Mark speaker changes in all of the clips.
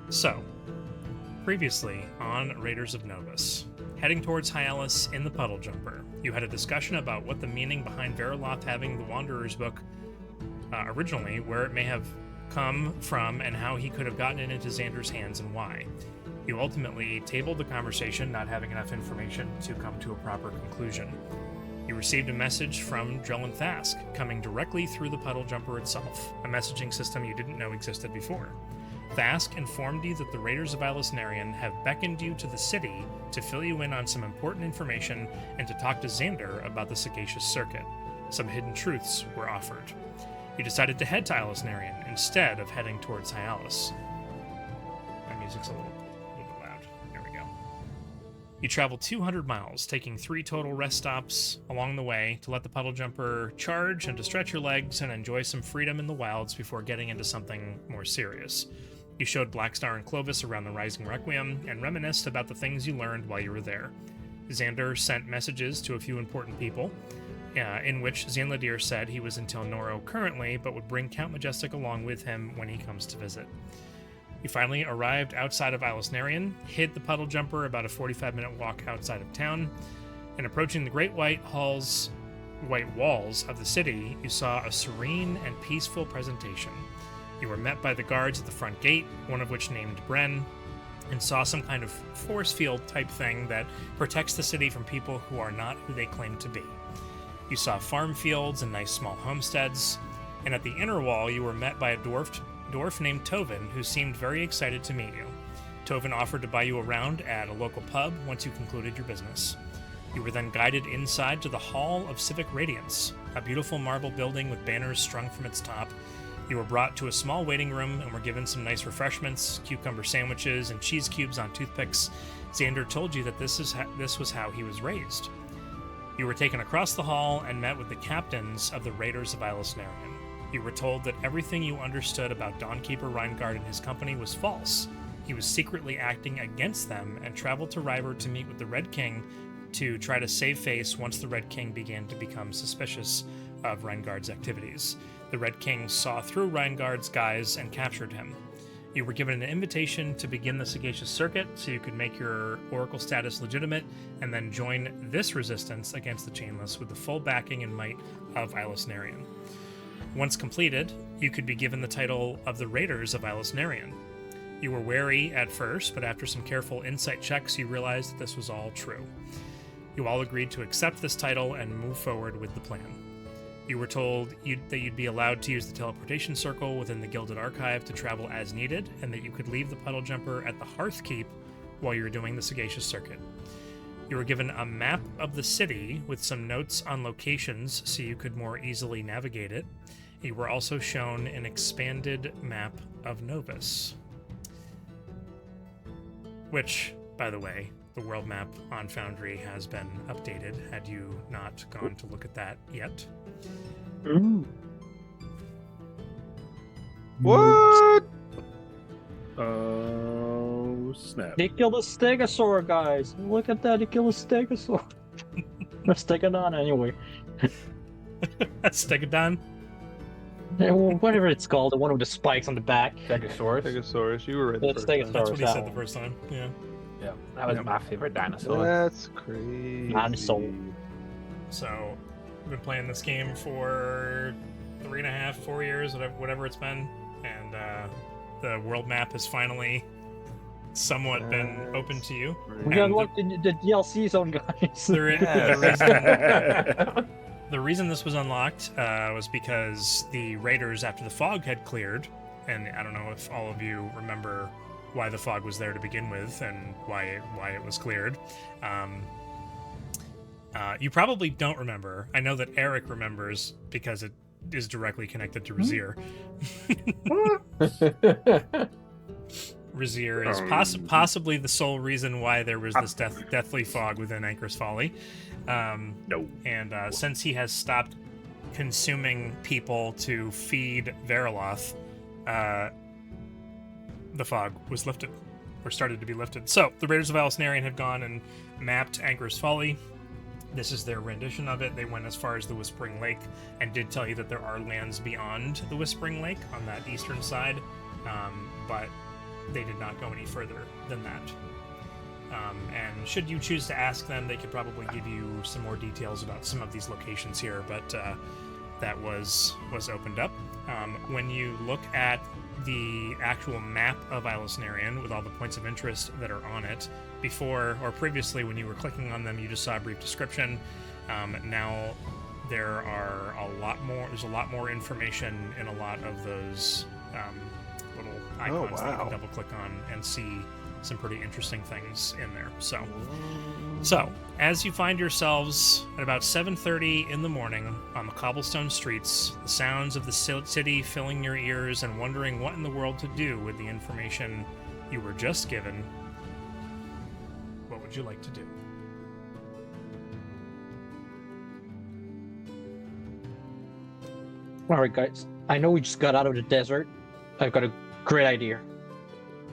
Speaker 1: So, previously on Raiders of Novus, heading towards Hyalus in the Puddle Jumper, you had a discussion about what the meaning behind Veriloth having the Wanderer's Book originally, where it may have come from, and how he could have gotten it into Xander's hands and why. You ultimately tabled the conversation, not having enough information to come to a proper conclusion. You received a message from Drellin Thask, coming directly through the Puddle Jumper itself, a messaging system you didn't know existed before. Thask informed you that the Raiders of Ilisnarian have beckoned you to the city to fill you in on some important information and to talk to Xander about the Sagacious Circuit. Some hidden truths were offered. You decided to head to Ilisnarian instead of heading towards Hyalus. My music's a little bit loud. There we go. You traveled 200 miles, taking 3 total rest stops along the way to let the Puddle Jumper charge and to stretch your legs and enjoy some freedom in the wilds before getting into something more serious. You showed Blackstar and Clovis around the Rising Requiem and reminisced about the things you learned while you were there. Xander sent messages to a few important people, in which Zanladir said he was in Tilnoro currently, but would bring Count Majestic along with him when he comes to visit. You finally arrived outside of Ilisnarian, hid the Puddle Jumper about a 45-minute walk outside of town, and approaching the great white walls of the city, you saw a serene and peaceful presentation. You were met by the guards at the front gate, one of which named Bren, and saw some kind of force field type thing that protects the city from people who are not who they claim to be. You saw farm fields and nice small homesteads, and at the inner wall you were met by a dwarf named Tovin, who seemed very excited to meet you. Tovin offered to buy you around at a local pub once you concluded your business. You were then guided inside to the Hall of Civic Radiance, a beautiful marble building with banners strung from its top. You were brought to a small waiting room and were given some nice refreshments, cucumber sandwiches, and cheese cubes on toothpicks. Xander told you that this was how he was raised. You were taken across the hall and met with the captains of the Raiders of Ilisnarian. You were told that everything you understood about Dawnkeeper Reingard and his company was false. He was secretly acting against them and traveled to Ryver to meet with the Red King to try to save face once the Red King began to become suspicious of Reingard's activities. The Red King saw through Reingard's guise and captured him. You were given an invitation to begin the Sagacious Circuit so you could make your Oracle status legitimate and then join this resistance against the Chainless with the full backing and might of Ilisnarian. Once completed, you could be given the title of the Raiders of Ilisnarian. You were wary at first, but after some careful insight checks, you realized that this was all true. You all agreed to accept this title and move forward with the plan. You were told that you'd be allowed to use the teleportation circle within the Gilded Archive to travel as needed, and that you could leave the Puddle Jumper at the Hearth Keep while you were doing the Sagacious Circuit. You were given a map of the city with some notes on locations so you could more easily navigate it. You were also shown an expanded map of Novus. Which, by the way, the world map on Foundry has been updated, had you not gone to look at that yet.
Speaker 2: Ooh.
Speaker 3: What?
Speaker 2: Oh, snap.
Speaker 4: They killed a stegosaur, guys. Look at that, they killed a stegosaur. A stegodon, anyway.
Speaker 1: Stegodon?
Speaker 4: Yeah, well, whatever it's called, the one with the spikes on the back.
Speaker 3: Stegosaurus. Stegosaurus. You were right the
Speaker 4: That's
Speaker 3: first time.
Speaker 4: Stegosaurus.
Speaker 1: That's what he
Speaker 4: that
Speaker 1: said the
Speaker 4: one.
Speaker 1: first time, yeah.
Speaker 4: Yeah,
Speaker 3: That was my favorite dinosaur. That's crazy.
Speaker 4: Dinosaur.
Speaker 1: So, I've been playing this game for 3.5, 4 years, whatever it's been, and the world map has finally somewhat been open to you.
Speaker 4: We got what the DLC zone, guys.
Speaker 1: The reason this was unlocked was because the raiders, after the fog had cleared, and I don't know if all of you remember why the fog was there to begin with and why it was cleared. You probably don't remember. I know that Eric remembers because it is directly connected to Rezzyr. Rezzyr is possibly the sole reason why there was this deathly fog within Anchor's Folly.
Speaker 2: No.
Speaker 1: And since he has stopped consuming people to feed Veriloth, the fog was lifted, or started to be lifted. So, the Raiders of Ilisnarian had gone and mapped Anchor's Folly. This is their rendition of it. They went as far as the Whispering Lake and did tell you that there are lands beyond the Whispering Lake on that eastern side, but they did not go any further than that. And should you choose to ask them, they could probably give you some more details about some of these locations here, but that was opened up. When you look at the actual map of Ilisnarian with all the points of interest that are on it, before or previously when you were clicking on them, you just saw a brief description. Now there are there's a lot more information in a lot of those little icons that you can double click on and see some pretty interesting things in there. So as you find yourselves at about 7:30 in the morning on the cobblestone streets, the sounds of the city filling your ears and wondering what in the world to do with the information you were just given, what would you like to do?
Speaker 4: Alright, guys. I know we just got out of the desert. I've got a great idea.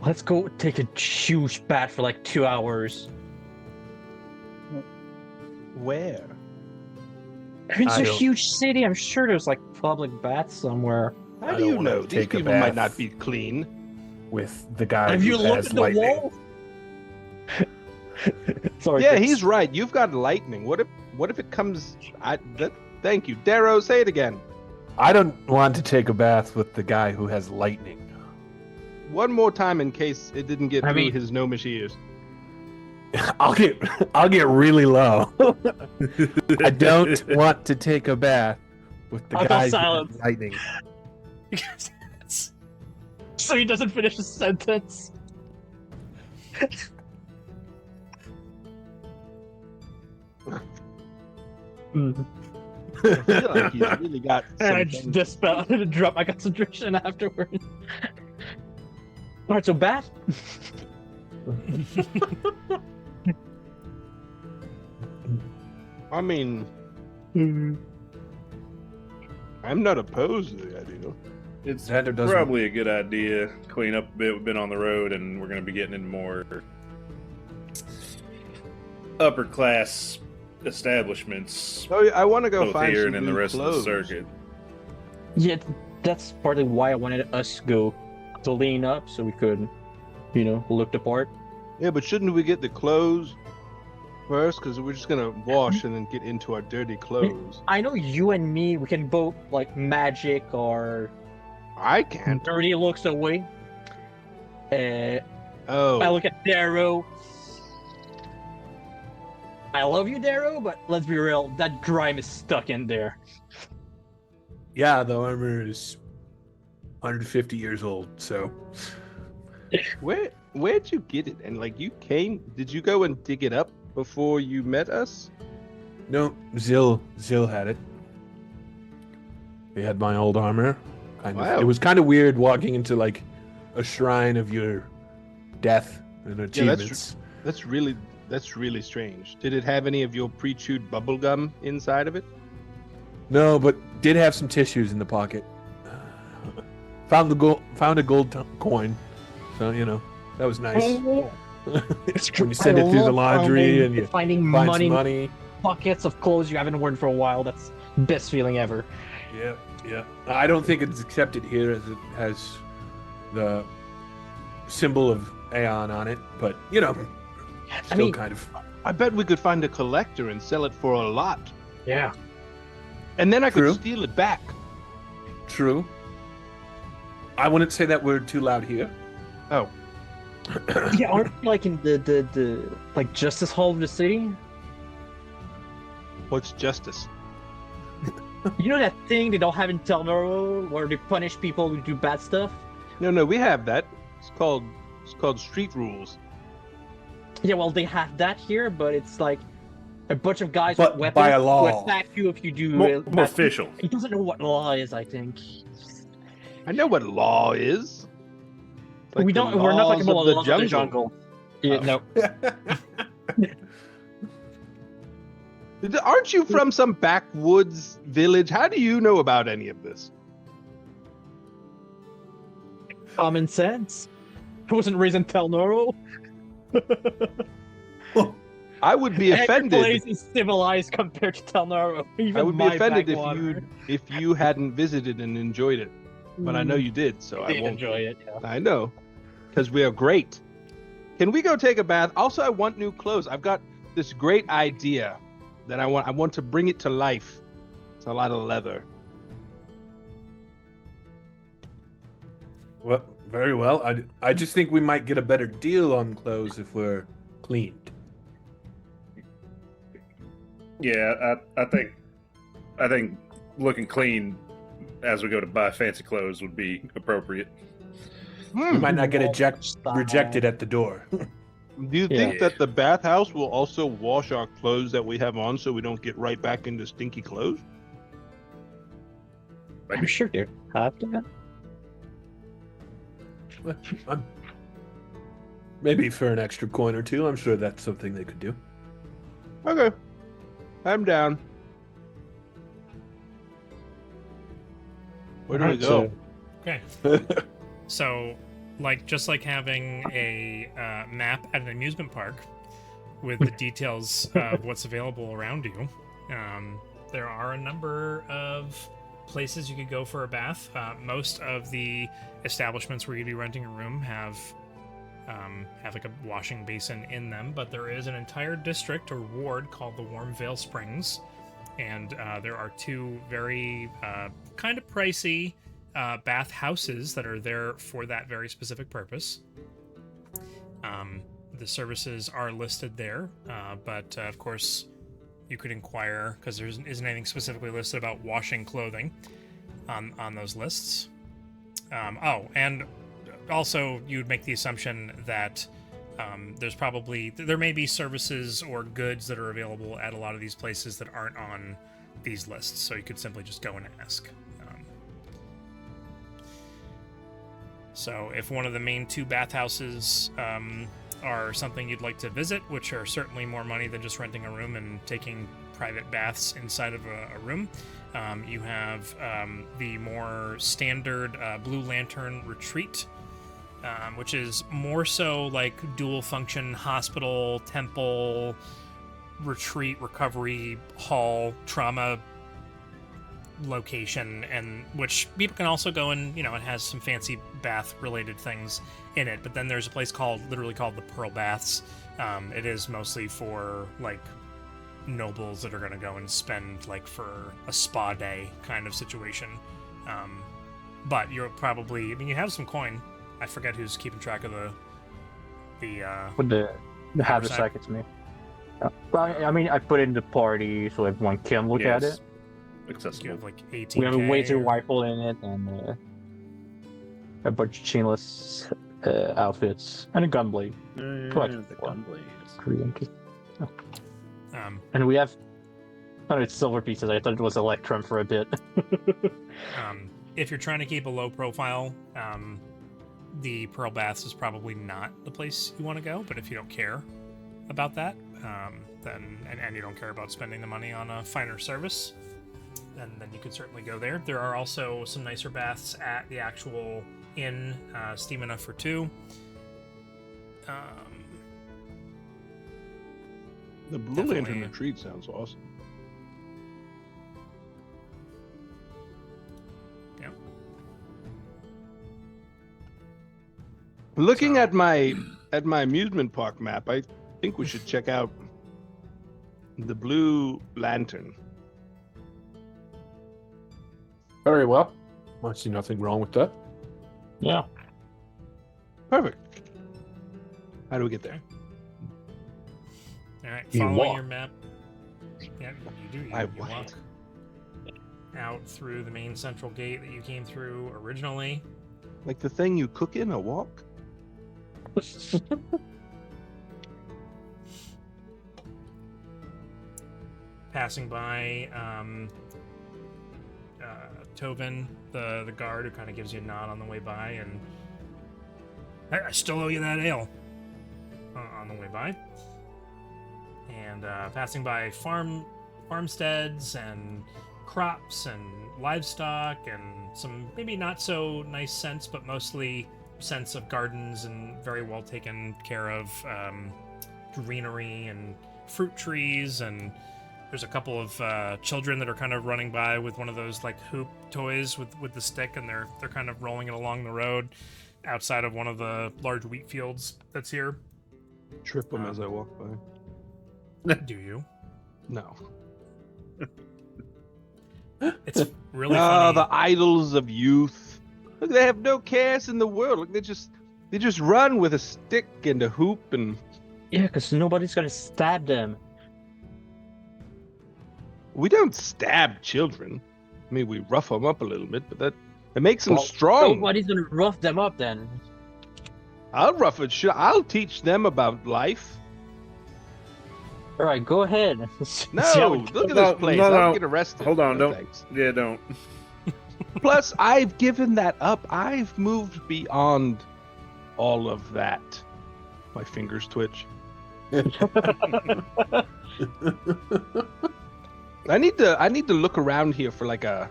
Speaker 4: Let's go take a huge bath for like 2 hours.
Speaker 3: Where?
Speaker 4: It's a huge city. I'm sure there's like public baths somewhere.
Speaker 3: How do you know? These people might not be clean.
Speaker 2: With the guy
Speaker 4: Have
Speaker 2: who
Speaker 4: you looked
Speaker 2: has
Speaker 4: at the
Speaker 2: lightning.
Speaker 4: wall? Sorry.
Speaker 3: Yeah,
Speaker 4: Chris.
Speaker 3: he's right. You've got lightning. What if it comes? Thank you, Darrow. Say it again.
Speaker 2: I don't want to take a bath with the guy who has lightning.
Speaker 3: One more time in case it didn't get through his gnomish ears.
Speaker 2: I'll get really low. I don't want to take a bath with the guy who has lightning.
Speaker 4: So he doesn't finish his sentence.
Speaker 3: I feel like he's really got
Speaker 4: And I
Speaker 3: something.
Speaker 4: just drop my concentration afterward. Alright, so bath.
Speaker 3: I mean, I'm not opposed to the idea.
Speaker 5: It's
Speaker 2: Xander doesn't-
Speaker 5: probably a good idea. Clean up a bit. We've been on the road, and we're going to be getting into more upper class establishments
Speaker 3: So I want to go
Speaker 5: both
Speaker 3: find
Speaker 5: here
Speaker 3: some
Speaker 5: and in the
Speaker 3: new
Speaker 5: rest
Speaker 3: clothes.
Speaker 5: of the circuit.
Speaker 4: Yeah, that's partly why I wanted us to go to lean up so we could, look the part.
Speaker 3: Yeah, but shouldn't we get the clothes first? Because we're just gonna wash and then get into our dirty clothes.
Speaker 4: I know you and me, we can both like magic or
Speaker 3: I can't.
Speaker 4: dirty looks away. I
Speaker 3: Oh,
Speaker 4: look at Darrow. I love you, Darrow, but let's be real, that grime is stuck in there.
Speaker 2: Yeah, the armor is 150 years old, so
Speaker 3: where'd you get it? And like, did you go and dig it up before you met us?
Speaker 2: no, Zill had it. They had my old armor.
Speaker 3: Wow.
Speaker 2: It was kind of weird walking into like a shrine of your death and achievements.
Speaker 3: That's really strange. Did it have any of your pre-chewed bubble gum inside of it?
Speaker 2: No, but did have some tissues in the pocket. Found a gold coin, so that was nice. When you send it through the laundry and you
Speaker 4: finding
Speaker 2: find
Speaker 4: money,
Speaker 2: some money.
Speaker 4: pockets of clothes you haven't worn for a while. That's the best feeling ever.
Speaker 2: Yeah. I don't think it's accepted here as it has the symbol of Aeon on it, but still kind of.
Speaker 3: I bet we could find a collector and sell it for a lot.
Speaker 4: Yeah.
Speaker 3: And then I could
Speaker 2: True.
Speaker 3: steal it back.
Speaker 2: True. I wouldn't say that word too loud here.
Speaker 3: Oh,
Speaker 4: Yeah, aren't like in the like Justice Hall of the city?
Speaker 3: what's justice?
Speaker 4: You know that thing they don't have in Telnoro where they punish people who do bad stuff?
Speaker 3: No, we have that. It's called street rules.
Speaker 4: Yeah, well they have that here, but it's like a bunch of guys
Speaker 2: But
Speaker 4: with weapons
Speaker 2: by a law.
Speaker 4: who attack you if you do
Speaker 5: More
Speaker 4: bad-
Speaker 5: official.
Speaker 4: He doesn't know what law is, I think.
Speaker 3: I know what law is. Like
Speaker 4: we
Speaker 3: the
Speaker 4: don't. We're not
Speaker 3: laws
Speaker 4: talking about
Speaker 3: of
Speaker 4: laws of the jungle. Yeah, no.
Speaker 3: Aren't you from some backwoods village? How do you know about any of this?
Speaker 4: Common sense. I wasn't raised in Telnoro.
Speaker 3: I would be
Speaker 4: Every
Speaker 3: offended.
Speaker 4: place is civilized compared to Telnoro. Even
Speaker 3: I would be
Speaker 4: my
Speaker 3: offended
Speaker 4: backwater.
Speaker 3: if you hadn't visited and enjoyed it. But I know you did, so I
Speaker 4: did
Speaker 3: won't.
Speaker 4: enjoy it. Yeah.
Speaker 3: I know. because we are great. Can we go take a bath? Also, I want new clothes. I've got this great idea that I want to bring it to life. It's a lot of leather.
Speaker 2: Well, very well. I just think we might get a better deal on clothes if we're cleaned.
Speaker 5: Yeah, I think looking clean as we go to buy fancy clothes would be appropriate.
Speaker 2: We might not get rejected at the door.
Speaker 3: Do you think that the bathhouse will also wash our clothes that we have on so we don't get right back into stinky clothes?
Speaker 4: I'm sure they have to.
Speaker 2: Maybe for an extra coin or two, I'm sure that's something they could do.
Speaker 3: Okay. I'm down. Where do we go?
Speaker 1: Okay. So, just like having a map at an amusement park with the details of what's available around you, there are a number of places you could go for a bath. Most of the establishments where you'd be renting a room have like a washing basin in them, but there is an entire district or ward called the Warm Vale Springs, and there are two very kind of pricey bath houses that are there for that very specific purpose. The services are listed there, but of course you could inquire, because there isn't anything specifically listed about washing clothing on those lists. And also you would make the assumption that there may be services or goods that are available at a lot of these places that aren't on these lists, so you could simply just go and ask. So if one of the main two bathhouses are something you'd like to visit, which are certainly more money than just renting a room and taking private baths inside of a room, you have the more standard Blue Lantern Retreat, which is more so like dual function hospital, temple, retreat, recovery, hall, trauma location, and which people can also go and, it has some fancy bath related things in it. But then there's a place literally called the Pearl Baths. It is mostly for like nobles that are going to go and spend like for a spa day kind of situation. But you're probably, you have some coin. I forget who's keeping track of the
Speaker 4: have a second to me. Well, I put it in the party so everyone can look at it.
Speaker 5: Accessible.
Speaker 1: You have like 18.
Speaker 4: We have a laser rifle in it and a bunch of chainless outfits and a gunblade.
Speaker 5: The gunblade.
Speaker 4: And we have 100 silver pieces. I thought it was Electrum for a bit.
Speaker 1: If you're trying to keep a low profile, the Pearl Baths is probably not the place you want to go. But if you don't care about that, then and you don't care about spending the money on a finer service, then you could certainly go there. There are also some nicer baths at the actual inn, Steam Enough for Two.
Speaker 3: The Blue Lantern Retreat sounds awesome.
Speaker 1: Yeah.
Speaker 3: Looking at my amusement park map, I think we should check out the Blue Lantern.
Speaker 2: Very well. I see nothing wrong with that.
Speaker 4: Yeah.
Speaker 3: Perfect. How do we get there?
Speaker 1: All right,
Speaker 4: You
Speaker 1: following
Speaker 4: walk.
Speaker 1: your map. Yeah, you do.
Speaker 3: I
Speaker 1: You
Speaker 3: walk.
Speaker 1: walk out through the main central gate that you came through originally.
Speaker 3: Like the thing you cook in a walk?
Speaker 1: Passing by Tovin, the guard, who kind of gives you a nod on the way by, and I still owe you that ale on the way by. And passing by farmsteads and crops and livestock and some maybe not so nice scents, but mostly scents of gardens and very well taken care of greenery and fruit trees, and there's a couple of children that are kind of running by with one of those like hoop toys with the stick, and they're kind of rolling it along the road. outside of one of the large wheat fields that's here.
Speaker 3: Trip them as I walk by.
Speaker 1: Do you?
Speaker 3: No.
Speaker 1: It's really funny.
Speaker 3: The idols of youth. Look, they have no cares in the world. Look, they just run with a stick and a hoop and.
Speaker 4: Yeah, because nobody's gonna stab them.
Speaker 3: We don't stab children. I mean, we rough them up a little bit, but it makes them
Speaker 4: Well,
Speaker 3: strong.
Speaker 4: Nobody's gonna rough them up then.
Speaker 3: I'll rough it. I'll teach them about life.
Speaker 4: All right, go ahead.
Speaker 3: No, look at this place. I'll get arrested.
Speaker 5: Hold on,
Speaker 3: No,
Speaker 5: don't.
Speaker 3: thanks.
Speaker 5: Yeah, don't.
Speaker 3: Plus, I've given that up. I've moved beyond all of that. My fingers twitch. I need to look around here for like a.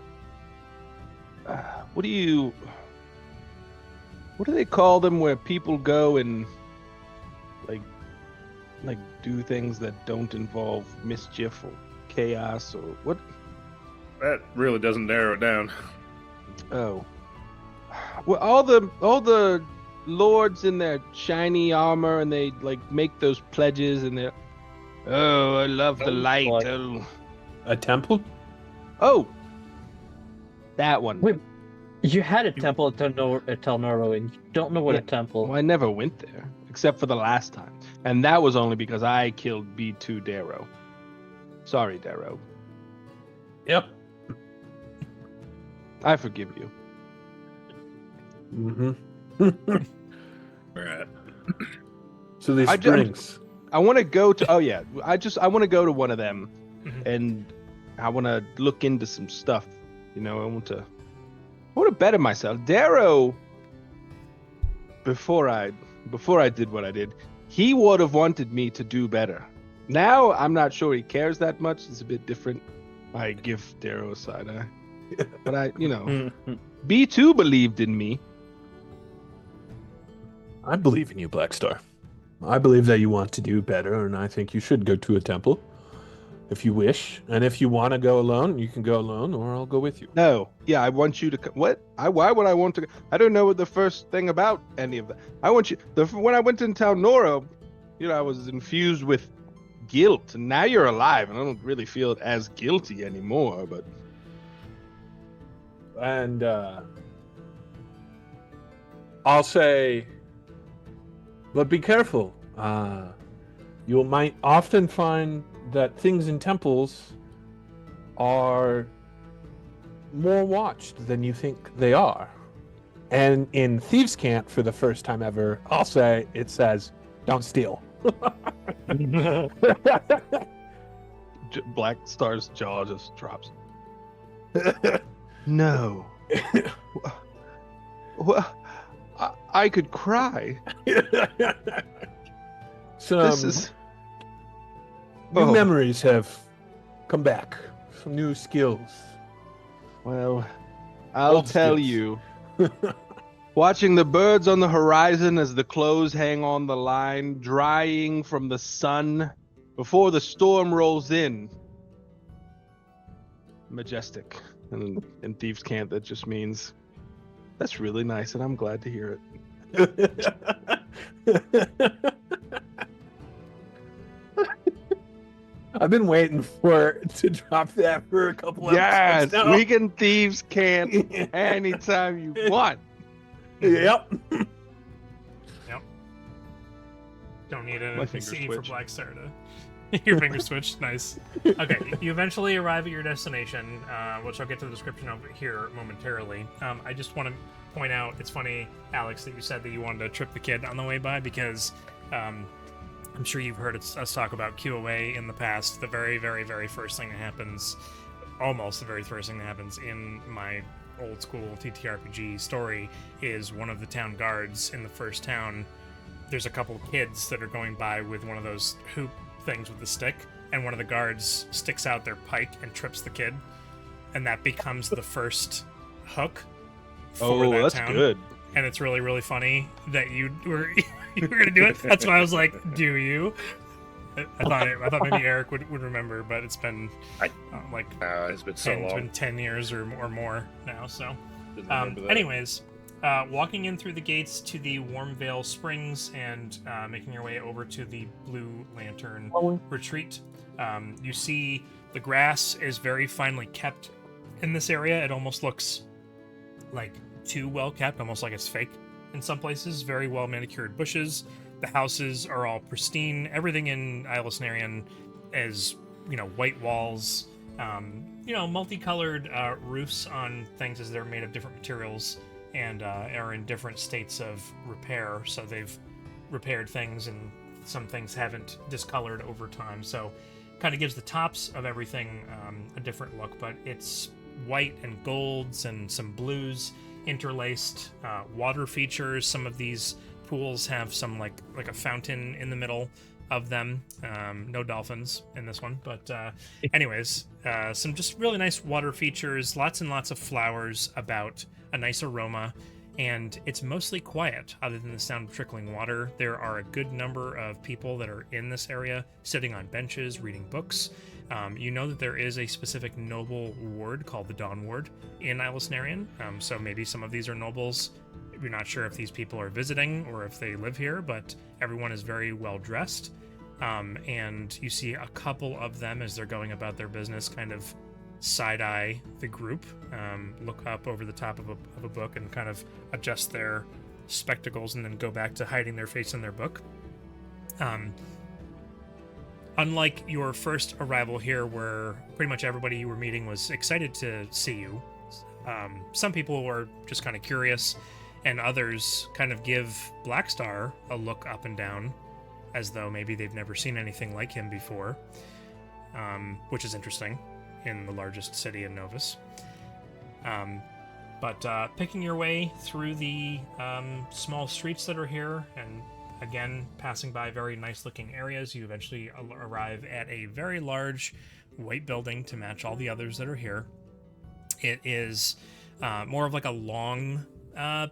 Speaker 3: What do they call them where people go and like do things that don't involve mischief or chaos or what?
Speaker 5: That really doesn't narrow it down.
Speaker 3: Oh. Well, all the lords in their shiny armor and they like make those pledges and they're, oh, I love the light.
Speaker 4: Like-
Speaker 3: Oh.
Speaker 2: A temple?
Speaker 3: Oh. That one.
Speaker 4: Wait, you had a temple at Telnoro, and you don't know what a temple.
Speaker 3: Well, I never went there except for the last time, and that was only because I killed B2 Darrow. Sorry, Darrow.
Speaker 2: Yep.
Speaker 3: I forgive you.
Speaker 2: Mm-hmm.
Speaker 5: Right.
Speaker 2: So these
Speaker 3: I ju-
Speaker 2: springs.
Speaker 3: I want to go to. Oh yeah, I want to go to one of them,
Speaker 1: Mhm.
Speaker 3: and I want to look into some stuff. You know, I want to better myself. Darrow. Before I did what I did, he would have wanted me to do better. Now I'm not sure he cares that much. It's a bit different. I give Darrow a side eye, but B2 believed in me.
Speaker 2: I believe in you, Blackstar. I believe that you want to do better, and I think you should go to a temple if you wish. And if you want to go alone, you can go alone, or I'll go with you.
Speaker 3: No, yeah, I want you to. What? Why would I want to? I don't know the first thing about any of that. I want you. When I went in town, Nora, I was infused with guilt, and now you're alive, and I don't really feel as guilty anymore. But
Speaker 2: And I'll say, but be careful. You might often find that things in temples are more watched than you think they are. And in Thieves' Cant, for the first time ever, I'll say it says, "Don't steal."
Speaker 3: Blackstar's jaw just drops. No. Well, I could cry.
Speaker 2: Some
Speaker 3: This is.
Speaker 2: new
Speaker 3: Oh.
Speaker 2: memories have come back. Some new skills.
Speaker 3: Well, I'll
Speaker 2: Old
Speaker 3: tell
Speaker 2: skills.
Speaker 3: you. Watching the birds on the horizon as the clothes hang on the line, drying from the sun before the storm rolls in. Majestic. And in Thieves' Cant, that just means that's really nice, and I'm glad to hear it.
Speaker 2: I've been waiting to drop that for a couple
Speaker 3: Yes,
Speaker 2: episodes now.
Speaker 3: we can Thieves' Cant anytime you want.
Speaker 2: Yep.
Speaker 1: Don't need an
Speaker 3: My fingers
Speaker 1: NPC for
Speaker 3: twitch.
Speaker 1: Blackstar to. Your fingers twitch. Nice. Okay, you eventually arrive at your destination, which I'll get to the description of here momentarily. I just want to point out, it's funny, Alex, that you said that you wanted to trip the kid on the way by because I'm sure you've heard us talk about QOA in the past. The very, very, very first thing that happens, almost the very first thing that happens in my old school TTRPG story is one of the town guards in the first town. There's a couple of kids that are going by with one of those hoop things with the stick, and one of the guards sticks out their pike and trips the kid, and that becomes the first hook for that
Speaker 3: That's
Speaker 1: town.
Speaker 3: good.
Speaker 1: And it's really, really funny that you were gonna do it. That's why I was like, "Do you?" I thought maybe Eric would remember, but it's been
Speaker 5: It's been so long.
Speaker 1: 10 years or more now. So,
Speaker 5: Didn't remember that.
Speaker 1: anyways, walking in through the gates to the Warmvale Springs and making your way over to the Blue Lantern Retreat, you see the grass is very finely kept in this area. It almost looks like too well kept, almost like it's fake in some places. Very well manicured bushes. The houses are all pristine. Everything in Islasnarian is, white walls, multicolored roofs on things as they're made of different materials and are in different states of repair. So they've repaired things and some things haven't discolored over time. So kind of gives the tops of everything a different look, but it's white and golds and some blues interlaced, water features. Some of these pools have some like a fountain in the middle of them. No dolphins in this one, but anyways, some just really nice water features, lots and lots of flowers about, a nice aroma, and it's mostly quiet other than the sound of trickling water. There are a good number of people that are in this area sitting on benches reading books. You know that there is a specific noble ward called the Dawn Ward in Islasnarian, so maybe some of these are nobles. You're not sure if these people are visiting or if they live here, but everyone is very well dressed. And you see a couple of them as they're going about their business kind of side-eye the group, look up over the top of a book and kind of adjust their spectacles and then go back to hiding their face in their book. Unlike your first arrival here, where pretty much everybody you were meeting was excited to see you, some people were just kind of curious, and others kind of give Blackstar a look up and down as though maybe they've never seen anything like him before, which is interesting in the largest city in Novus. But picking your way through the small streets that are here, and again, passing by very nice-looking areas, you eventually arrive at a very large white building to match all the others that are here. It is more of like a long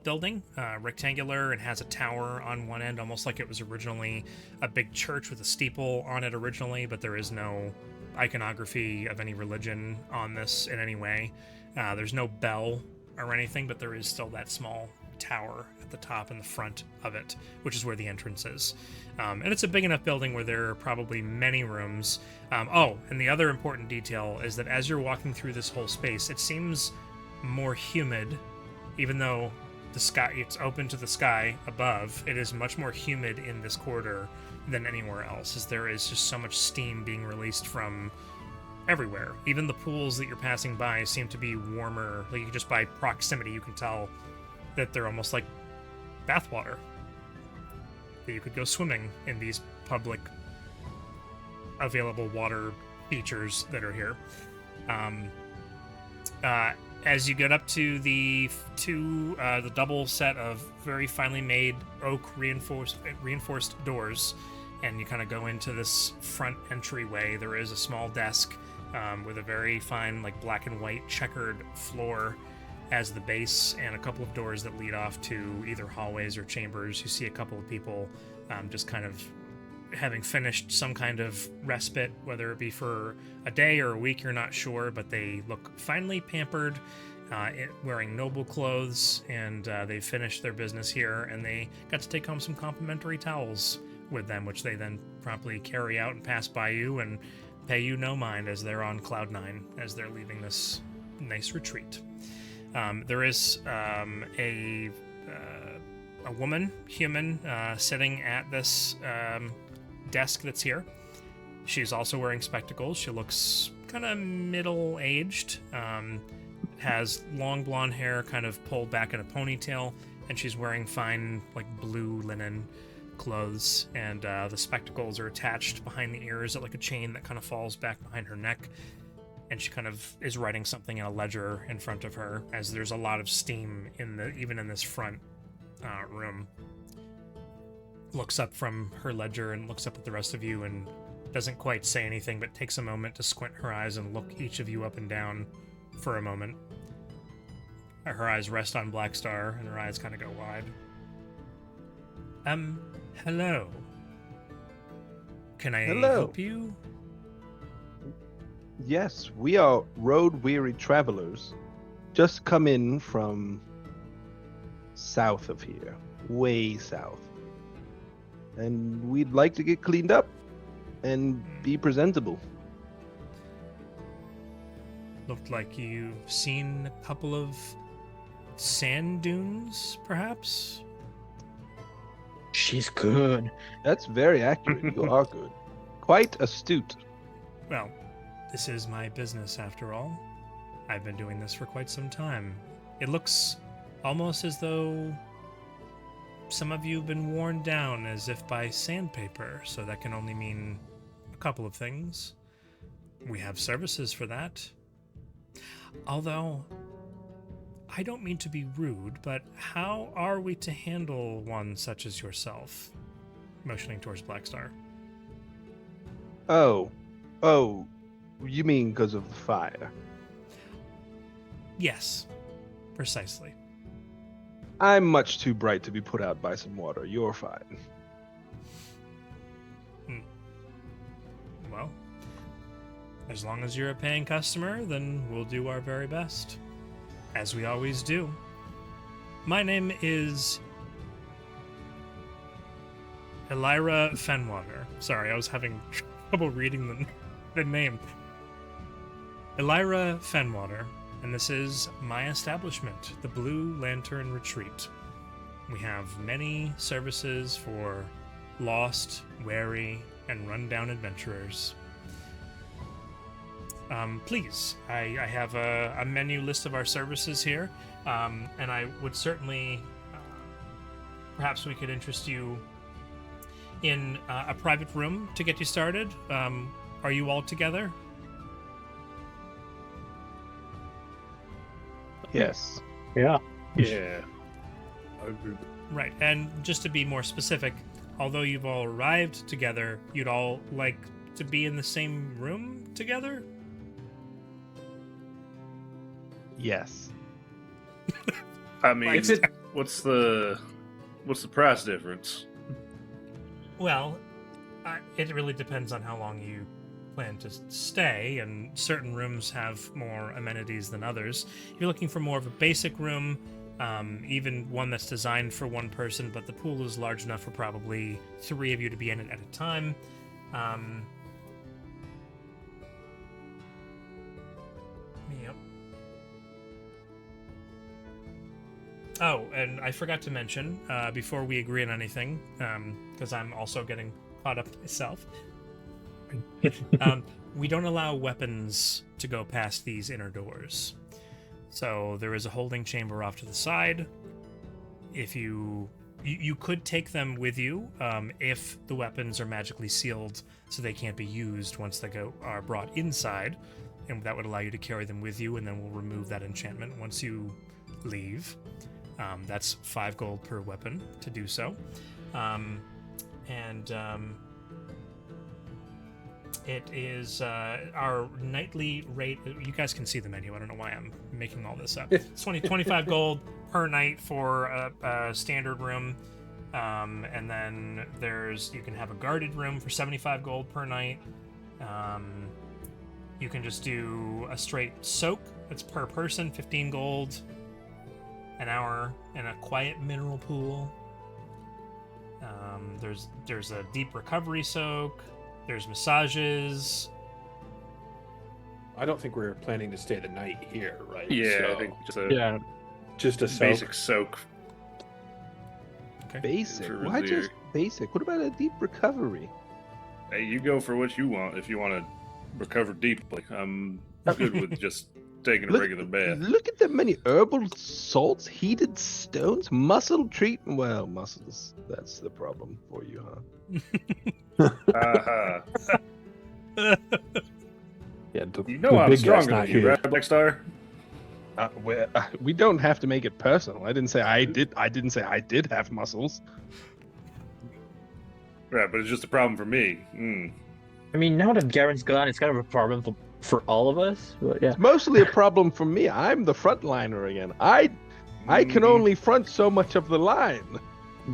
Speaker 1: building, rectangular, and has a tower on one end, almost like it was originally a big church with a steeple on it originally, but there is no iconography of any religion on this in any way. There's no bell or anything, but there is still that small tower at the top and the front of it, which is where the entrance is. And it's a big enough building where there are probably many rooms. And the other important detail is that as you're walking through this whole space, it seems more humid. Even though the sky, it's open to the sky above, it is much more humid in this corridor than anywhere else, as there is just so much steam being released from everywhere. Even the pools that you're passing by seem to be warmer. Like, just by proximity, you can tell that they're almost like bathwater. That you could go swimming in these public available water features that are here. As you get up to the double set of very finely made oak reinforced doors, and you kind of go into this front entryway, there is a small desk with a very fine, like, black and white checkered floor as the base, and a couple of doors that lead off to either hallways or chambers. You see a couple of people just kind of having finished some kind of respite, whether it be for a day or a week, you're not sure, but they look finely pampered, wearing noble clothes, and they finished their business here, and they got to take home some complimentary towels with them, which they then promptly carry out and pass by you and pay you no mind as they're on cloud nine as they're leaving this nice retreat. There is a human, sitting at this desk that's here. She's also wearing spectacles. She looks kind of middle-aged, has long blonde hair kind of pulled back in a ponytail, and she's wearing fine, like, blue linen clothes, and the spectacles are attached behind the ears at like a chain that kind of falls back behind her neck, and she kind of is writing something in a ledger in front of her, as there's a lot of steam even in this front room. Looks up from her ledger and looks up at the rest of you and doesn't quite say anything, but takes a moment to squint her eyes and look each of you up and down for a moment. Her eyes rest on Blackstar, and her eyes kind of go wide. Hello. Can I help you?
Speaker 3: Yes, we are road-weary travelers. Just come in from south of here, way south. And we'd like to get cleaned up and be presentable.
Speaker 1: Looked like you've seen a couple of sand dunes, perhaps?
Speaker 4: She's good.
Speaker 3: That's very accurate. You are good. Quite astute.
Speaker 1: Well, this is my business after all. I've been doing this for quite some time. It looks almost as though some of you have been worn down as if by sandpaper, so that can only mean a couple of things. We have services for that. Although, I don't mean to be rude, but how are we to handle one such as yourself? Motioning towards Blackstar.
Speaker 3: Oh, you mean because of the fire?
Speaker 1: Yes, precisely.
Speaker 3: I'm much too bright to be put out by some water. You're fine.
Speaker 1: Well, as long as you're a paying customer, then we'll do our very best. As we always do. My name is Elira Fenwater. Sorry, I was having trouble reading the name. Elira Fenwater, and this is my establishment, the Blue Lantern Retreat. We have many services for lost, wary, and rundown adventurers. Please, I have a menu list of our services here, and I would certainly, perhaps we could interest you in a private room to get you started. Are you all together?
Speaker 3: Yes.
Speaker 4: Yeah.
Speaker 5: Yeah.
Speaker 1: Right, and just to be more specific, although you've all arrived together, you'd all like to be in the same room together?
Speaker 3: Yes.
Speaker 5: I mean,
Speaker 1: Like-
Speaker 5: what's the price difference?
Speaker 1: Well, it really depends on how long you plan to stay, and certain rooms have more amenities than others. If you're looking for more of a basic room, even one that's designed for one person, but the pool is large enough for probably 3 of you to be in it at a time. Yep. Oh, and I forgot to mention, before we agree on anything, because I'm also getting caught up myself, we don't allow weapons to go past these inner doors. So there is a holding chamber off to the side. If you could take them with you, if the weapons are magically sealed so they can't be used once they are brought inside, and that would allow you to carry them with you, and then we'll remove that enchantment once you leave. That's 5 gold per weapon to do so. It is our nightly rate. You guys can see the menu. I don't know why I'm making all this up. It's 25 gold per night for a standard room. And then you can have a guarded room for 75 gold per night. You can just do a straight soak. That's per person, 15 gold an hour, and a quiet mineral pool. There's a deep recovery soak. There's massages.
Speaker 2: I don't think we're planning to stay the night here, right?
Speaker 5: Yeah,
Speaker 2: So,
Speaker 5: I think
Speaker 2: just a soak.
Speaker 5: basic soak.
Speaker 1: Okay.
Speaker 3: Basic?
Speaker 5: For
Speaker 3: Why
Speaker 5: Rezzyr.
Speaker 3: just basic? What about a deep recovery?
Speaker 5: Hey, you go for what you want. If you want to recover deeply, I'm good with just taking a regular bath.
Speaker 3: Look at the many herbal salts, heated stones, muscle treatment. Well, muscles, that's the problem for you, huh?
Speaker 5: Uh-huh.
Speaker 2: Yeah,
Speaker 5: You know I'm
Speaker 2: big guy's
Speaker 5: stronger
Speaker 2: not
Speaker 5: than you,
Speaker 2: here.
Speaker 5: right, Blackstar?
Speaker 3: We don't have to make it personal. I didn't say I did. I didn't say I did have muscles.
Speaker 5: Right, but it's just a problem for me.
Speaker 4: I mean, now that Garen's gone, it's kind of a problem for all of us. But yeah.
Speaker 3: It's mostly a problem for me. I'm the frontliner again. I can only front so much of the line.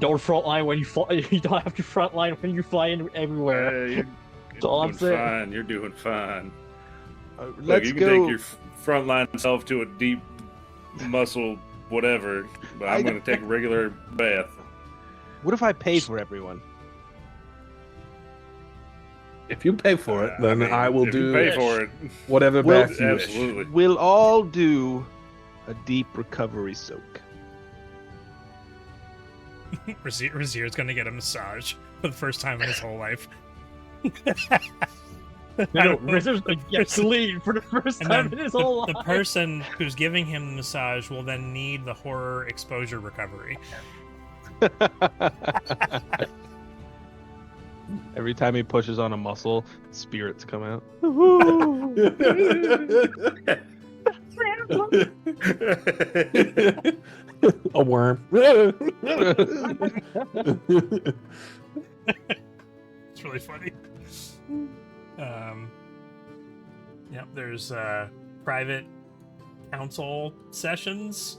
Speaker 4: Don't frontline when you fly. You don't have to frontline when you fly in everywhere.
Speaker 5: You're
Speaker 4: That's all I'm
Speaker 5: doing
Speaker 4: saying.
Speaker 5: fine. You're doing fine. Look,
Speaker 3: Let's
Speaker 5: you can
Speaker 3: go.
Speaker 5: take your frontline self to a deep muscle whatever, but I'm going to take a regular bath.
Speaker 3: What if I pay for everyone?
Speaker 2: If you pay for it, then
Speaker 5: mean,
Speaker 2: I will
Speaker 5: if
Speaker 2: do
Speaker 5: you pay for it.
Speaker 2: whatever
Speaker 3: Well,
Speaker 2: bath you wish.
Speaker 5: Absolutely.
Speaker 3: We'll all do a deep recovery soak.
Speaker 1: Rezzyr's gonna get a massage for the first time in his whole life.
Speaker 4: No, Rezzyr's gonna get clean for the first
Speaker 1: And
Speaker 4: time
Speaker 1: then
Speaker 4: in his whole life.
Speaker 1: The person who's giving him the massage will then need the horror exposure recovery.
Speaker 3: Every time he pushes on a muscle, spirits come out.
Speaker 2: A worm.
Speaker 1: It's really funny. Yep, there's private council sessions.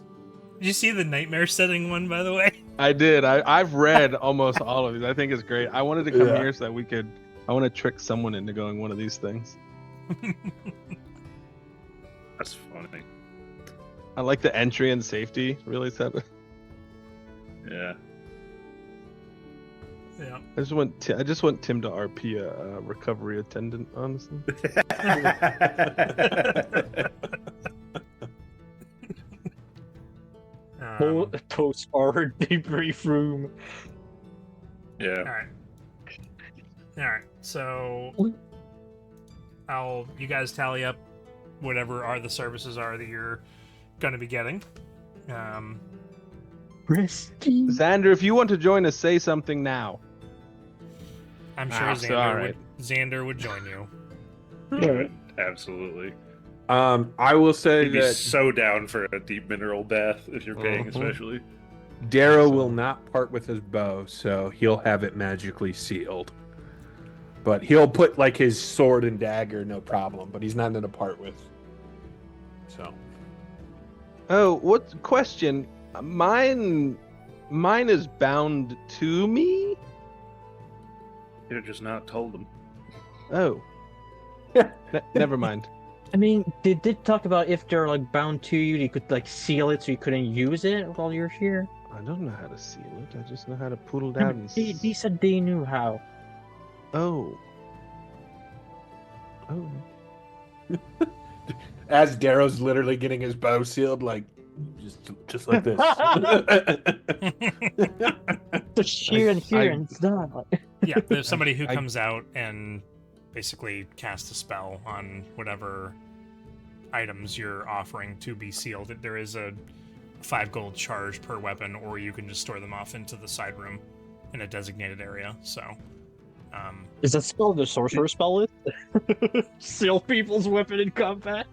Speaker 1: Did you see the nightmare setting one, by the way?
Speaker 3: I did. I've read almost all of these. I think it's great. I wanted to come
Speaker 2: Yeah.
Speaker 3: here so that we could. I want to trick someone into going one of these things.
Speaker 5: That's funny.
Speaker 3: I like the entry and safety. Really set.
Speaker 5: Yeah.
Speaker 1: Yeah.
Speaker 3: I just want Tim to RP a recovery attendant. Honestly.
Speaker 4: Post-bar debrief room.
Speaker 5: Yeah.
Speaker 1: All right. So, you guys tally up whatever the services are that you're going to be getting.
Speaker 4: Risky.
Speaker 3: Xander, if you want to join us, say something now.
Speaker 1: I'm sure Xander would join you.
Speaker 5: Absolutely.
Speaker 2: I will say
Speaker 5: He'd be
Speaker 2: that
Speaker 5: so down for a deep mineral bath if you're paying,
Speaker 3: Mhm.
Speaker 5: especially.
Speaker 2: Darrow will not part with his bow, so he'll have it magically sealed. But he'll put like his sword and dagger, no problem. But he's not going to part with. So.
Speaker 3: Oh, what question? Mine is bound to me.
Speaker 5: You're just not told them.
Speaker 3: Oh. Never mind.
Speaker 4: I mean, they did talk about if they're like bound to you, you could like seal it so you couldn't use it while you're here.
Speaker 3: I don't know how to seal it. I just know how to poodle down and.
Speaker 4: They said they knew how.
Speaker 3: Oh. Oh.
Speaker 2: As Darrow's literally getting his bow sealed, like just like this.
Speaker 4: Just here and here and it's done.
Speaker 1: Yeah, there's somebody who
Speaker 3: I-
Speaker 1: comes out and basically casts a spell on whatever items you're offering to be sealed. There is a 5 gold charge per weapon, or you can just store them off into the side room in a designated area. So,
Speaker 4: Is that spell the sorcerer spell list? Seal people's weapon in combat?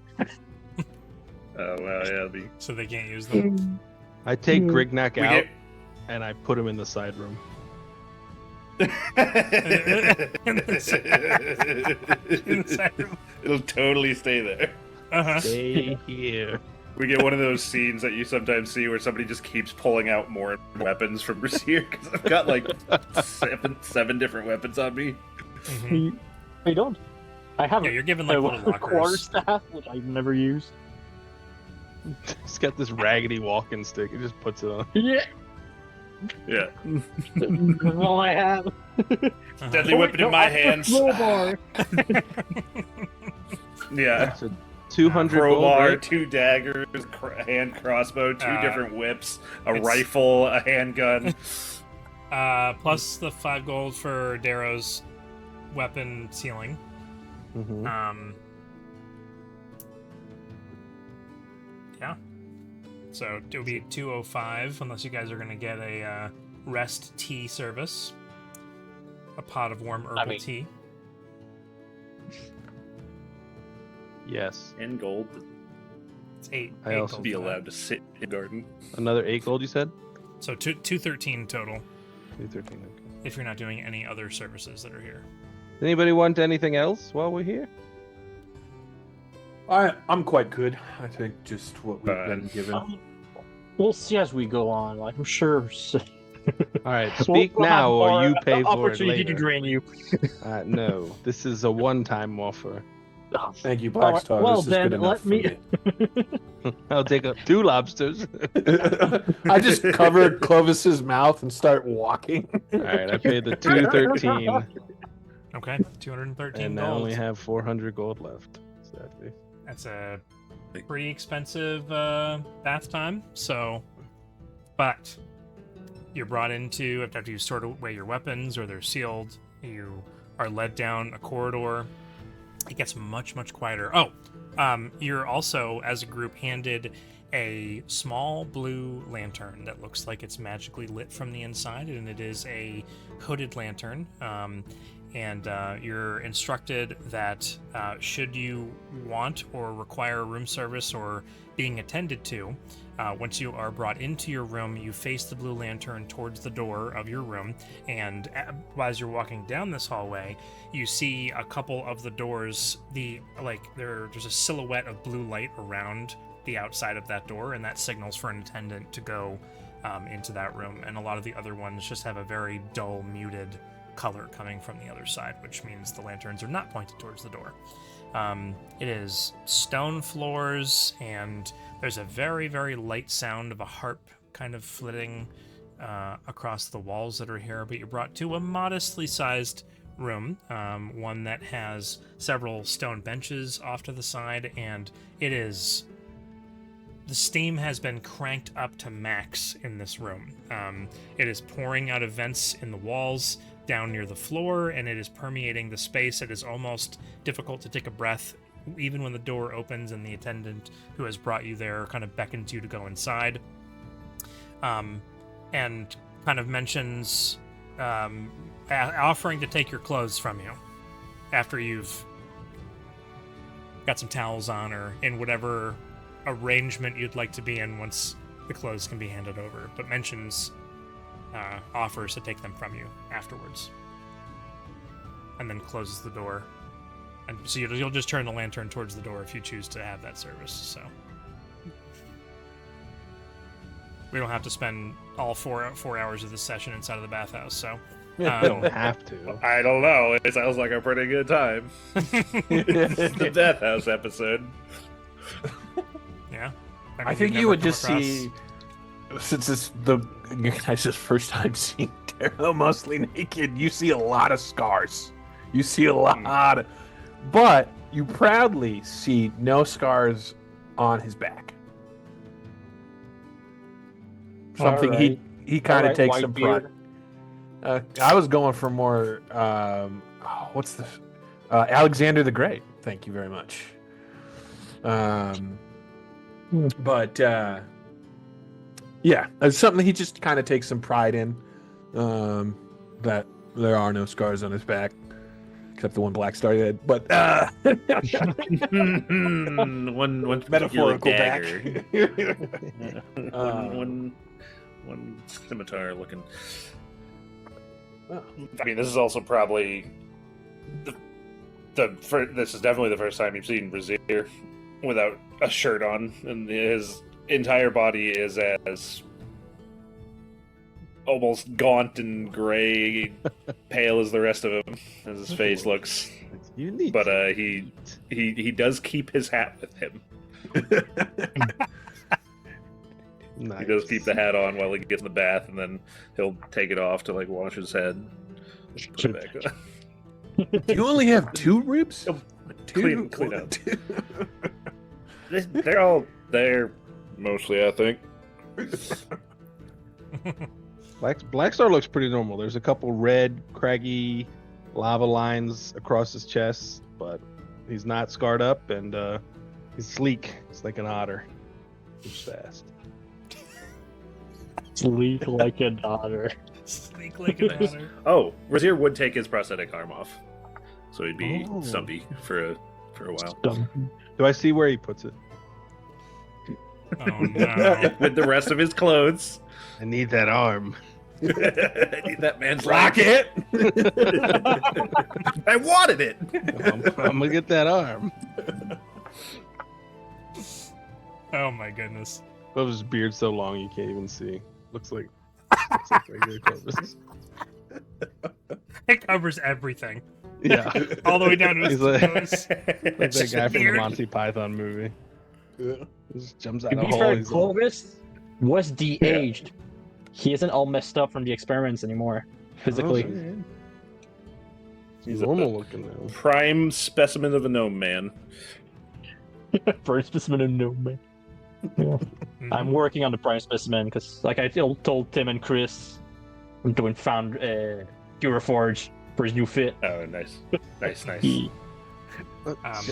Speaker 5: Oh, well, yeah.
Speaker 1: so they can't use them.
Speaker 3: I take Grignac
Speaker 5: We
Speaker 3: out
Speaker 5: get-
Speaker 3: and I put him in the side room.
Speaker 1: In the side room.
Speaker 5: It'll totally stay there.
Speaker 1: Uh-huh.
Speaker 3: Stay here.
Speaker 5: We get one of those scenes that you sometimes see where somebody just keeps pulling out more weapons from Rezzyr because I've got like seven different weapons on me.
Speaker 1: Mhm.
Speaker 4: I don't. I have
Speaker 1: Yeah, you're given like
Speaker 4: a
Speaker 1: little
Speaker 4: quarter
Speaker 1: lockers.
Speaker 4: staff, which I've never used.
Speaker 3: He's got this raggedy walking stick. He just puts it on.
Speaker 4: Yeah,
Speaker 5: Yeah.
Speaker 4: that's all I have.
Speaker 1: Uh-huh.
Speaker 5: Deadly weapon in my hands.
Speaker 4: Crowbar.
Speaker 5: Yeah.
Speaker 3: That's a 200 gold,
Speaker 5: Crowbar,
Speaker 3: right?
Speaker 5: 2 daggers, hand crossbow, 2 different whips, a
Speaker 1: it's-
Speaker 5: rifle, a handgun.
Speaker 1: Plus the 5 gold for Darrow's weapon sealing.
Speaker 3: Mhm.
Speaker 1: Yeah. So it would be 205 unless you guys are going to get a rest tea service. A pot of warm herbal tea.
Speaker 3: Yes.
Speaker 5: And gold.
Speaker 1: It's 8.
Speaker 3: I
Speaker 1: eight
Speaker 3: also
Speaker 1: gold
Speaker 5: Be
Speaker 1: for that.
Speaker 5: allowed to sit in the garden.
Speaker 3: Another 8 gold, you said?
Speaker 1: So 213 total
Speaker 3: 213. Okay.
Speaker 1: if you're not doing any other services that are here.
Speaker 3: Anybody want anything else while we're here?
Speaker 2: I'm quite good. I think just what we've been given.
Speaker 4: We'll see as we go on. Like I'm sure.
Speaker 3: All right, speak now or you pay for it
Speaker 4: Opportunity
Speaker 3: later.
Speaker 4: to drain you.
Speaker 3: No, this is a one-time offer.
Speaker 2: Thank you,
Speaker 4: All right,
Speaker 2: Blackstar.
Speaker 4: well,
Speaker 2: this is
Speaker 4: then
Speaker 2: good enough
Speaker 4: let
Speaker 2: for
Speaker 4: me-
Speaker 2: me.
Speaker 3: I'll take up 2 lobsters.
Speaker 2: I just cover Clovis's mouth and start walking.
Speaker 3: All right, I paid the 213,
Speaker 1: Okay, 213
Speaker 3: and I
Speaker 1: gold.
Speaker 3: only have 400 gold left. Sadly.
Speaker 1: That's a pretty expensive bath time. So, but you're brought into after you sort away your weapons or they're sealed. You are led down a corridor. It gets much quieter. Oh, you're also as a group handed a small blue lantern that looks like it's magically lit from the inside, and it is a hooded lantern. And you're instructed that should you want or require room service or being attended to, once you are brought into your room, you face the blue lantern towards the door of your room, and as you're walking down this hallway, you see a couple of the doors. There's a silhouette of blue light around the outside of that door, and that signals for an attendant to go into that room. And a lot of the other ones just have a very dull, muted color coming from the other side, which means the lanterns are not pointed towards the door. It is stone floors, and there's a very light sound of a harp kind of flitting across the walls that are here, but you're brought to a modestly sized room, one that has several stone benches off to the side, and the steam has been cranked up to max in this room. It is pouring out of vents in the walls down near the floor, and it is permeating the space. It is almost difficult to take a breath, even when the door opens and the attendant who has brought you there kind of beckons you to go inside. And kind of mentions offering to take your clothes from you after you've got some towels on or in whatever arrangement you'd like to be in once the clothes can be handed over, but mentions offers to take them from you afterwards, and then closes the door. And so you'll just turn the lantern towards the door if you choose to have that service. So we don't have to spend all 4 hours of this session inside of the bathhouse. So
Speaker 3: You don't have to.
Speaker 5: I don't know. It sounds like a pretty good time. The Death House episode.
Speaker 1: Yeah,
Speaker 2: I think you would just see, since it's the guys' first time seeing Darrow mostly naked, you see a lot of scars. You see a lot of, but you proudly see no scars on his back. Something
Speaker 4: Alright.
Speaker 2: he kind of
Speaker 4: Alright,
Speaker 2: takes
Speaker 4: white
Speaker 2: some pride.
Speaker 4: beard.
Speaker 2: I was going for more. What's the Alexander the Great? Thank you very much. But yeah, it's something he just kind of takes some pride in. That there are no scars on his back, except the one Blackstar did. But
Speaker 5: one
Speaker 2: metaphorical
Speaker 5: dagger.
Speaker 2: back.
Speaker 5: One scimitar looking.
Speaker 2: Oh.
Speaker 5: I mean, this is also probably this is definitely the first time you've seen Rezzyr without a shirt on, and his entire body is as almost gaunt and gray, pale as the rest of him, as his face looks.
Speaker 3: You need
Speaker 5: But he does keep his hat with him.
Speaker 3: nice.
Speaker 5: He does keep the hat on while he gets in the bath, and then he'll take it off to like wash his head. Put it back on.
Speaker 2: You only have 2 ribs?
Speaker 5: Clean up. They're all there, mostly, I think.
Speaker 3: Blackstar looks pretty normal. There's a couple red, craggy lava lines across his chest, but he's not scarred up, and he's sleek. It's like an otter. Moves fast.
Speaker 4: Sleek like an otter.
Speaker 1: Sneak like an otter.
Speaker 5: Oh, Rezzyr would take his prosthetic arm off, so he'd be
Speaker 3: Oh.
Speaker 5: stumpy for a while.
Speaker 3: Do I see where he puts it?
Speaker 1: Oh no.
Speaker 5: With the rest of his clothes.
Speaker 3: I need that arm.
Speaker 5: I need that man's
Speaker 2: Rocket!
Speaker 5: I wanted it.
Speaker 3: I'm gonna get that arm.
Speaker 1: Oh my goodness.
Speaker 3: But his beard's so long you can't even see. Looks like regular Clovis.
Speaker 1: It covers everything.
Speaker 3: Yeah.
Speaker 1: All the way down to his
Speaker 3: He's like-
Speaker 1: nose.
Speaker 3: Like that guy from the
Speaker 1: Beard.
Speaker 3: Monty Python movie.
Speaker 2: Yeah.
Speaker 3: Just jumps out
Speaker 4: To
Speaker 3: of a
Speaker 4: be
Speaker 3: hole.
Speaker 4: fair,
Speaker 3: He's all,
Speaker 4: Clovis was de-aged. He isn't all messed up from the experiments anymore, physically.
Speaker 3: "Oh,
Speaker 5: He's
Speaker 3: he's normal looking now.
Speaker 5: Prime specimen of a gnome man.
Speaker 4: First specimen of no man. Yeah. I'm working on the prime specimen because, like I told Tim and Chris, I'm doing found Cura Forge for his new fit.
Speaker 5: Oh, nice. Nice.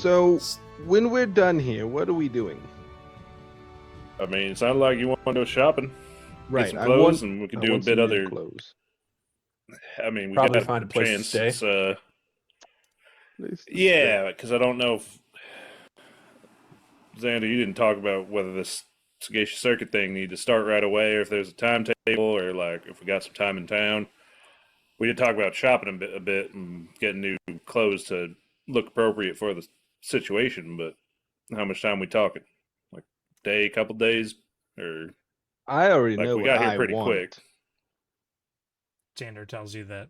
Speaker 3: So, when we're done here, what are we doing?
Speaker 5: I mean, it sounded like you want to go shopping. Get some
Speaker 3: I
Speaker 5: clothes,
Speaker 3: want,
Speaker 5: and we can
Speaker 3: I
Speaker 5: do a
Speaker 3: want
Speaker 5: bit
Speaker 3: some new
Speaker 5: other.
Speaker 3: clothes.
Speaker 5: I mean, we
Speaker 2: Probably
Speaker 5: could
Speaker 2: find a place to
Speaker 5: chance.
Speaker 2: stay.
Speaker 5: It's,
Speaker 3: Place to
Speaker 5: yeah, because I don't know if Xander, you didn't talk about whether this sagacious circuit thing need to start right away, or if there's a timetable, or like if we got some time in town. We did talk about shopping a bit and getting new clothes to look appropriate for the situation, but how much time we talking? Like day, couple days, or
Speaker 3: I already
Speaker 5: like
Speaker 3: know
Speaker 5: we
Speaker 3: what
Speaker 5: got here
Speaker 3: I
Speaker 5: pretty
Speaker 3: want.
Speaker 5: quick.
Speaker 1: Xander tells you that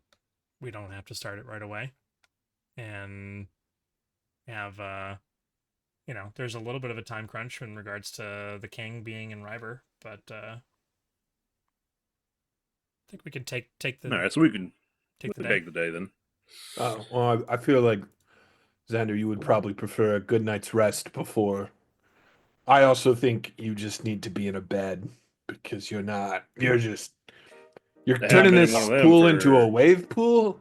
Speaker 1: we don't have to start it right away, and have there's a little bit of a time crunch in regards to the king being in Ryber, but I think we can take the
Speaker 5: All right, so we can
Speaker 1: take the day.
Speaker 5: take the day then.
Speaker 2: Oh, well, I feel like Xander, you would probably prefer a good night's rest before. I also think you just need to be in a bed because you're not. You're just. You're
Speaker 5: I
Speaker 2: turning
Speaker 5: haven't been in
Speaker 2: this
Speaker 5: one of them
Speaker 2: pool
Speaker 5: for-
Speaker 2: into a wave pool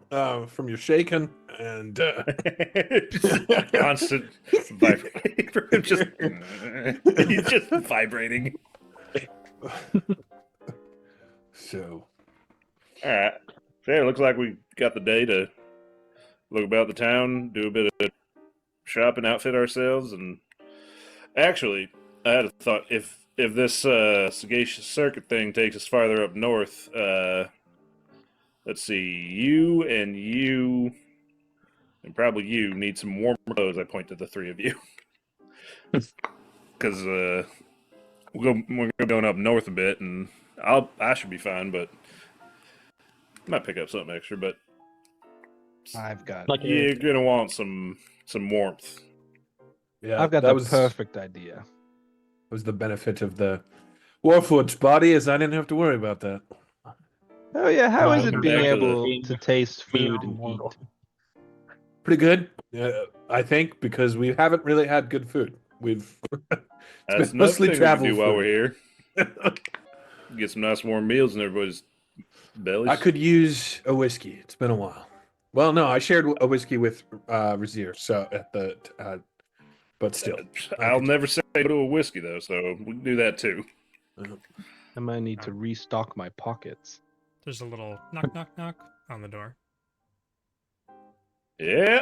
Speaker 2: from your shaking, and
Speaker 5: Just constant vibrating. Just he's just vibrating.
Speaker 2: so
Speaker 5: All right. So yeah, it looks like we got the day to look about the town, do a bit of shopping, outfit ourselves, and actually, I had a thought. If this sagacious circuit thing takes us farther up north, let's see, you and probably you need some warm clothes. I point to the three of you because we're going up north a bit, and I should be fine, but I might pick up something extra. But
Speaker 3: I've got.
Speaker 4: Like
Speaker 5: you're gonna want some warmth.
Speaker 2: yeah,
Speaker 3: I've got
Speaker 2: that
Speaker 3: the
Speaker 2: was
Speaker 3: perfect idea.
Speaker 2: was the benefit of the Warforged body, is I didn't have to worry about that.
Speaker 3: Oh yeah, how is
Speaker 4: Welcome
Speaker 3: it being
Speaker 5: back to the-
Speaker 3: able to taste food and
Speaker 4: Being
Speaker 3: eat?
Speaker 2: Pretty good, I think, because we haven't really had good food. We've
Speaker 5: That's
Speaker 2: been mostly
Speaker 5: another thing we
Speaker 2: travel
Speaker 5: can do while
Speaker 2: food.
Speaker 5: we're here. Get some nice warm meals in everybody's bellies.
Speaker 2: I could use a whiskey. It's been a while. Well, no, I shared a whiskey with Rezzyr, so at the but still,
Speaker 5: I'll
Speaker 2: could-
Speaker 5: never say no to a whiskey though, so we can do that too.
Speaker 3: I might need to restock my pockets.
Speaker 1: There's a little knock knock knock on the door.
Speaker 5: Yeah.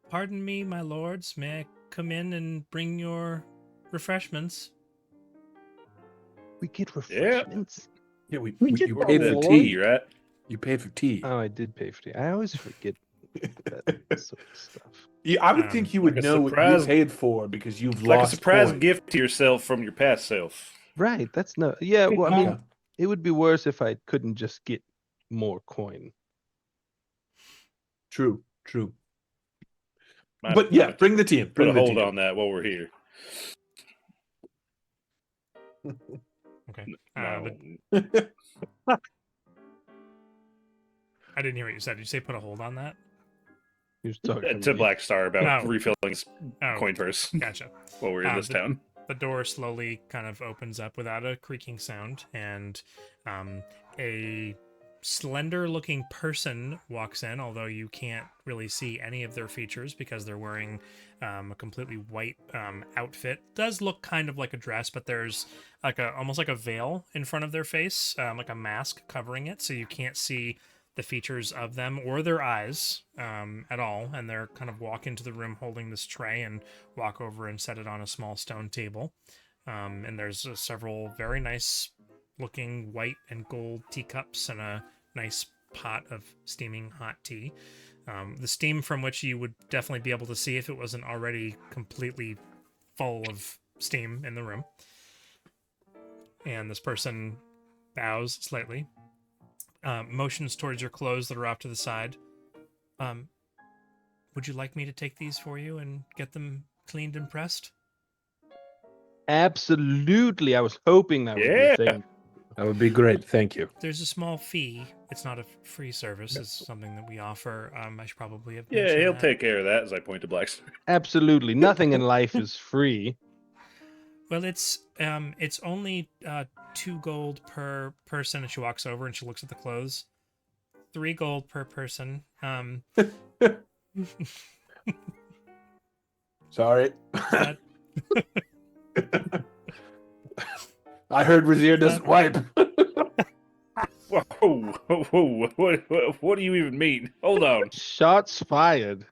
Speaker 1: Pardon me, my lords. May I come in and bring your refreshments?
Speaker 3: We get refreshments.
Speaker 2: yeah, we
Speaker 4: get
Speaker 2: you
Speaker 4: the
Speaker 2: paid for
Speaker 4: Lord.
Speaker 2: tea.
Speaker 5: Right?
Speaker 2: You paid for tea.
Speaker 3: Oh, I did pay for tea. I always forget that sort of stuff.
Speaker 2: Yeah, I would think you would
Speaker 5: like a
Speaker 2: know what
Speaker 5: surprise-
Speaker 2: you paid for because you've
Speaker 5: Like a
Speaker 2: lost
Speaker 5: surprise
Speaker 2: coin.
Speaker 5: gift to yourself from your past self.
Speaker 3: Right. That's no. Yeah. Well, I mean,
Speaker 2: Yeah.
Speaker 3: it would be worse if I couldn't just get more coin.
Speaker 2: True, true.
Speaker 5: Might-
Speaker 2: But yeah,
Speaker 5: might
Speaker 2: bring the tea in.
Speaker 5: put
Speaker 2: Bring
Speaker 5: a
Speaker 2: the
Speaker 5: hold
Speaker 2: tea in.
Speaker 5: on that while we're here.
Speaker 1: Okay.
Speaker 5: No.
Speaker 1: I didn't hear what you said. Did you say put a hold on that?
Speaker 3: You're talking
Speaker 5: To
Speaker 3: me.
Speaker 5: Blackstar about
Speaker 1: No.
Speaker 5: refilling his
Speaker 1: Oh,
Speaker 5: coin purse
Speaker 1: gotcha.
Speaker 5: while we're in this town.
Speaker 1: The door slowly kind of opens up without a creaking sound, and a slender-looking person walks in, although you can't really see any of their features because they're wearing a completely white outfit. Does look kind of like a dress, but there's like almost like a veil in front of their face, like a mask covering it, so you can't see the features of them or their eyes at all. And they're kind of walk into the room holding this tray and walk over and set it on a small stone table. And there's several very nice looking white and gold teacups and a nice pot of steaming hot tea. The steam from which you would definitely be able to see if it wasn't already completely full of steam in the room. And this person bows slightly. motions towards your clothes that are off to the side. Would you like me to take these for you and get them cleaned and pressed?
Speaker 3: Absolutely. I was hoping that would be
Speaker 5: Yeah.
Speaker 3: a thing.
Speaker 2: That would be great. Thank you.
Speaker 1: There's a small fee. It's not a free service. It's something that we offer. I should probably have
Speaker 5: Yeah,
Speaker 1: mentioned
Speaker 5: he'll
Speaker 1: that.
Speaker 5: take care of that as I point to Blackstar.
Speaker 3: Absolutely. Nothing in life is free.
Speaker 1: Well, it's only 2 gold per person. And she walks over and she looks at the clothes. 3 gold per person.
Speaker 2: Sorry.
Speaker 1: That-
Speaker 2: I heard Rezzyr doesn't wipe.
Speaker 5: Whoa, what do you even mean? Hold on.
Speaker 3: Shots fired.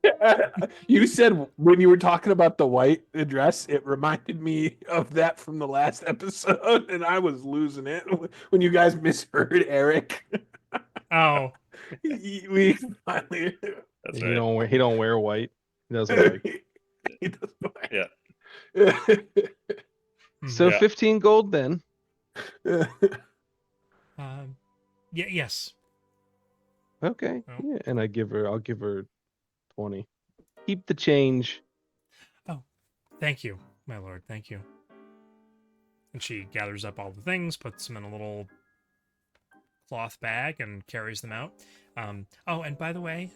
Speaker 2: You said when you were talking about the white dress, it reminded me of that from the last episode, and I was losing it when you guys misheard Eric.
Speaker 1: oh,
Speaker 2: We finally.
Speaker 5: That's
Speaker 3: He
Speaker 5: right.
Speaker 3: don't wear white. He doesn't like.
Speaker 2: He doesn't wipe.
Speaker 5: Yeah.
Speaker 3: So
Speaker 5: Yeah.
Speaker 3: 15 gold then.
Speaker 1: yes.
Speaker 3: Okay.
Speaker 1: Oh.
Speaker 3: Yeah, and I'll give her 20. Keep the change.
Speaker 1: Thank you, my lord. Thank you. And she gathers up all the things, puts them in a little cloth bag, and carries them out. And by the way,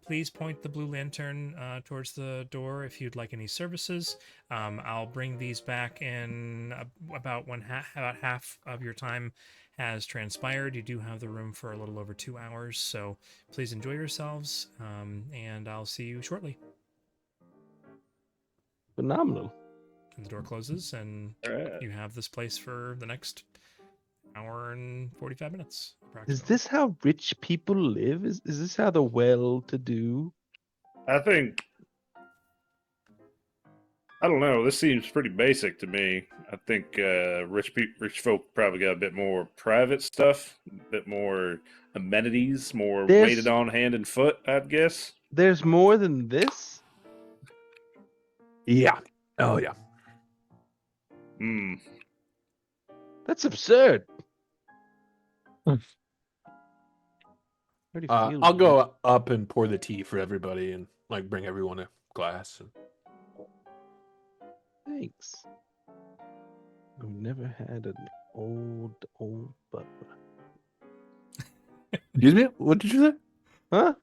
Speaker 1: please point the blue lantern towards the door if you'd like any services. I'll bring these back in about about half of your time has transpired. You do have the room for a little over 2 hours, so please enjoy yourselves, and I'll see you shortly.
Speaker 3: Phenomenal.
Speaker 1: And the door closes, and
Speaker 5: All right.
Speaker 1: you have this place for the next hour and 45 minutes.
Speaker 3: Is
Speaker 1: Approximately.
Speaker 3: this how rich people live? Is this how the well-to-do?
Speaker 5: I think. I don't know. This seems pretty basic to me. I think rich folk probably got a bit more private stuff, a bit more amenities, more
Speaker 3: There's-
Speaker 5: weighted on hand and foot, I'd guess.
Speaker 3: There's more than this?
Speaker 2: Yeah. Oh yeah.
Speaker 5: Hmm.
Speaker 3: That's absurd.
Speaker 4: Hmm.
Speaker 3: How do you feel
Speaker 2: I'll
Speaker 3: about
Speaker 2: go up and pour the tea for everybody, and like bring everyone a glass. And...
Speaker 3: it? Thanks. I've never had an old butler.
Speaker 2: Excuse me. What did you say?
Speaker 3: Huh?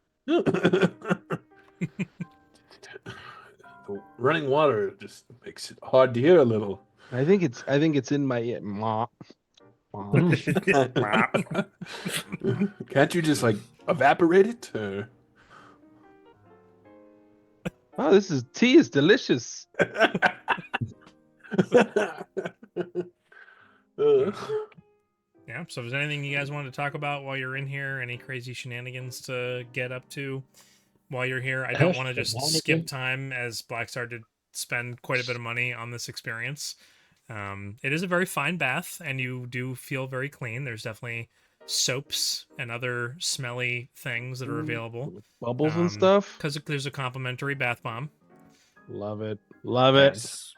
Speaker 2: The running water just makes it hard to hear a little.
Speaker 3: I think it's in my ear. Ma.
Speaker 2: Can't you just like evaporate it? Or...
Speaker 3: Oh, this tea is delicious.
Speaker 1: Yeah, so if there's anything you guys wanted to talk about while you're in here, any crazy shenanigans to get up to while you're here, I don't want to just skip time, as Blackstar did spend quite a bit of money on this experience. It is a very fine bath, and you do feel very clean. There's definitely soaps and other smelly things that are available.
Speaker 3: Bubbles and stuff.
Speaker 1: Because there's a complimentary bath bomb.
Speaker 3: Love it. Love it.
Speaker 5: Nice.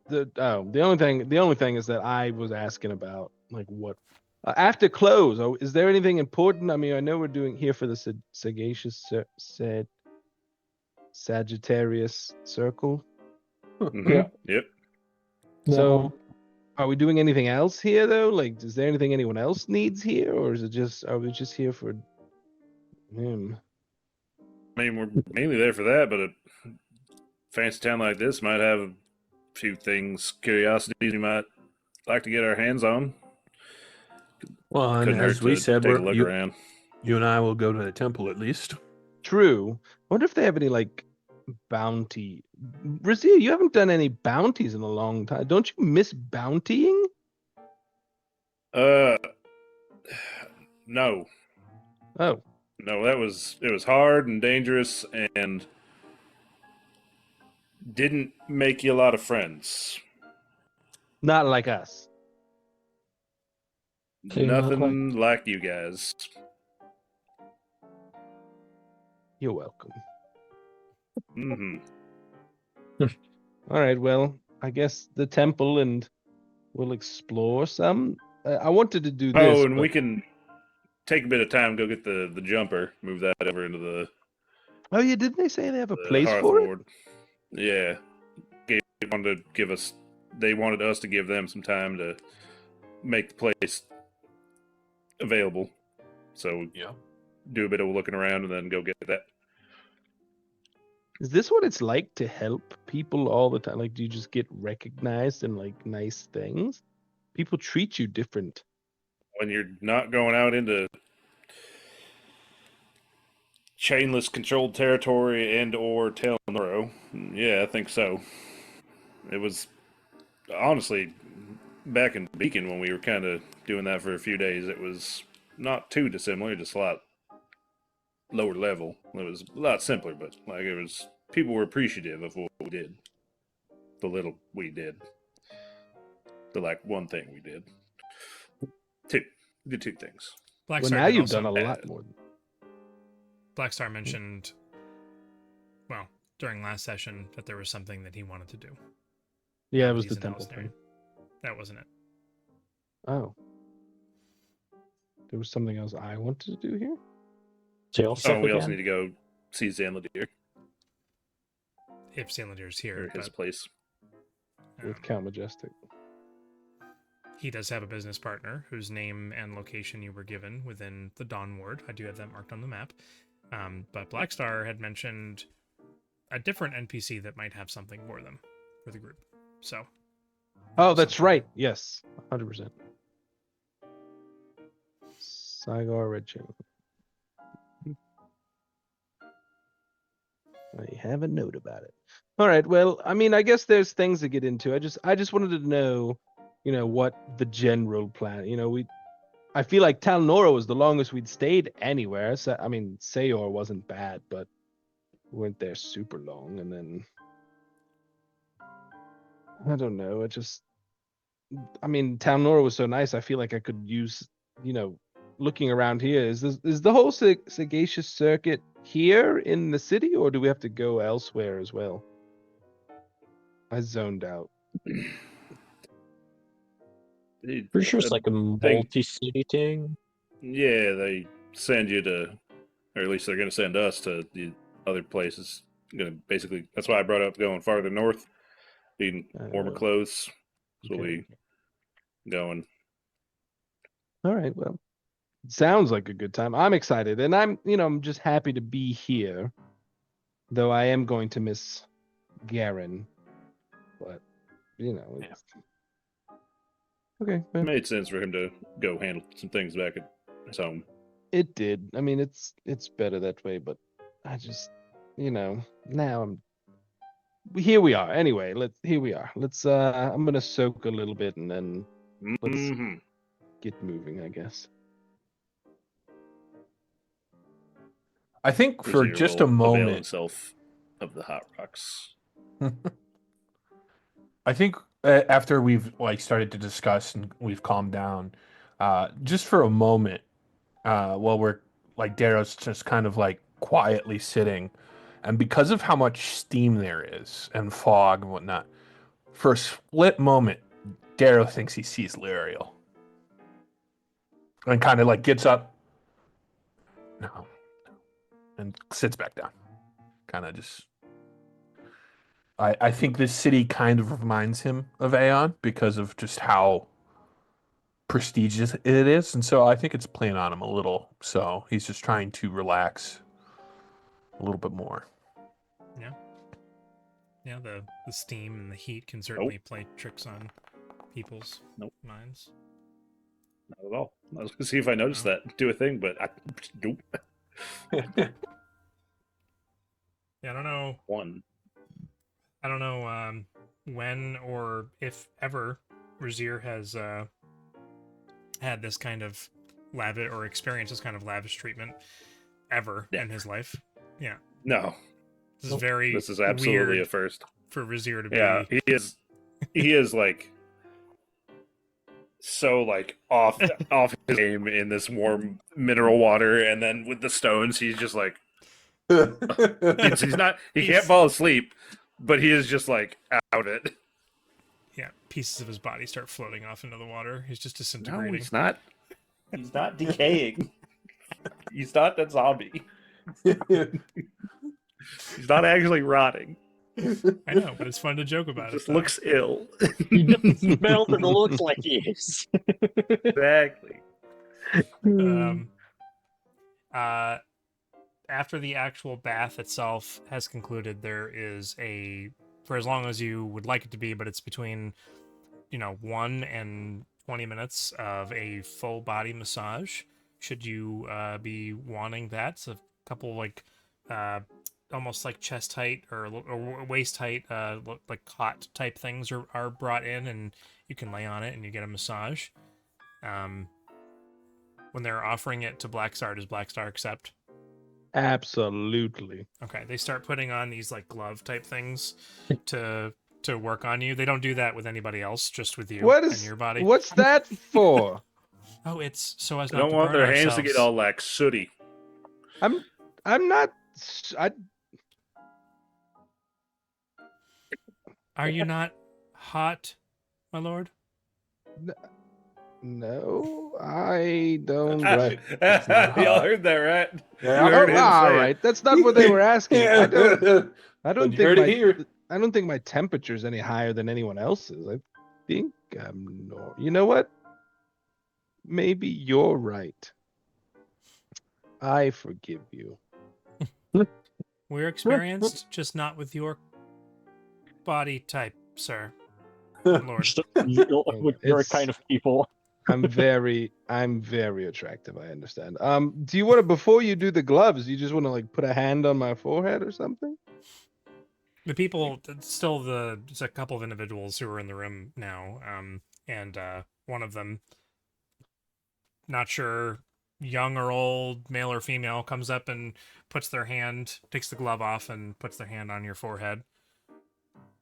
Speaker 3: The only thing is that I was asking about, like, what after close. Oh, is there anything important? I mean, I know we're doing here for the sagacious Sagittarius circle.
Speaker 5: Mhm.
Speaker 2: Yeah.
Speaker 5: Yep.
Speaker 3: So, are we doing anything else here though? Like, is there anything anyone else needs here, or is it just are we just here for him?
Speaker 5: I mean, we're mainly there for that, but a fancy town like this might have a few things, curiosities we might like to get our hands on.
Speaker 2: Well, and
Speaker 5: Couldn't
Speaker 2: as
Speaker 5: hurt
Speaker 2: we
Speaker 5: to
Speaker 2: said,
Speaker 5: take a look around.
Speaker 2: you and I will go to the temple at least.
Speaker 3: True. I wonder if they have any like bounty. Rezzyr, you haven't done any bounties in a long time. Don't you miss bountying?
Speaker 5: No,
Speaker 3: Oh,
Speaker 5: no, it was hard and dangerous and didn't make you a lot of friends.
Speaker 3: not like us.
Speaker 4: So you're not
Speaker 5: Nothing like you guys.
Speaker 3: You're welcome.
Speaker 5: Hmm.
Speaker 3: All right, well, I guess the temple, and we'll explore some. I wanted to do this.
Speaker 5: Oh, and
Speaker 3: but...
Speaker 5: we can take a bit of time, go get the jumper, move that over into the
Speaker 3: Oh yeah, didn't they say they have a place for it?
Speaker 5: Hearthboard. Yeah, they wanted us to give them some time to make the place available. So
Speaker 2: Yeah.
Speaker 5: do a bit of looking around and then go get that.
Speaker 3: Is this what it's like to help people all the time? Like, do you just get recognized and like nice things? People treat you different.
Speaker 5: When you're not going out into chainless controlled territory and or Telnoro, yeah, I think so. It was honestly back in Beacon when we were kind of doing that for a few days. It was not too dissimilar, just a lot lower level. It was a lot simpler, but like it was, people were appreciative of what we did, the little we did, the like one thing we did. We did two things.
Speaker 3: Well,
Speaker 1: Blackstar
Speaker 3: now
Speaker 1: did
Speaker 3: you've
Speaker 1: also-
Speaker 3: done a lot more.
Speaker 1: Blackstar mentioned, well, during last session that there was something that he wanted to do.
Speaker 3: Yeah, it was
Speaker 1: He's
Speaker 3: the
Speaker 1: an
Speaker 3: temple
Speaker 1: Elsnary.
Speaker 3: thing.
Speaker 1: That wasn't it.
Speaker 3: Oh, there was something else I wanted to do here.
Speaker 4: Jail
Speaker 5: Oh,
Speaker 4: stuff
Speaker 5: we also
Speaker 4: again?
Speaker 5: need to go see Zanladir
Speaker 1: If Salandir's
Speaker 5: or
Speaker 1: here,
Speaker 5: his
Speaker 1: but
Speaker 5: place.
Speaker 3: With Count Majestic.
Speaker 1: he does have a business partner whose name and location you were given within the Dawn Ward. I do have that marked on the map. But Blackstar had mentioned a different NPC that might have something for them, for the group. So.
Speaker 3: Oh, that's right. Yes, 100%. Saigar Red Chain. I have a note about it. All right. Well, I mean, I guess there's things to get into. I just wanted to know, what the general plan. I feel like Talnora was the longest we'd stayed anywhere. So, I mean, Sayor wasn't bad, but we weren't there super long. And then I don't know. I mean, Talnora was so nice. I feel like I could use, looking around here. Is the whole Sagacious Circuit here in the city, or do we have to go elsewhere as well? I zoned out.
Speaker 4: Pretty sure it's like a multi-city thing.
Speaker 5: Yeah, they send you to, or at least they're going to send us to the other places. Going to basically, that's why I brought up going farther north, needing warmer clothes. So
Speaker 3: Okay.
Speaker 5: we'll be going.
Speaker 3: All right. Well, sounds like a good time. I'm excited, and I'm just happy to be here. Though I am going to miss Garen, but it's... Okay.
Speaker 5: It made sense for him to go handle some things back at his home.
Speaker 3: It did. I mean, it's better that way, but I just, now here we are. Anyway, here we are. I'm gonna soak a little bit and then let's get moving, I guess.
Speaker 2: I think for
Speaker 5: Rezzyr
Speaker 2: just
Speaker 5: will
Speaker 2: a
Speaker 5: avail
Speaker 2: moment,
Speaker 5: himself of the hot rocks.
Speaker 2: I think after we've started to discuss and we've calmed down, just for a moment, while we're Darrow's just kind of quietly sitting, and because of how much steam there is and fog and whatnot, for a split moment, Darrow thinks he sees Liriel, and kind of gets up, no, and sits back down, kind of just. I think this city kind of reminds him of Aeon because of just how prestigious it is. And so I think it's playing on him a little. So he's just trying to relax a little bit more.
Speaker 1: Yeah. Yeah, the steam and the heat can certainly play tricks on people's minds.
Speaker 5: Not at all. I was going to see if I noticed that do a thing, but nope.
Speaker 1: Yeah, I don't know. I don't know when or if ever Rezzyr has had this kind of lavish or experienced this kind of lavish treatment ever in his life. Yeah.
Speaker 5: No.
Speaker 1: This
Speaker 5: is absolutely a first
Speaker 1: for Rezzyr to be.
Speaker 5: Yeah, he is so off his game in this warm mineral water, and then with the stones, he's just he can't fall asleep, but he is just out it.
Speaker 1: Yeah, pieces of his body start floating off into the water. He's just
Speaker 5: No,
Speaker 1: disintegrating.
Speaker 5: he's not. He's not decaying. He's not that zombie. He's not actually rotting.
Speaker 1: I know, but it's fun to joke about
Speaker 5: He just
Speaker 1: it.
Speaker 5: looks ill.
Speaker 4: He just smells and looks like he is.
Speaker 5: Exactly.
Speaker 1: After the actual bath itself has concluded, there is for as long as you would like it to be, but it's between 1 and 20 minutes of a full body massage. Should you be wanting that? It's a couple almost like chest height or waist height, like cot type things are brought in, and you can lay on it and you get a massage. When they're offering it to Blackstar, does Blackstar accept?
Speaker 3: Absolutely.
Speaker 1: Okay, they start putting on these like glove type things to work on you. They don't do that with anybody else, just with you and your body.
Speaker 3: What's that for?
Speaker 1: Oh, it's so as
Speaker 5: They
Speaker 1: not
Speaker 5: don't
Speaker 1: to
Speaker 5: want
Speaker 1: burn
Speaker 5: their hands to
Speaker 1: ourselves.
Speaker 5: get all like sooty.
Speaker 3: I'm not.
Speaker 1: Are you not hot, my lord?
Speaker 3: No, I don't.
Speaker 2: Right.
Speaker 5: Y'all heard that, right?
Speaker 2: Yeah.
Speaker 5: You heard him
Speaker 3: all
Speaker 5: say it.
Speaker 3: right, that's not what they were asking. I don't
Speaker 2: But you
Speaker 3: think
Speaker 2: heard it here.
Speaker 3: I don't think my temperature's any higher than anyone else's. I think I'm not. You know what? Maybe you're right. I forgive you.
Speaker 1: We're experienced, just not with your body type, sir. Lord.
Speaker 4: Just with your
Speaker 3: It's-
Speaker 4: kind of people.
Speaker 3: I'm very attractive. I understand. Do you want to, before you do the gloves, you just want to like put a hand on my forehead or something?
Speaker 1: The people, it's a couple of individuals who are in the room now, and one of them, not sure, young or old, male or female, comes up and takes the glove off and puts their hand on your forehead.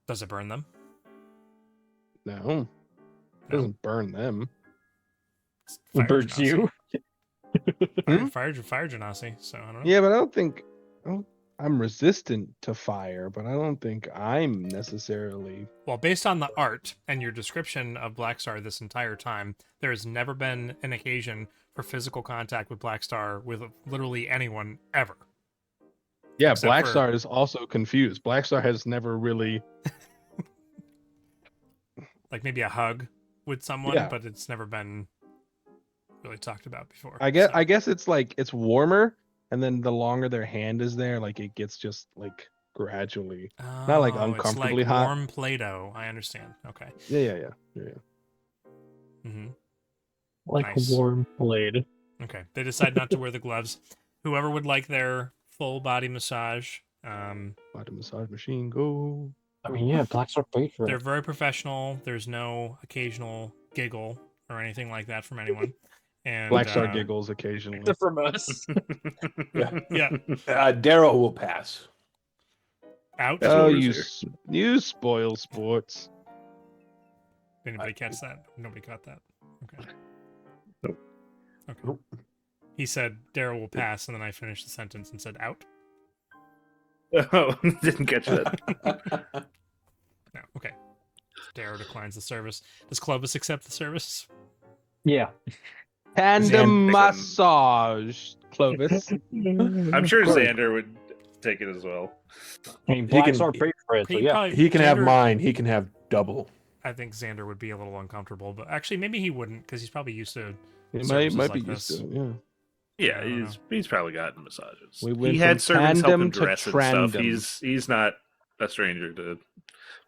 Speaker 1: Does it burn them?
Speaker 3: No, it doesn't burn them.
Speaker 1: It's fire
Speaker 4: Birds
Speaker 1: genasi.
Speaker 4: you.
Speaker 1: Fire genasi, so I don't know.
Speaker 3: Yeah, but I don't think I'm resistant to fire, but I don't think I'm necessarily.
Speaker 1: Well, based on the art and your description of Blackstar this entire time, there has never been an occasion for physical contact with Blackstar with literally anyone ever.
Speaker 3: Yeah,
Speaker 1: Except
Speaker 3: Blackstar is also confused. Blackstar has never really.
Speaker 1: Like maybe a hug with someone,
Speaker 3: Yeah.
Speaker 1: but it's never been really talked about before.
Speaker 3: I guess
Speaker 1: so.
Speaker 3: I guess it's like it's warmer, and then the longer their hand is there, like it gets just like gradually. Not like uncomfortably
Speaker 1: it's like
Speaker 3: hot.
Speaker 1: warm Play-Doh. I understand. Okay.
Speaker 3: Yeah.
Speaker 1: Mm-hmm.
Speaker 4: Like
Speaker 1: Nice.
Speaker 4: warm blade.
Speaker 1: Okay. They decide not to wear the gloves. Whoever would like their full body massage,
Speaker 3: Body massage machine, go.
Speaker 4: I mean, yeah, Blackstar paid for
Speaker 1: they're
Speaker 4: it.
Speaker 1: very professional. There's no occasional giggle or anything like that from anyone. And
Speaker 3: Blackstar giggles occasionally.
Speaker 4: From us.
Speaker 1: Yeah.
Speaker 2: Darrow will pass.
Speaker 1: Out.
Speaker 3: Oh,
Speaker 5: Rezzyr.
Speaker 3: you spoil sports.
Speaker 1: Anybody catch that? Nobody caught that. Okay.
Speaker 5: Nope.
Speaker 1: Okay.
Speaker 2: Nope.
Speaker 1: He said Darrow will pass, and then I finished the sentence and said out.
Speaker 5: Oh, didn't catch that.
Speaker 1: No. Okay. Darrow declines the service. Does Clovis accept the service?
Speaker 4: Yeah.
Speaker 3: Tandem
Speaker 5: Xander-
Speaker 3: massage, Clovis.
Speaker 5: I'm sure Xander would take it as well.
Speaker 4: I mean,
Speaker 2: He can-
Speaker 4: Blackstar paid for it, so yeah.
Speaker 2: He can have
Speaker 1: Xander-
Speaker 2: mine. He can have double.
Speaker 1: I think Xander would be a little uncomfortable, but actually maybe he wouldn't because he's probably used to.
Speaker 3: He
Speaker 1: Services
Speaker 3: might be
Speaker 1: like
Speaker 3: used
Speaker 1: this.
Speaker 3: to it, yeah.
Speaker 5: Yeah,
Speaker 1: I don't
Speaker 5: he's probably gotten massages.
Speaker 3: We went
Speaker 5: He had
Speaker 3: from
Speaker 5: servants help him
Speaker 3: tandem to
Speaker 5: dress and stuff.
Speaker 3: trandem.
Speaker 5: He's not a stranger to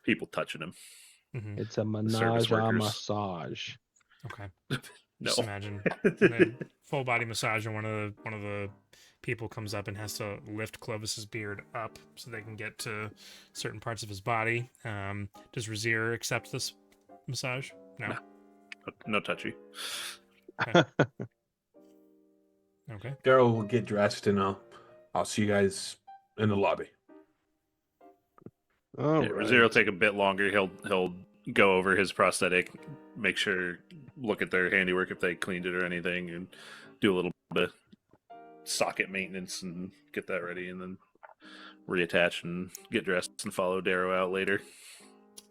Speaker 5: people touching him.
Speaker 1: Mhm.
Speaker 3: It's a menage a
Speaker 5: workers.
Speaker 3: massage.
Speaker 1: Okay.
Speaker 5: No.
Speaker 1: Just imagine a full body massage, and one of the people comes up and has to lift Clovis's beard up so they can get to certain parts of his body. Does Rezzyr accept this massage? No.
Speaker 5: No touchy.
Speaker 1: Okay.
Speaker 2: Darrow will get dressed, and I'll see you guys in the lobby.
Speaker 3: All
Speaker 5: Yeah,
Speaker 3: right.
Speaker 5: Rezzyr will take a bit longer. He'll go over his prosthetic, make sure, look at their handiwork if they cleaned it or anything, and do a little bit of socket maintenance and get that ready, and then reattach and get dressed and follow Darrow out later.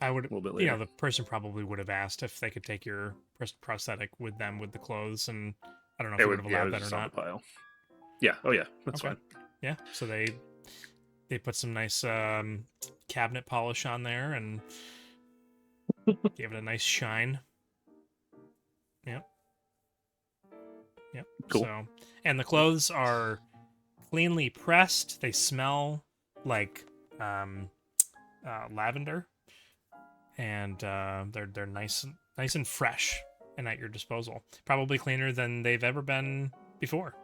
Speaker 1: I would,
Speaker 5: little bit
Speaker 1: you know,
Speaker 5: later.
Speaker 1: the person probably would have asked if they could take your prosthetic with them with the clothes, and I don't know if
Speaker 5: It
Speaker 1: you would
Speaker 5: would,
Speaker 1: have
Speaker 5: yeah, it
Speaker 1: allowed
Speaker 5: was
Speaker 1: that or
Speaker 5: just on
Speaker 1: not.
Speaker 5: the pile. Yeah. Oh yeah, that's
Speaker 1: Okay.
Speaker 5: fine.
Speaker 1: Yeah, so they put some nice cabinet polish on there and gave it a nice shine. Yep. Yep.
Speaker 5: Cool.
Speaker 1: So, and the clothes are cleanly pressed. They smell like lavender, and they're nice and fresh and at your disposal. Probably cleaner than they've ever been before,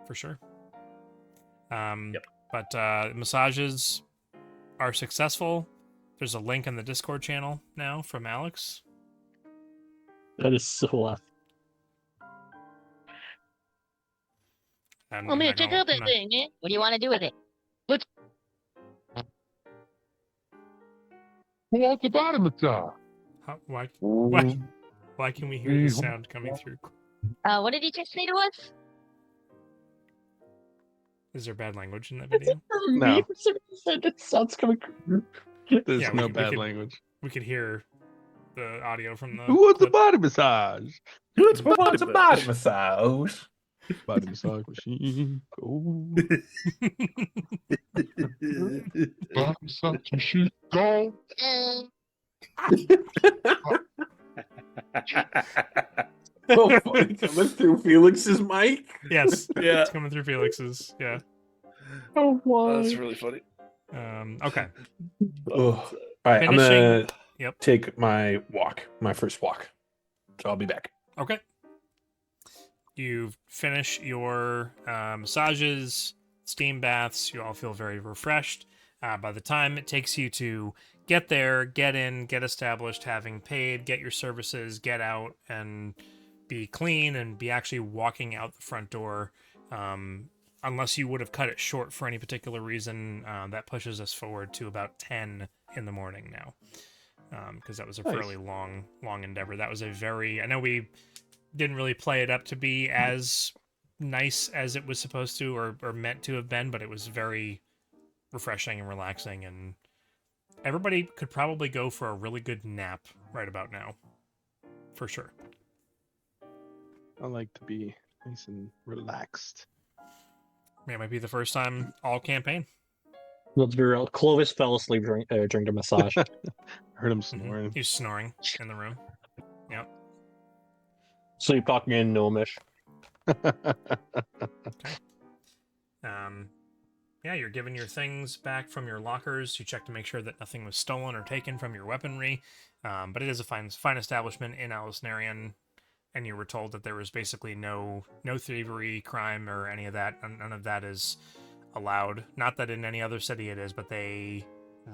Speaker 1: for sure.
Speaker 5: Yep.
Speaker 1: But massages are successful. There's a link in the Discord channel now from Alex.
Speaker 4: That is so loud.
Speaker 1: And
Speaker 6: Well, man, check out that thing, man. What do you want to do with it?
Speaker 7: Who wants the bottom of the
Speaker 1: Why can we hear the sound coming through?
Speaker 6: What did he just say to us?
Speaker 1: Is there bad language in that video?
Speaker 3: No.
Speaker 4: It sounds coming.
Speaker 3: There's
Speaker 1: Yeah,
Speaker 3: no
Speaker 1: we
Speaker 3: bad
Speaker 1: could-
Speaker 3: language.
Speaker 1: We could hear the audio from the.
Speaker 3: Who wants a
Speaker 1: clip.
Speaker 3: body massage?
Speaker 5: Who wants
Speaker 7: Who wants a body
Speaker 5: massage?
Speaker 7: massage?
Speaker 3: Body massage machine. Go.
Speaker 7: Body massage machine. Go.
Speaker 2: Oh, funny coming through Felix's mic.
Speaker 1: Yes,
Speaker 5: Yeah.
Speaker 1: it's coming through Felix's. Yeah.
Speaker 4: Oh, why?
Speaker 5: That's really funny.
Speaker 1: Okay.
Speaker 2: All right, I'm
Speaker 1: Finishing-
Speaker 2: gonna
Speaker 1: Yep.
Speaker 2: take my first walk. So I'll be back.
Speaker 1: Okay. You finish your massages, steam baths. You all feel very refreshed. By the time it takes you to get there, get in, get established, having paid, get your services, get out, and be clean, and be actually walking out the front door. Unless you would have cut it short for any particular reason, that pushes us forward to about 10 in the morning now. Because that was a
Speaker 3: Nice.
Speaker 1: fairly long endeavor. That was a very... I know we didn't really play it up to be as nice as it was supposed to or meant to have been, but it was very refreshing and relaxing, and everybody could probably go for a really good nap right about now. For sure.
Speaker 3: I like to be nice and relaxed.
Speaker 1: It might be the first time all campaign.
Speaker 4: Let's be real. Clovis fell asleep during the massage.
Speaker 3: Heard him
Speaker 1: Mhm.
Speaker 3: snoring.
Speaker 1: He's snoring in the room. Yep.
Speaker 4: Sleepwalking in gnomish.
Speaker 1: Yeah, you're given your things back from your lockers. You check to make sure that nothing was stolen or taken from your weaponry. But it is a fine establishment in Alisnarian, and you were told that there was basically no thievery, crime, or any of that. None of that is allowed. Not that in any other city it is, but they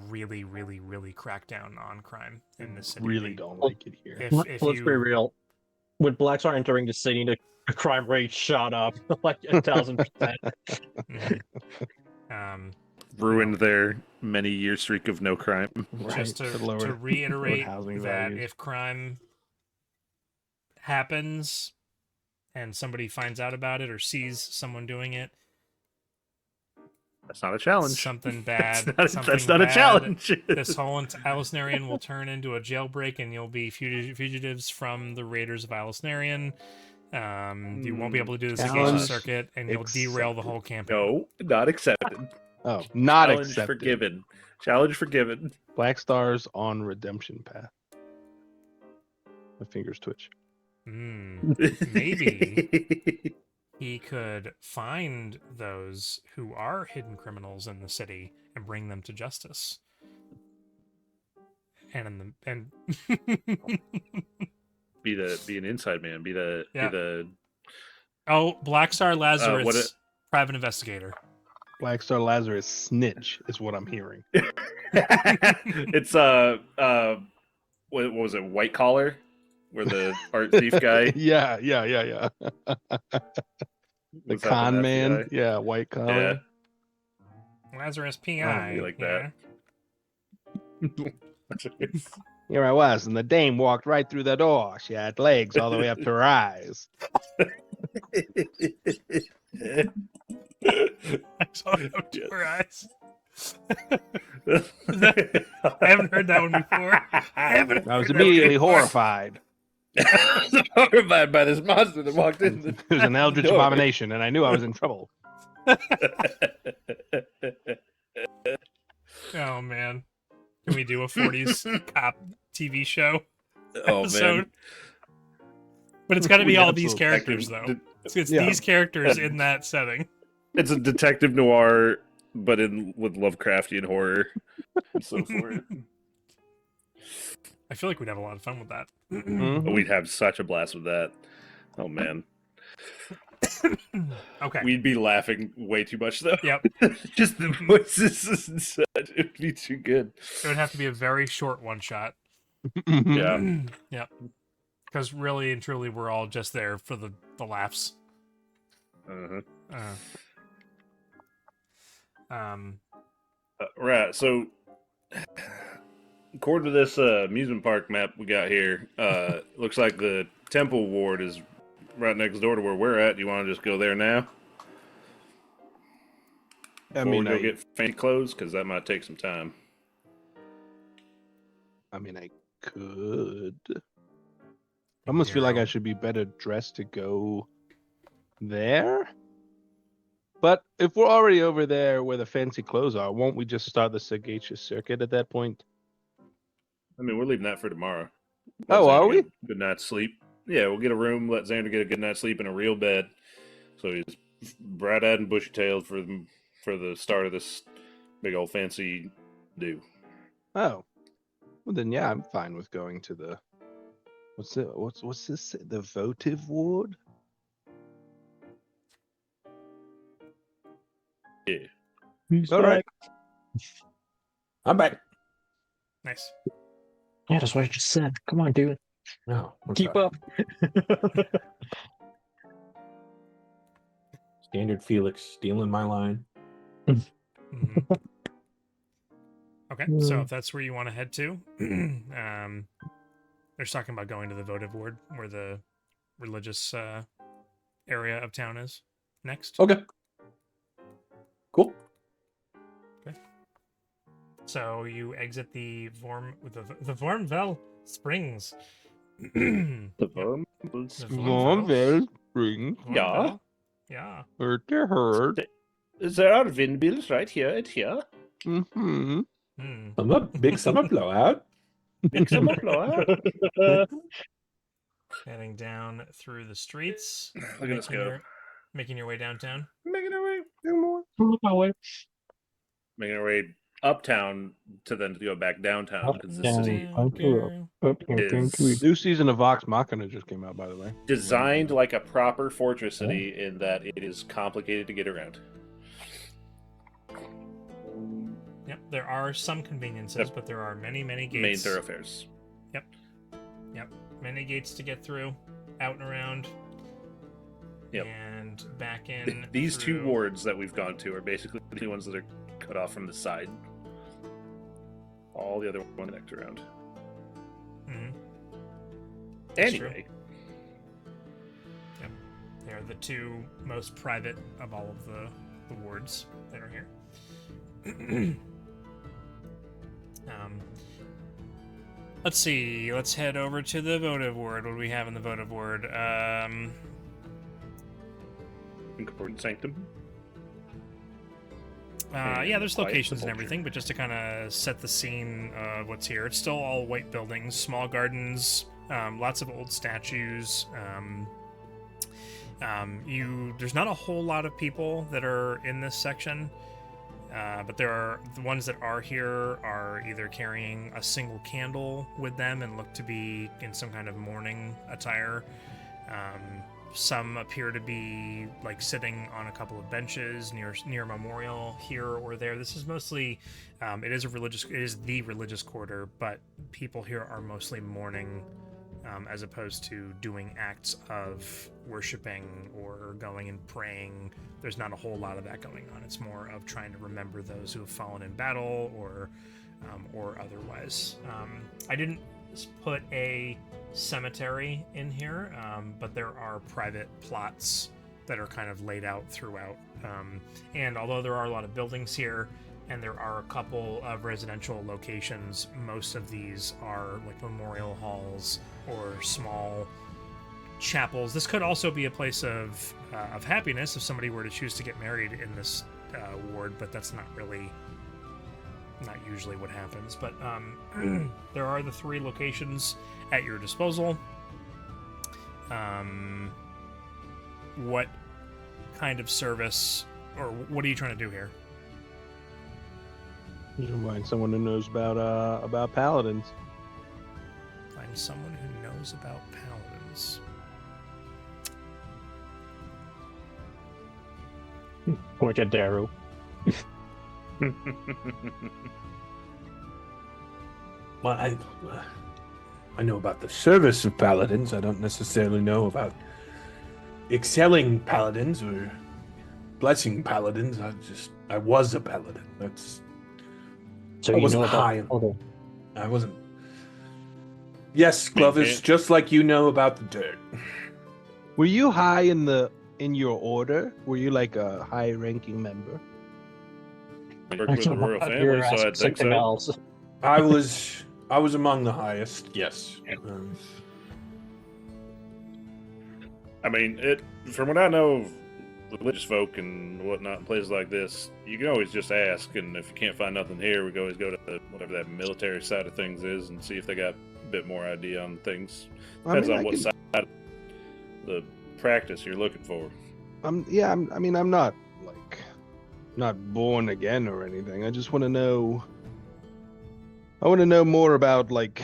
Speaker 1: really, really, really crack down on crime in this city.
Speaker 3: Really
Speaker 1: They-
Speaker 3: don't like it here.
Speaker 1: If
Speaker 4: Let's
Speaker 1: you
Speaker 4: be real. With Blackstar entering the city, the crime rate shot up like 1,000%.
Speaker 1: Mhm.
Speaker 5: Ruined their many-year streak of no crime.
Speaker 1: Just to
Speaker 3: lower
Speaker 1: reiterate
Speaker 3: housing
Speaker 1: that
Speaker 3: values.
Speaker 1: if crime happens and somebody finds out about it or sees someone doing it,
Speaker 5: That's not a challenge.
Speaker 1: something bad.
Speaker 5: That's
Speaker 1: something
Speaker 5: not a
Speaker 1: bad,
Speaker 5: challenge.
Speaker 1: This whole Alisnarian will turn into a jailbreak, and you'll be fugitives from the raiders of Alisnarian. You won't be able to do the Sagacious
Speaker 3: Challenge
Speaker 1: circuit, and you'll derail the whole campaign.
Speaker 5: No, not accepted.
Speaker 3: Oh, not
Speaker 5: Challenge
Speaker 3: accepted.
Speaker 5: forgiven. Challenge forgiven.
Speaker 3: Blackstar's on redemption path. My fingers twitch.
Speaker 1: Maybe he could find those who are hidden criminals in the city and bring them to justice. And
Speaker 5: Be an inside man. Be the
Speaker 1: oh, Blackstar Lazarus,
Speaker 5: what it-
Speaker 1: private investigator.
Speaker 3: Blackstar Lazarus snitch is what I'm hearing.
Speaker 5: It's what was it? White collar, where the art thief guy.
Speaker 3: Yeah. The
Speaker 5: was that
Speaker 3: con
Speaker 5: the
Speaker 3: man.
Speaker 5: FBI?
Speaker 3: Yeah, white collar.
Speaker 1: Lazarus
Speaker 5: Oh,
Speaker 1: PI.
Speaker 5: be like
Speaker 1: yeah.
Speaker 5: that.
Speaker 3: Here I was, and the dame walked right through the door. She had legs all the way up to her eyes.
Speaker 1: I saw it up to her eyes. Is that I haven't heard that one before.
Speaker 3: I was immediately horrified.
Speaker 5: Horrified by this monster that walked in.
Speaker 3: It was an eldritch
Speaker 5: door.
Speaker 3: abomination, and I knew I was in trouble.
Speaker 1: Oh man, can we do a 40s cop TV show
Speaker 5: Oh
Speaker 1: episode?
Speaker 5: man.
Speaker 1: But it's got to be
Speaker 3: We
Speaker 1: all these
Speaker 3: absolutely-
Speaker 1: characters though. It's
Speaker 3: Yeah.
Speaker 1: these characters in that setting.
Speaker 5: It's a detective noir, but with Lovecraftian horror. I'm so for it.
Speaker 1: I feel like we'd have a lot of fun with that.
Speaker 3: Mhm.
Speaker 5: We'd have such a blast with that. Oh man,
Speaker 1: Okay.
Speaker 5: we'd be laughing way too much though.
Speaker 1: Yep.
Speaker 5: Just the voices and such. It'd be too good.
Speaker 1: It would have to be a very short one shot.
Speaker 3: Mhm.
Speaker 5: Yeah.
Speaker 1: Yep. Because really and truly, we're all just there for the laughs.
Speaker 5: Uh-huh. Right. So, according to this amusement park map we got here, looks like the Temple Ward is right next door to where we're at. Do you want to just go there now?
Speaker 3: I
Speaker 5: Before
Speaker 3: mean,
Speaker 5: we go
Speaker 3: I
Speaker 5: get fancy clothes, because that might take some time.
Speaker 3: could. I almost feel like I should be better dressed to go there. But if we're already over there where the fancy clothes are, won't we just start the sagacious circuit at that point?
Speaker 5: I mean, we're leaving that for tomorrow.
Speaker 3: Oh,
Speaker 5: Xander
Speaker 3: are
Speaker 5: get
Speaker 3: we?
Speaker 5: a Good night's sleep. Yeah, we'll get a room. Let Xander get a good night's sleep in a real bed. So he's bright-eyed and bushy-tailed for the start of this big old fancy do.
Speaker 3: Oh, well then, yeah, I'm fine with going to the. What's this? The votive ward?
Speaker 5: Yeah.
Speaker 4: Who's
Speaker 3: All right.
Speaker 4: back?
Speaker 2: I'm back.
Speaker 1: Nice.
Speaker 4: Yeah, that's what I just said. Come on, dude.
Speaker 2: No, I'm
Speaker 4: Keep
Speaker 2: sorry.
Speaker 4: up.
Speaker 2: Standard Felix stealing my line.
Speaker 1: Mhm. Okay, so if that's where you want to head to, they're talking about going to the votive ward where the religious area of town is next.
Speaker 2: Okay. Cool.
Speaker 1: So you exit the Vormvel Springs. The
Speaker 5: The worm.
Speaker 3: Vormvel Springs.
Speaker 5: Yeah.
Speaker 1: Yeah.
Speaker 3: Heard to heard.
Speaker 5: There are windmills right here and here.
Speaker 3: Mm-hmm.
Speaker 1: Hmm.
Speaker 2: Big summer blowout.
Speaker 5: Big summer blower.
Speaker 1: Heading down through the streets.
Speaker 5: Look at us go.
Speaker 1: Making your way downtown.
Speaker 5: Making our way. Making our way uptown to then go back downtown because the city
Speaker 3: New season of Vox Machina just came out, by the way.
Speaker 5: designed like a proper fortress city in that it is complicated to get around.
Speaker 1: Yep, there are some conveniences,
Speaker 5: Yep.
Speaker 1: but there are many, many gates.
Speaker 5: Main thoroughfares.
Speaker 1: Yep, many gates to get through, out and around.
Speaker 5: Yep.
Speaker 1: And back in.
Speaker 5: These two
Speaker 1: through-
Speaker 5: wards that we've gone to are basically the ones that are cut off from the side. All the other ones connect around.
Speaker 1: Mhm. That's true.
Speaker 5: Anyway,
Speaker 1: They're the two most private of all of the wards that are here. Let's see. Let's head over to the votive ward. What do we have in the votive ward?
Speaker 5: Important Sanctum.
Speaker 1: Yeah, there's
Speaker 5: Quiet
Speaker 1: locations and
Speaker 5: Sepulchre.
Speaker 1: everything, but just to kind of set the scene of what's here, it's still all white buildings, small gardens, lots of old statues. There's not a whole lot of people that are in this section, but there are the ones that are here are either carrying a single candle with them and look to be in some kind of mourning attire. Some appear to be like sitting on a couple of benches near a memorial here or there. This is mostly, it is the religious quarter, but people here are mostly mourning, as opposed to doing acts of worshiping or going and praying. There's not a whole lot of that going on. It's more of trying to remember those who have fallen in battle or otherwise. I didn't put a cemetery in here, but there are private plots that are kind of laid out throughout. And although there are a lot of buildings here, and there are a couple of residential locations. Most of these are like memorial halls or small chapels. This could also be a place of happiness if somebody were to choose to get married in this ward, but that's not usually what happens. But there are the 3 locations at your disposal. What kind of service, or what are you trying to do here?
Speaker 3: You can find someone who knows about paladins.
Speaker 1: Find someone who knows about paladins.
Speaker 4: Point at Darrow.
Speaker 2: Well, I know about the service of paladins. I don't necessarily know about excelling paladins or blessing paladins. I was a paladin.
Speaker 4: So
Speaker 2: I
Speaker 4: you
Speaker 2: wasn't
Speaker 4: know
Speaker 2: high.
Speaker 4: about
Speaker 2: I wasn't. Yes, Clovis, just like you know about the dirt.
Speaker 3: Were you high in your order? Were you like a high-ranking member?
Speaker 5: I work with the royal family, so I think so.
Speaker 4: Else.
Speaker 2: I was among the highest. Yes.
Speaker 5: I mean, from what I know of religious folk and whatnot in places like this, you can always just ask, and if you can't find nothing here, we can always go to whatever that military side of things is and see if they got a bit more idea on things. Depends on what side of the practice you're looking for.
Speaker 3: I'm not born again or anything. I just want to know. I want to know more about like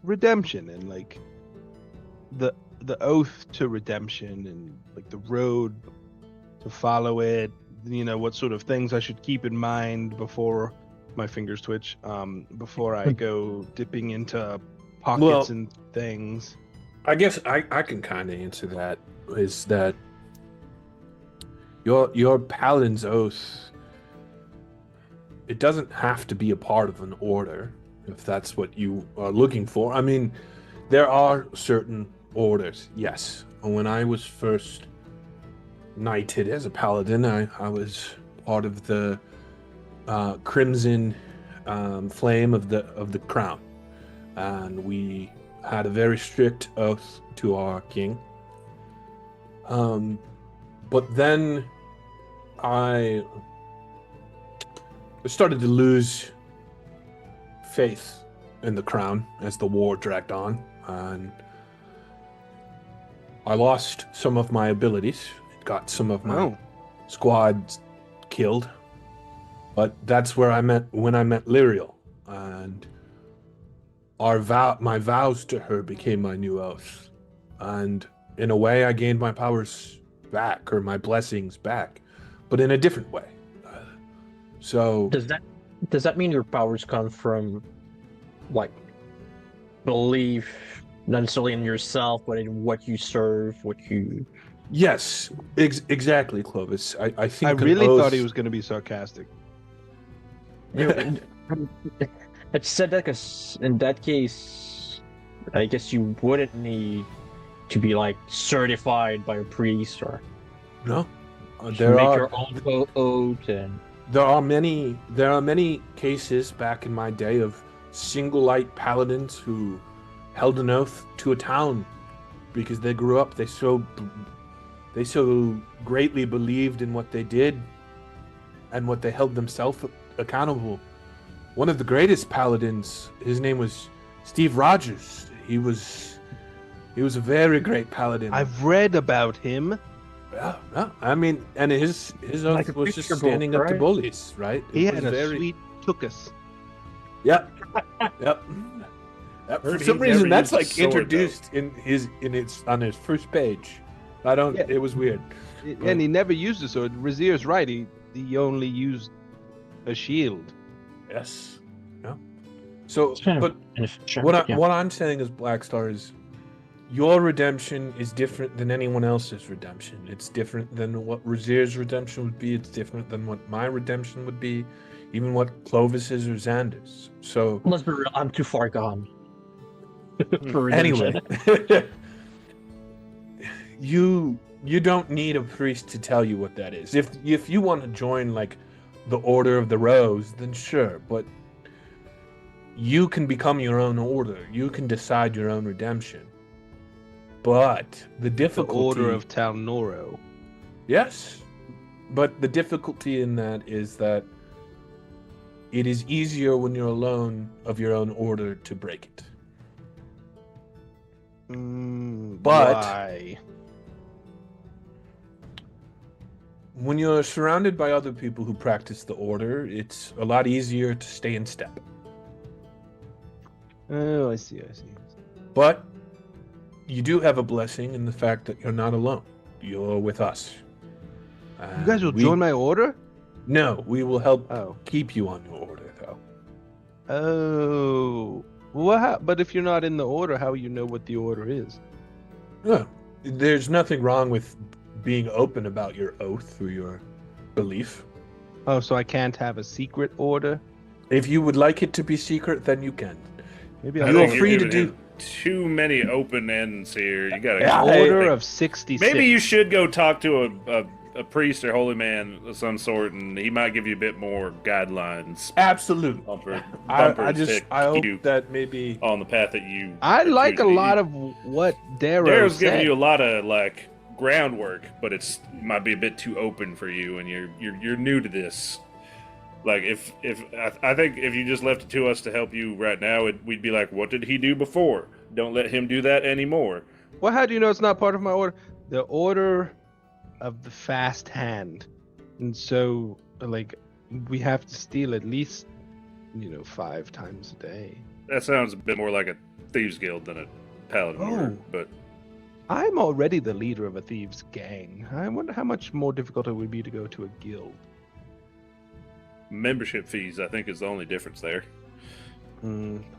Speaker 3: redemption and like the oath to redemption and like the road to follow it. You know, what sort of things I should keep in mind before my fingers twitch. Before I go dipping into pockets and things.
Speaker 2: I guess I can kind of answer that. Is that your paladin's oath? It doesn't have to be a part of an order if that's what you are looking for. I mean, there are certain orders, yes. When I was first knighted as a paladin, I was part of the Crimson Flame of the Crown, and we had a very strict oath to our king. But then I started to lose faith in the crown as the war dragged on, and I lost some of my abilities, got some of my squads killed. But that's where when I met Lyriel, and my vows to her became my new oath, and in a way I gained my powers back, or my blessings back, but in a different way. So
Speaker 4: does that mean your powers come from like belief, not necessarily in yourself, but in what you serve, what you?
Speaker 2: Yes, exactly, Clovis. I think
Speaker 3: I really thought he was going to be sarcastic.
Speaker 4: I said that because in that case, I guess you wouldn't need to be like certified by a priest or
Speaker 2: no.
Speaker 4: Make your own oath, and
Speaker 2: there are many cases back in my day of single light paladins who held an oath to a town because they grew up. They so greatly believed in what they did and what they held themselves accountable. One of the greatest paladins, his name was Steve Rogers. He was a very great paladin.
Speaker 3: I've read about him.
Speaker 2: Yeah. I mean, and his oath
Speaker 4: Like
Speaker 2: was just standing up to bullies, right?
Speaker 3: He had a sweet tuchus.
Speaker 2: Yep. Yep. For some reason, that's like introduced on his first page. It was weird.
Speaker 3: And he never used a sword. Rezzyr's right. He only used a shield.
Speaker 2: Yes. Yeah. So,
Speaker 4: kind of
Speaker 2: but what I'm saying is, Blackstar, is your redemption is different than anyone else's redemption. It's different than what Rezzyr's redemption would be. It's different than what my redemption would be, even what Clovis's or Xander's. So
Speaker 4: let's be real, I'm too far gone.
Speaker 2: Anyway, you don't need a priest to tell you what that is. If you want to join like the Order of the Rose, then sure, but you can become your own order. You can decide your own redemption. But the
Speaker 3: The
Speaker 2: difficulty...
Speaker 3: Order of Talnoro.
Speaker 2: Yes, but the difficulty in that is that it is easier when you're alone of your own order to break it. But-
Speaker 3: Why?
Speaker 2: When you're surrounded by other people who practice the order, it's a lot easier to stay in step.
Speaker 3: Oh, I see.
Speaker 2: But you do have a blessing in the fact that you're not alone. You're with us.
Speaker 3: You guys will
Speaker 2: We-
Speaker 3: join my order?
Speaker 2: No, we will help
Speaker 3: Oh.
Speaker 2: keep you on your order, though.
Speaker 3: Oh. Well, but if you're not in the order, how you know what the order is?
Speaker 2: No, there's nothing wrong with being open about your oath or your belief.
Speaker 3: Oh, so I can't have a secret order?
Speaker 2: If you would like it to be secret, then you can.
Speaker 3: Maybe
Speaker 5: I
Speaker 3: I
Speaker 2: You are
Speaker 5: think
Speaker 3: will.
Speaker 5: you're
Speaker 2: free to
Speaker 5: giving
Speaker 2: do-
Speaker 5: him too many open ends here. You gotta.
Speaker 2: Yeah,
Speaker 3: Order
Speaker 5: Like,
Speaker 3: of 66.
Speaker 5: maybe you should go talk to a priest or holy man of some sort, and he might give you a bit more guidelines.
Speaker 2: Absolutely.
Speaker 5: Bumper,
Speaker 2: I
Speaker 5: bumpers to
Speaker 2: hope
Speaker 5: keep you
Speaker 2: that maybe...
Speaker 5: on the path that you.
Speaker 3: I
Speaker 5: are
Speaker 3: like a
Speaker 5: choosing.
Speaker 3: lot of what Darrow
Speaker 5: Darrow's
Speaker 3: said.
Speaker 5: giving you a lot of like groundwork, but it might be a bit too open for you, and you're new to this. Like if I think if you just left it to us to help you right now, we'd be like, what did he do before? Don't let him do that anymore.
Speaker 3: Well, how do you know it's not part of my order? The Order of the Fast Hand. And so, like, we have to steal at least, 5 times a day.
Speaker 5: That sounds a bit more like a thieves guild than a paladin order,
Speaker 3: Oh.
Speaker 5: but
Speaker 3: I'm already the leader of a thieves' gang. I wonder how much more difficult it would be to go to a guild.
Speaker 5: membership fees I think is the only difference there.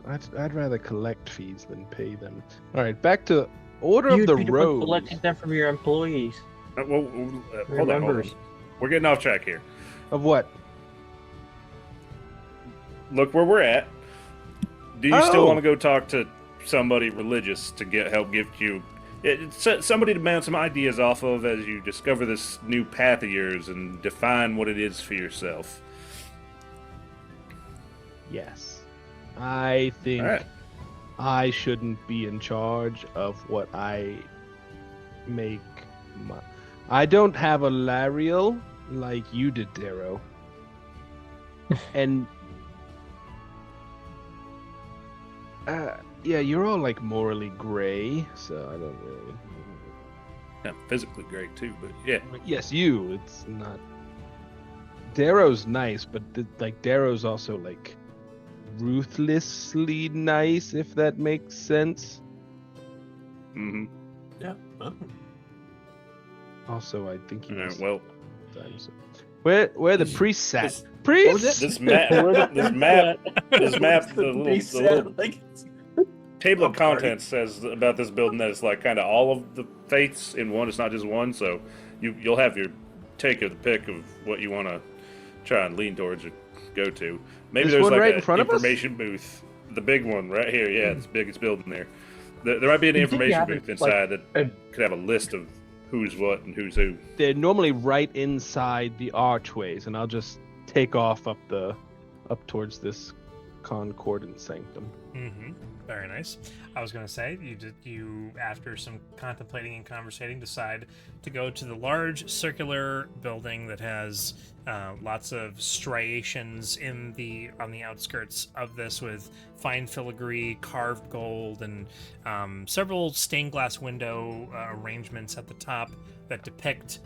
Speaker 3: I'd rather collect fees than pay them. All right, back to Order of the Rose.
Speaker 4: Collecting them from your employees.
Speaker 5: Hold on.
Speaker 4: Members.
Speaker 5: We're getting off track here.
Speaker 3: Of what?
Speaker 5: Look where we're at. Do you still
Speaker 3: Oh.
Speaker 5: want to go talk to somebody religious to help give you somebody to bounce some ideas off of as you discover this new path of yours and define what it is for yourself?
Speaker 3: Yes. I think
Speaker 5: All right.
Speaker 3: I shouldn't be in charge of what I make. I don't have a Lariel like you did, Darrow. And yeah, you're all like morally gray, so I don't really.
Speaker 5: Yeah, physically great too, but yeah.
Speaker 3: Yes, you. It's not. Darrow's nice, but Darrow's also like ruthlessly nice, if that makes sense.
Speaker 5: Mm-hmm.
Speaker 2: Yeah.
Speaker 3: Also, I think he
Speaker 5: All right,
Speaker 3: was
Speaker 5: well,
Speaker 3: times. Where the priest sat?
Speaker 5: this-
Speaker 3: Priest.
Speaker 5: this map, the little table of contents says about this building that it's like kind of all of the faiths in one. It's not just one, so you'll have your take of the pick of what you want to try and lean towards or go to. Maybe
Speaker 3: This
Speaker 5: there's
Speaker 3: one
Speaker 5: like
Speaker 3: right
Speaker 5: an
Speaker 3: in front of us?
Speaker 5: information booth, the big one right here. Yeah, it's biggest building there. There might be an
Speaker 4: You think you
Speaker 5: information
Speaker 4: have
Speaker 5: booth
Speaker 4: it, like,
Speaker 5: inside that could have a list of who's what and who's who.
Speaker 3: They're normally right inside the archways, and I'll just take off up towards this concordant sanctum.
Speaker 1: Mm-hmm. Very nice. I was going to say, you after some contemplating and conversating, decide to go to the large circular building that has lots of striations on the outskirts of this, with fine filigree, carved gold, and several stained glass window arrangements at the top that depict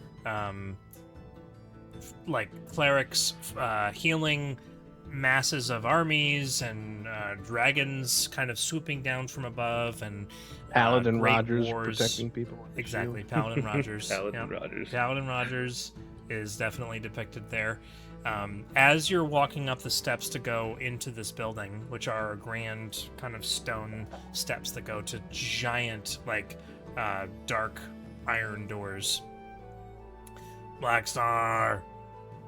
Speaker 1: like clerics healing masses of armies and dragons kind of swooping down from above, and
Speaker 3: Paladin
Speaker 1: great
Speaker 3: Rogers
Speaker 1: wars.
Speaker 3: protecting people. with his
Speaker 1: Exactly,
Speaker 3: shield.
Speaker 1: Paladin Rogers.
Speaker 5: Paladin
Speaker 1: Yep.
Speaker 5: Rogers.
Speaker 1: Paladin Rogers is definitely depicted there. As you're walking up the steps to go into this building, which are grand kind of stone steps that go to giant, like, dark iron doors. Blackstar!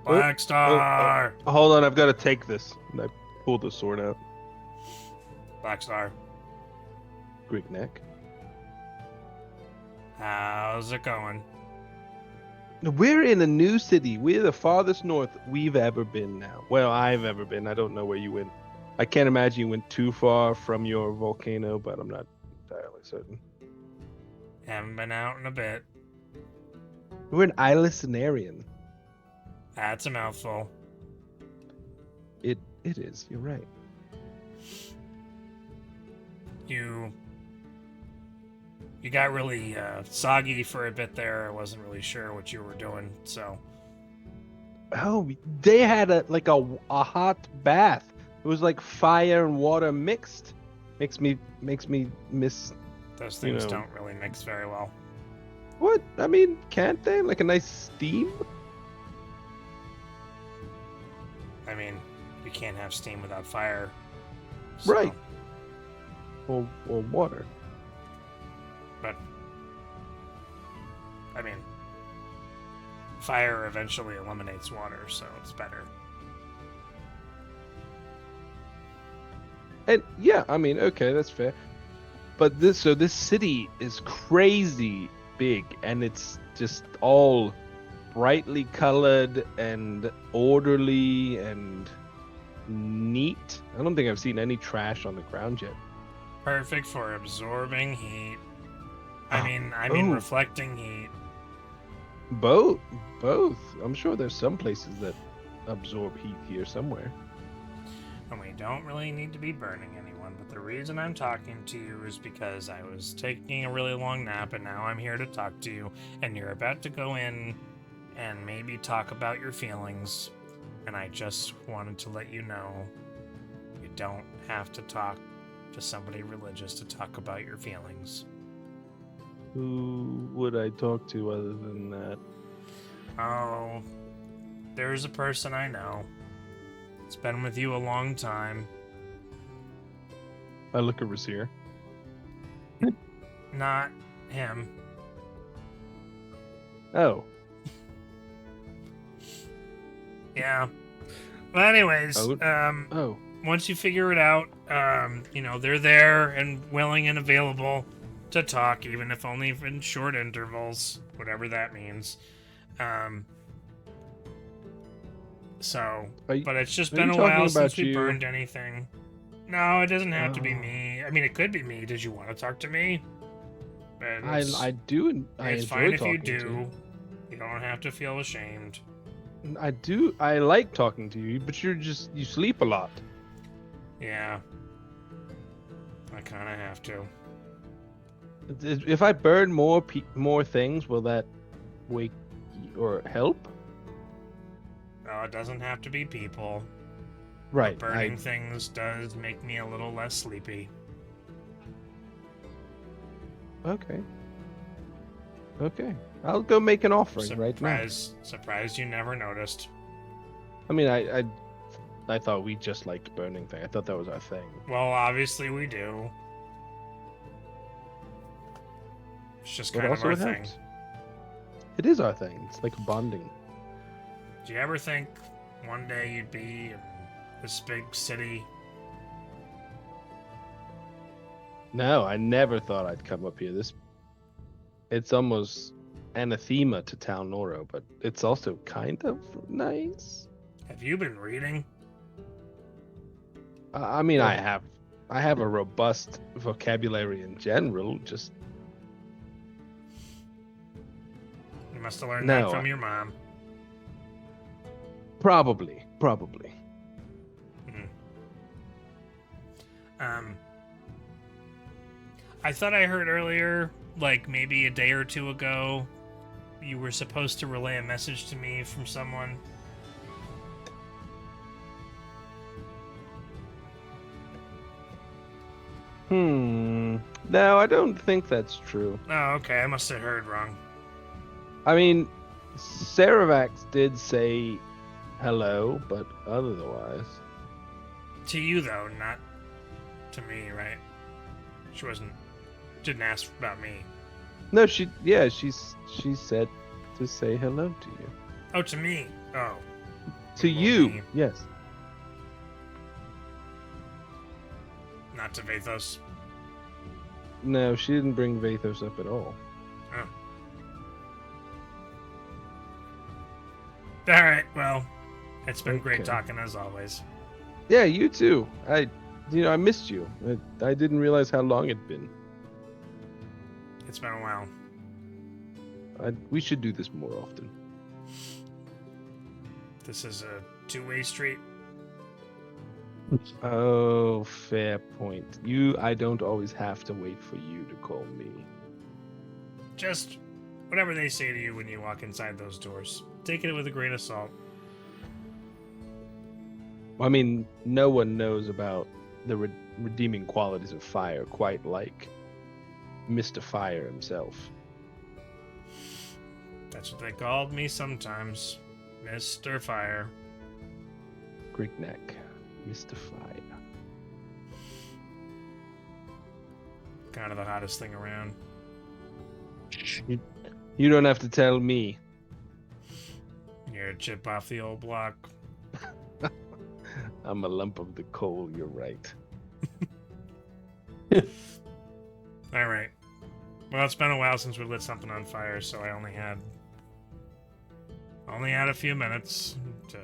Speaker 1: Blackstar!
Speaker 3: Hold on, I've got to take this. And I pull the sword out.
Speaker 1: Blackstar,
Speaker 3: Greek neck.
Speaker 1: how's it going?
Speaker 3: We're in a new city. We're the farthest north we've ever been now. Well, I've ever been. I don't know where you went. I can't imagine you went too far from your volcano, but I'm not entirely certain.
Speaker 1: Haven't been out in a bit.
Speaker 3: We're an Islicenarian.
Speaker 1: That's a mouthful.
Speaker 3: It is. You're right.
Speaker 1: You got really soggy for a bit there. I wasn't really sure what you were doing, so.
Speaker 3: Oh, they had a hot bath. It was like fire and water mixed. Makes me miss.
Speaker 1: Those things
Speaker 3: know.
Speaker 1: don't really mix very well.
Speaker 3: What? I mean, can't they? Like a nice steam?
Speaker 1: I mean, you can't have steam without fire. so-
Speaker 3: Right. Or water.
Speaker 1: But, I mean, fire eventually eliminates water, so it's better.
Speaker 3: And yeah, I mean, okay, that's fair. But this city is crazy big, and it's just all brightly colored and orderly and neat. I don't think I've seen any trash on the ground yet.
Speaker 1: Perfect for absorbing heat.
Speaker 3: Oh,
Speaker 1: I mean
Speaker 3: oh.
Speaker 1: reflecting heat.
Speaker 3: Both. I'm sure there's some places that absorb heat here somewhere.
Speaker 1: And we don't really need to be burning anyone, but the reason I'm talking to you is because I was taking a really long nap and now I'm here to talk to you, and you're about to go in and maybe talk about your feelings, and I just wanted to let you know you don't have to talk to somebody religious to talk about your feelings.
Speaker 3: Who would I talk to other than that?
Speaker 1: Oh, there's a person I know. It's been with you a long time.
Speaker 3: I look at Rezzyr.
Speaker 1: Not him.
Speaker 3: Oh.
Speaker 1: Yeah. Well, anyways,
Speaker 3: Oh.
Speaker 1: once you figure it out, they're there and willing and available to talk, even if only in short intervals, whatever that means. But it's just been a while since we burned anything. No, it doesn't have to be me. I mean, it could be me. Did you want to talk to me? But
Speaker 3: I do. I
Speaker 1: it's
Speaker 3: enjoy
Speaker 1: fine if you
Speaker 3: talking to
Speaker 1: do. You don't have to feel ashamed.
Speaker 3: I do. I like talking to you, but you sleep a lot.
Speaker 1: Yeah. I kind of have to.
Speaker 3: If I burn more things, will that wake or help?
Speaker 1: No, it doesn't have to be people.
Speaker 3: Right.
Speaker 1: But burning things does make me a little less sleepy.
Speaker 3: Okay. I'll go make an offering right now.
Speaker 1: Surprised you never noticed.
Speaker 3: I mean, I thought we just liked burning things. I thought that was our thing.
Speaker 1: Well, obviously we do. It's just
Speaker 3: But
Speaker 1: kind of
Speaker 3: also
Speaker 1: our
Speaker 3: it
Speaker 1: thing.
Speaker 3: helps. It is our thing. It's like bonding.
Speaker 1: Do you ever think one day you'd be in this big city?
Speaker 3: No, I never thought I'd come up here. It's almost anathema to Town Noro, but it's also kind of nice.
Speaker 1: Have you been reading?
Speaker 3: I mean, I have a robust vocabulary in general. Just
Speaker 1: You must have learned
Speaker 3: No,
Speaker 1: that from your mom.
Speaker 3: probably.
Speaker 1: I thought I heard earlier, like maybe a day or two ago, you were supposed to relay a message to me from someone.
Speaker 3: No, I don't think that's true.
Speaker 1: Oh, okay. I must have heard wrong.
Speaker 3: I mean, Saravax did say hello, but otherwise.
Speaker 1: To you, though, not to me, right? She didn't ask about me.
Speaker 3: No, she said to say hello to you.
Speaker 1: Oh, to me. Oh.
Speaker 3: To
Speaker 1: Well,
Speaker 3: you,
Speaker 1: me.
Speaker 3: yes.
Speaker 1: Not to Vathos.
Speaker 3: No, she didn't bring Vathos up at all.
Speaker 1: Oh. All right. Well, it's been great
Speaker 3: Okay.
Speaker 1: talking as always.
Speaker 3: Yeah, you too. I missed you. I didn't realize how long it'd been.
Speaker 1: It's been a while.
Speaker 3: We should do this more often.
Speaker 1: This is a two-way street.
Speaker 3: Oh, fair point. I don't always have to wait for you to call me.
Speaker 1: Just whatever they say to you when you walk inside those doors, take it with a grain of salt.
Speaker 3: I mean, no one knows about the redeeming qualities of fire quite like Mr. Fire himself.
Speaker 1: That's what they called me sometimes, Mr. Fire.
Speaker 3: Grignac, Mr. Fire.
Speaker 1: Kind of the hottest thing around.
Speaker 3: You don't have to tell me.
Speaker 1: You're a chip off the old block.
Speaker 3: I'm a lump of the coal, you're right.
Speaker 1: All right. Well, it's been a while since we lit something on fire, so I only had a few minutes to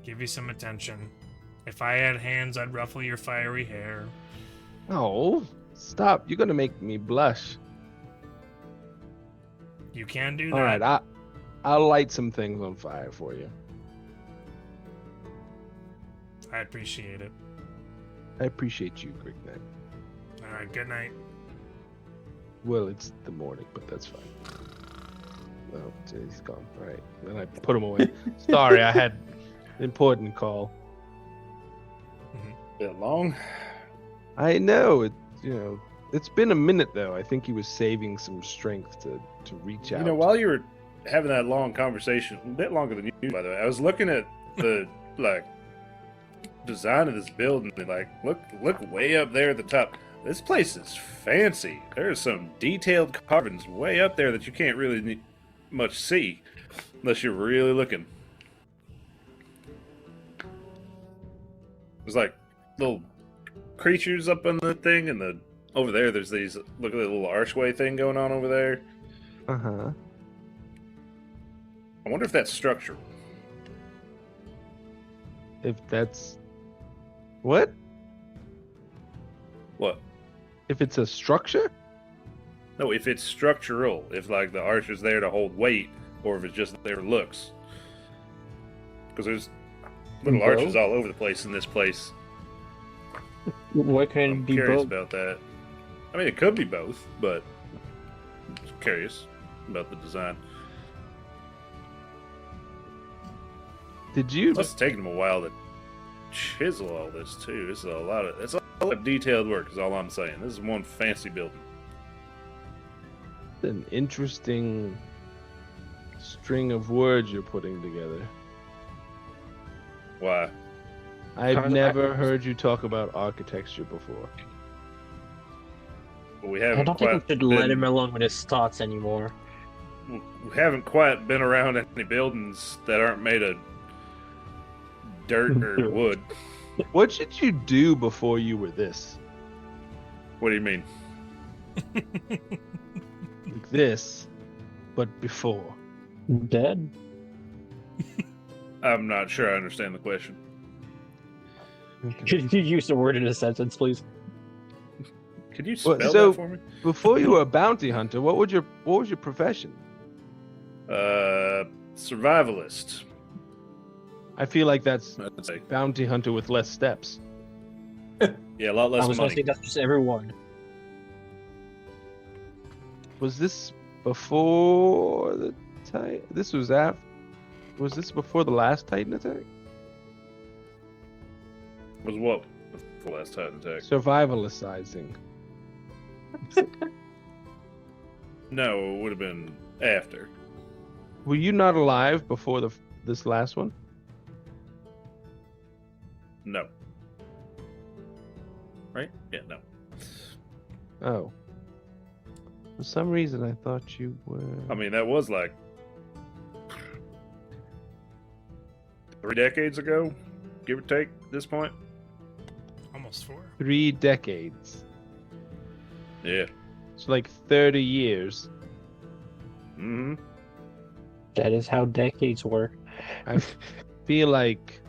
Speaker 1: give you some attention. If I had hands, I'd ruffle your fiery hair.
Speaker 3: Oh, stop. You're going to make me blush.
Speaker 1: You can do that.
Speaker 3: All right, I'll light some things on fire for you.
Speaker 1: I appreciate it.
Speaker 3: I appreciate you, Grignac.
Speaker 1: All right, good night.
Speaker 3: Well, it's the morning, but that's fine. Oh, he's gone. All right. Then I put him away. Sorry, I had an important call.
Speaker 5: Bit long.
Speaker 3: I know. It's been a minute, though. I think he was saving some strength to reach out.
Speaker 5: You know, while you were having that long conversation, a bit longer than you, by the way, I was looking at the design of this building. And, look way up there at the top. This place is fancy. There's some detailed carvings way up there that you can't really much see unless you're really looking. There's like little creatures up on the thing, and over there there's these. Look at the little archway thing going on over there.
Speaker 3: Uh-huh.
Speaker 5: I wonder if that's structural.
Speaker 3: If that's... What?
Speaker 5: What?
Speaker 3: If it's a structure?
Speaker 5: No, if it's structural, if the arch is there to hold weight, or if it's just there for looks. Because there's little
Speaker 4: Both?
Speaker 5: arches all over the place in this place.
Speaker 4: Why can't
Speaker 5: I'm
Speaker 4: it be
Speaker 5: curious
Speaker 4: both?
Speaker 5: about that. I mean, it could be both, but I'm just curious about the design.
Speaker 3: Did you...
Speaker 5: Plus, it's taken them a while to chisel all this too. It's a lot of detailed work. Is all I'm saying. This is one fancy building.
Speaker 3: An interesting string of words you're putting together.
Speaker 5: Why?
Speaker 3: I've never heard you talk about architecture before.
Speaker 5: But we
Speaker 4: I
Speaker 5: haven't
Speaker 4: don't think we
Speaker 5: quite
Speaker 4: should let
Speaker 5: been-
Speaker 4: him alone with his thoughts anymore.
Speaker 5: We haven't quite been around any buildings that aren't made of dirt or wood.
Speaker 3: What did you do before you were this?
Speaker 5: What do you mean?
Speaker 3: Like this, but before.
Speaker 4: Dead?
Speaker 5: I'm not sure I understand the question.
Speaker 4: Could you use the word in a sentence, please?
Speaker 5: Could you spell
Speaker 3: so-
Speaker 5: that for me?
Speaker 3: Before you were a bounty hunter, what was your profession?
Speaker 5: Survivalist.
Speaker 3: I feel like that's
Speaker 5: I'd say.
Speaker 3: bounty hunter with less steps.
Speaker 5: Yeah, a lot
Speaker 4: I
Speaker 5: less
Speaker 4: was gonna say
Speaker 5: money.
Speaker 4: that's just everyone.
Speaker 3: Was this before the Titan? This was after. Was this before the last Titan attack?
Speaker 5: Was what the last Titan attack?
Speaker 3: Survivalizing.
Speaker 5: No, it would have been after.
Speaker 3: Were you not alive before this last one?
Speaker 5: No. Right? Yeah, no.
Speaker 3: Oh. For some reason, I thought you were.
Speaker 5: I mean, that was like 3 decades ago, give or take, at this point.
Speaker 1: Almost 4.
Speaker 3: 3 decades.
Speaker 5: Yeah.
Speaker 3: It's like 30 years.
Speaker 5: Mm-hmm.
Speaker 4: That is how decades work.
Speaker 3: I feel like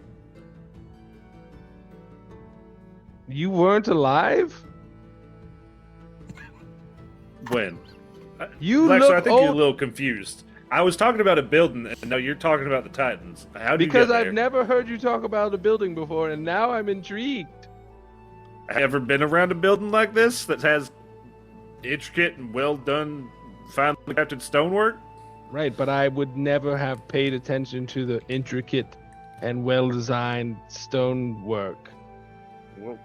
Speaker 3: you weren't alive.
Speaker 5: When?
Speaker 3: You
Speaker 5: Blackstar,
Speaker 3: look
Speaker 5: I think you're a
Speaker 3: old
Speaker 5: little confused. I was talking about a building, and now you're talking about the Titans. How did
Speaker 3: because
Speaker 5: you get
Speaker 3: I've
Speaker 5: there?
Speaker 3: never heard you talk about a building before, and now I'm intrigued.
Speaker 5: Have you ever been around a building like this that has intricate and well done, finely crafted stonework?
Speaker 3: Right, but I would never have paid attention to the intricate and well-designed stonework.
Speaker 5: Well,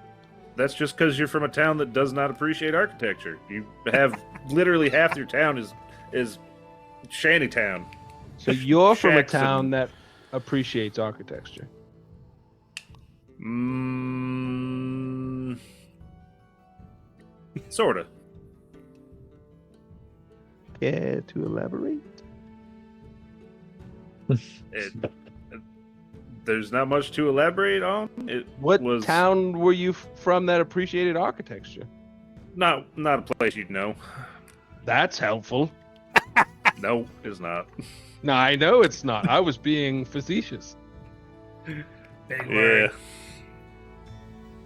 Speaker 5: that's just because you're from a town that does not appreciate architecture. You have literally half your town is shantytown.
Speaker 3: So you're from a
Speaker 5: Shacks
Speaker 3: town
Speaker 5: and-
Speaker 3: that appreciates architecture.
Speaker 5: Sorta.
Speaker 3: Care to elaborate?
Speaker 5: There's not much to elaborate on. It
Speaker 3: What
Speaker 5: was
Speaker 3: town were you from that appreciated architecture?
Speaker 5: not a place you'd know.
Speaker 3: That's helpful.
Speaker 5: No, it's not.
Speaker 3: No, I know it's not. I was being facetious.
Speaker 1: Big
Speaker 5: Yeah.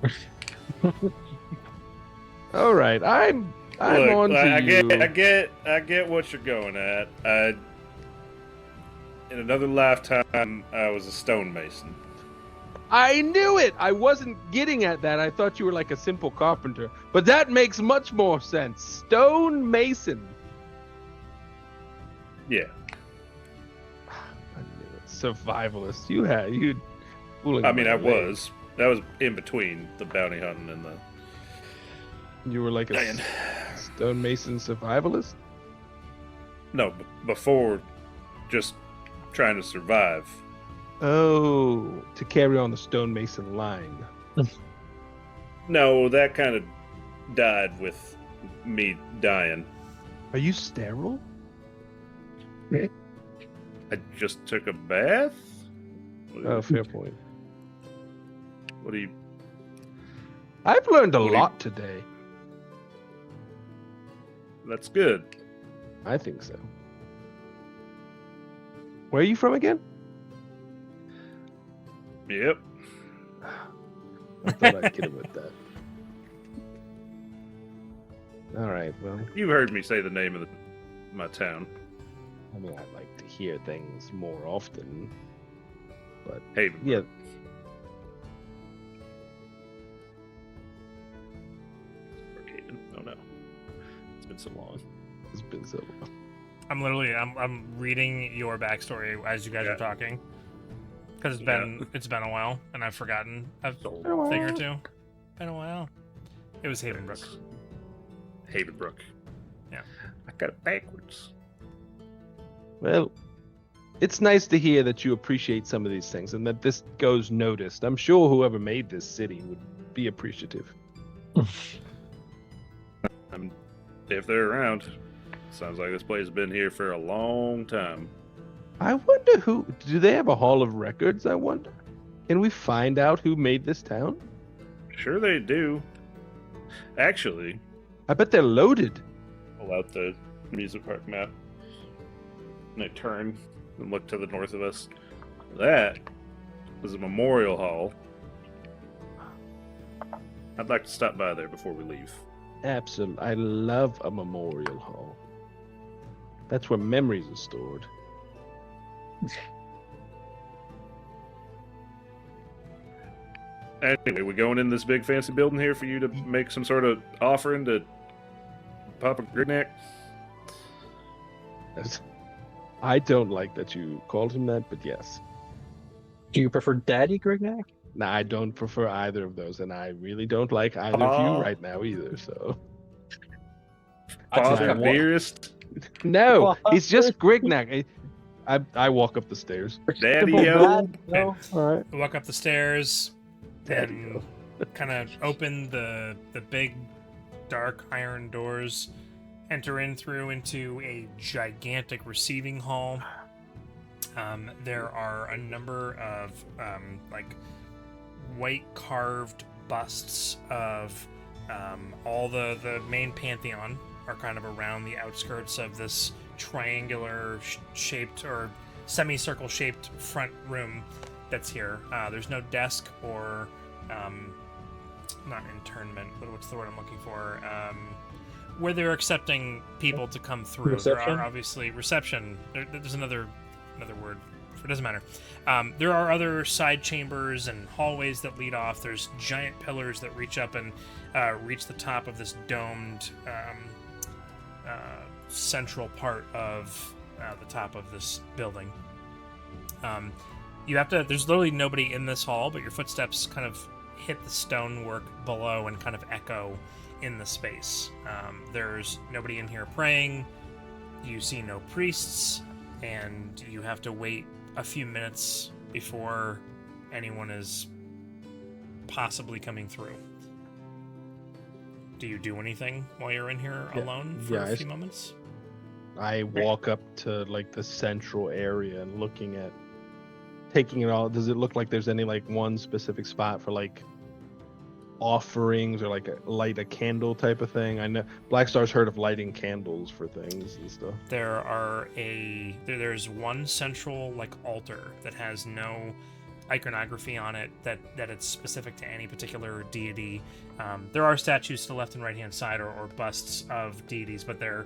Speaker 1: word.
Speaker 3: All right, I'm
Speaker 5: Look,
Speaker 3: on to
Speaker 5: I
Speaker 3: you.
Speaker 5: get what you're going at. In another lifetime, I was a stonemason.
Speaker 3: I knew it. I wasn't getting at that. I thought you were like a simple carpenter, but that makes much more sense. Stone mason.
Speaker 5: Yeah.
Speaker 3: I knew it. Survivalist. You. fooling
Speaker 5: I mean,
Speaker 3: my
Speaker 5: I
Speaker 3: leg.
Speaker 5: was. That was in between the bounty hunting and the.
Speaker 3: You were like a
Speaker 5: Dying.
Speaker 3: stonemason survivalist.
Speaker 5: No, before just trying to survive.
Speaker 3: Oh, to carry on the stonemason line.
Speaker 5: No, that kind of died with me dying.
Speaker 3: Are you sterile?
Speaker 5: I just took a bath?
Speaker 3: Oh, fair point.
Speaker 5: What do you.
Speaker 3: I've learned a
Speaker 5: What do you-
Speaker 3: lot today.
Speaker 5: That's good.
Speaker 3: I think so. Where are you from again?
Speaker 5: Yep.
Speaker 3: I thought I'd kid him with that. All right. Well,
Speaker 5: You've heard me say the name of my town.
Speaker 3: I mean, I'd like to hear things more often, but
Speaker 5: Haven.
Speaker 3: yeah.
Speaker 5: Haven. Oh no. It's been so long.
Speaker 3: It's been so long.
Speaker 1: I'm reading your backstory as you guys
Speaker 5: Yeah.
Speaker 1: are talking because
Speaker 5: Yeah.
Speaker 1: it's been a while and I've forgotten a
Speaker 5: So-
Speaker 1: thing or two. Been a while. It was Havenbrook.
Speaker 5: Havenbrook.
Speaker 1: Yeah.
Speaker 5: I got it backwards.
Speaker 3: Well, it's nice to hear that you appreciate some of these things and that this goes noticed. I'm sure whoever made this city would be appreciative.
Speaker 5: If they're around. Sounds like this place has been here for a long time.
Speaker 3: I wonder who. Do they have a hall of records? I wonder. Can we find out who made this town?
Speaker 5: Sure they do. Actually,
Speaker 3: I bet they're loaded.
Speaker 5: pull out the music park map. And I turn and look to the north of us. That is a memorial hall. I'd like to stop by there before we leave.
Speaker 3: Absolutely. I love a memorial hall. That's where memories are stored.
Speaker 5: Anyway, we going in this big fancy building here for you to make some sort of offering to Papa Grignac?
Speaker 3: That's- I don't like that you called him that, but yes.
Speaker 4: Do you prefer Daddy Grignac?
Speaker 3: Nah, I don't prefer either of those, and I really don't like either of
Speaker 5: Aw.
Speaker 3: you right now either, so.
Speaker 5: Father
Speaker 3: I-
Speaker 5: dearest,
Speaker 3: No, he's just Grignac. I walk up the stairs.
Speaker 5: Daddy-o.
Speaker 4: No? Alright.
Speaker 1: I walk up the stairs
Speaker 3: Daddy-o.
Speaker 1: and kind of open the big dark iron doors, enter into a gigantic receiving hall. There are a number of like white carved busts of all the main pantheon are kind of around the outskirts of this triangular shaped or semicircle shaped front room that's here. There's no desk or not internment, but what's the word I'm looking for? Where they're accepting people to come through.
Speaker 4: Reception?
Speaker 1: There are obviously reception. There's another word. It doesn't matter. There are other side chambers and hallways that lead off. There's giant pillars that reach up and reach the top of this domed central part of the top of this building. You have to. There's literally nobody in this hall, but your footsteps kind of hit the stonework below and kind of echo in the space. There's nobody in here praying. You see no priests, and you have to wait a few minutes before anyone is possibly coming through. Do you do anything while you're in here alone for a few moments?
Speaker 3: I walk up to like the central area and taking it all. Does it look like there's any like one specific spot for like offerings or like light a candle type of thing? I know Blackstar's heard of lighting candles for things and stuff.
Speaker 1: There's one central like altar that has no iconography on it that it's specific to any particular deity. There are statues to the left and right hand side or busts of deities, but they're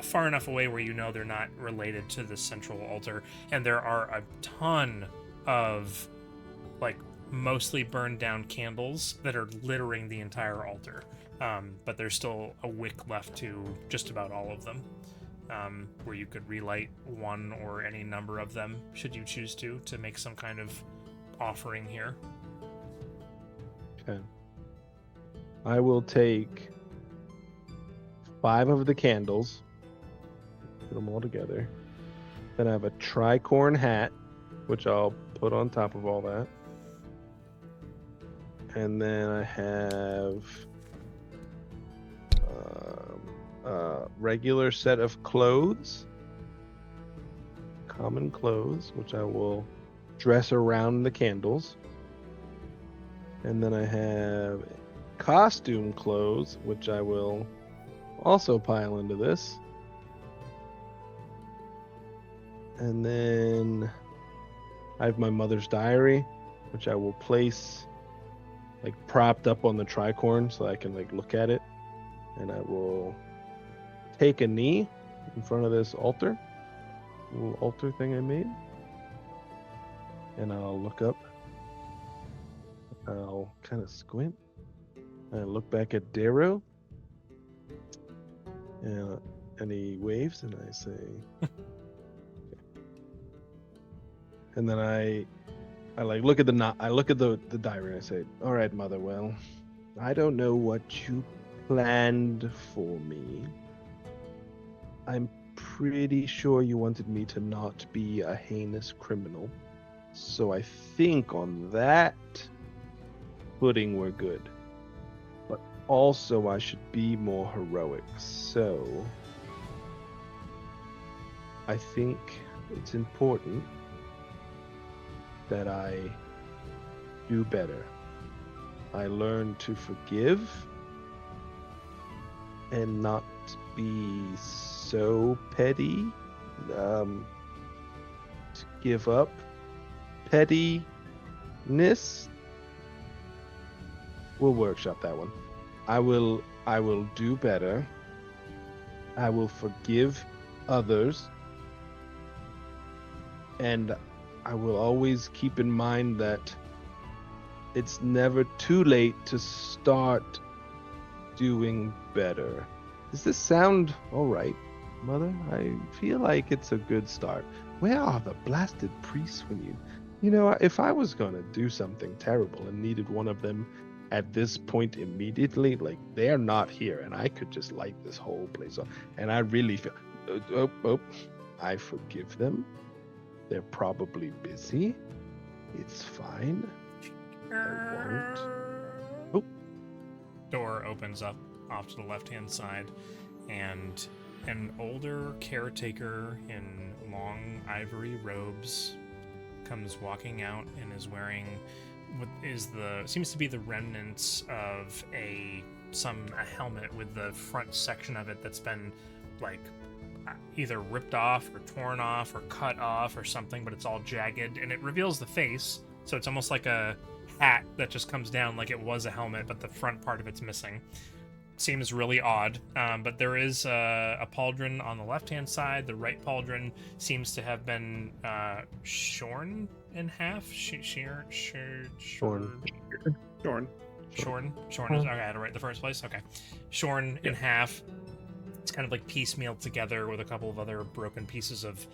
Speaker 1: far enough away where you know they're not related to the central altar. And there are a ton of like mostly burned down candles that are littering the entire altar, but there's still a wick left to just about all of them, where you could relight one or any number of them should you choose to make some kind of offering here.
Speaker 3: Okay. I will take 5 of the candles, put them all together. Then I have a tricorn hat, which I'll put on top of all that. And then I have a regular set of clothes, common clothes, which I will dress around the candles. And then I have costume clothes, which I will also pile into this. And then I have my mother's diary, which I will place like propped up on the tricorn so I can like look at it. And I will take a knee in front of this altar, little altar thing I made. And I'll look up. I'll kind of squint. And I look back at Darrow. And he waves and I say, okay. And then I like look at the diary and I say, all right, Mother, well, I don't know what you planned for me. I'm pretty sure you wanted me to not be a heinous criminal. So I think on that footing we're good. But also I should be more heroic. So I think it's important that I do better. I learn to forgive and not be so petty. To give up pettiness. We'll workshop that one. I will do better. I will forgive others. And I will always keep in mind that it's never too late to start doing better. Does this sound all right, Mother? I feel like it's a good start. Where are the blasted priests when you know, if I was going to do something terrible and needed one of them at this point immediately, like, they're not here, and I could just light this whole place up. And I really feel, I forgive them. They're probably busy. It's fine. I won't.
Speaker 1: Door opens up off to the left-hand side, and an older caretaker in long ivory robes comes walking out and is wearing what seems to be the remnants of a helmet with the front section of it that's been like either ripped off or torn off or cut off or something, but it's all jagged, and it reveals the face, so it's almost like a hat that just comes down like it was a helmet, but the front part of it's missing. Seems really odd, but there is a pauldron on the left-hand side. The right pauldron seems to have been shorn in half. Shorn. Okay, I had it right the first place. Okay, shorn in half. It's kind of like piecemealed together with a couple of other broken pieces of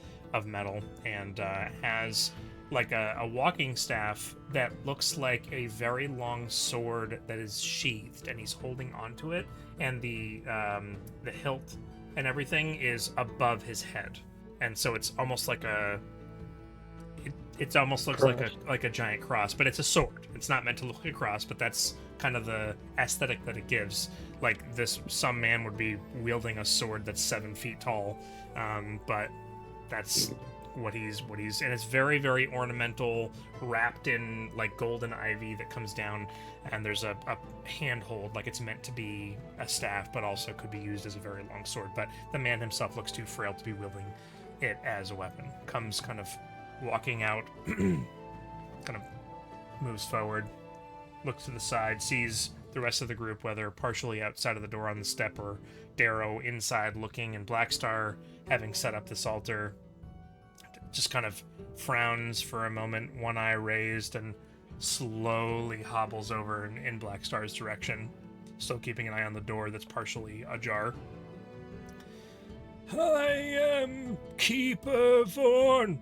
Speaker 1: metal, and has like a walking staff that looks like a very long sword that is sheathed, and he's holding onto it, and the hilt and everything is above his head, and so it's almost like it almost looks like a giant cross, but it's a sword. It's not meant to look like a cross, but that's kind of the aesthetic that it gives. Like some man would be wielding a sword that's 7 feet tall, but that's what he's and it's very, very ornamental, wrapped in like golden ivy that comes down, and there's a handhold, like it's meant to be a staff, but also could be used as a very long sword. But the man himself looks too frail to be wielding it as a weapon. Comes kind of walking out, kind of moves forward, looks to the side, sees the rest of the group, whether partially outside of the door on the step or Darrow inside looking, and Blackstar having set up this altar, just kind of frowns for a moment, one eye raised, and slowly hobbles over in Blackstar's direction, still keeping an eye on the door that's partially ajar. I am Keeper Vorn.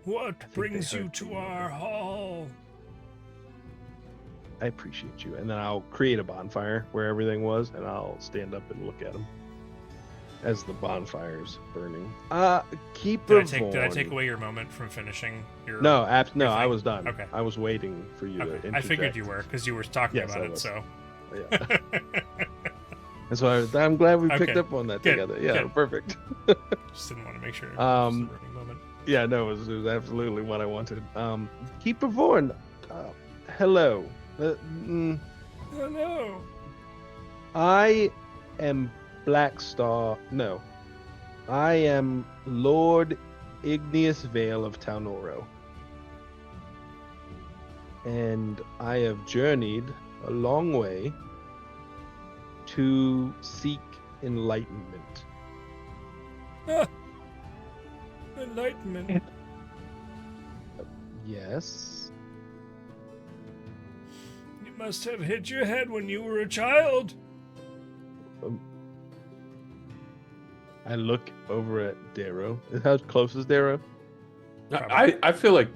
Speaker 1: What brings you to our hall?
Speaker 3: I appreciate you. And then I'll create a bonfire where everything was, and I'll stand up and look at them as the bonfire's burning. Keeper Vorn.
Speaker 1: Did I take away your moment from finishing your?
Speaker 3: No, no,
Speaker 1: your
Speaker 3: I
Speaker 1: thing?
Speaker 3: was done.
Speaker 1: Okay.
Speaker 3: I was waiting for you to interject.
Speaker 1: I figured you were, because you were talking
Speaker 3: Yes,
Speaker 1: about
Speaker 3: I
Speaker 1: it.
Speaker 3: was.
Speaker 1: So.
Speaker 3: Yeah. That's why I'm glad we picked
Speaker 1: Okay.
Speaker 3: up on that
Speaker 1: Good.
Speaker 3: together. Yeah,
Speaker 1: Good.
Speaker 3: perfect.
Speaker 1: Just didn't want to make sure. It was a burning moment.
Speaker 3: Yeah, no, it was absolutely what I wanted. Keeper Vorn, hello.
Speaker 1: Hello.
Speaker 3: I am Blackstar. No, I am Lord Igneous Vale of Taunoro. And I have journeyed a long way to seek enlightenment.
Speaker 1: Enlightenment.
Speaker 3: Yes.
Speaker 1: You must have hit your head when you were a child.
Speaker 3: I look over at Darrow. How close is Darrow?
Speaker 2: I feel like,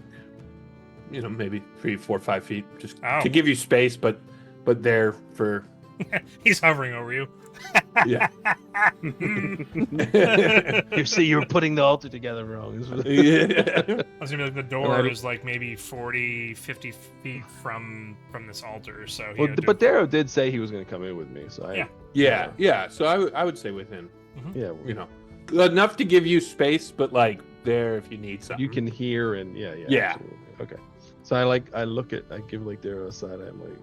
Speaker 2: maybe 3, 4, 5 feet, just
Speaker 1: Ow.
Speaker 2: to give you space, but there for
Speaker 1: He's hovering over you.
Speaker 2: yeah.
Speaker 3: You see, you were putting the altar together wrong.
Speaker 2: Yeah.
Speaker 1: I was gonna be like, the door is like maybe 40, 50 feet from this altar, so he
Speaker 3: Well,
Speaker 1: had to-
Speaker 3: but Darrow did say he was going to come in with me, so
Speaker 2: Yeah. So I would say within,
Speaker 3: yeah,
Speaker 2: enough to give you space, but like there if you need something.
Speaker 3: you can hear and yeah. Absolutely. Okay, so I give like Darrow a side. I'm like,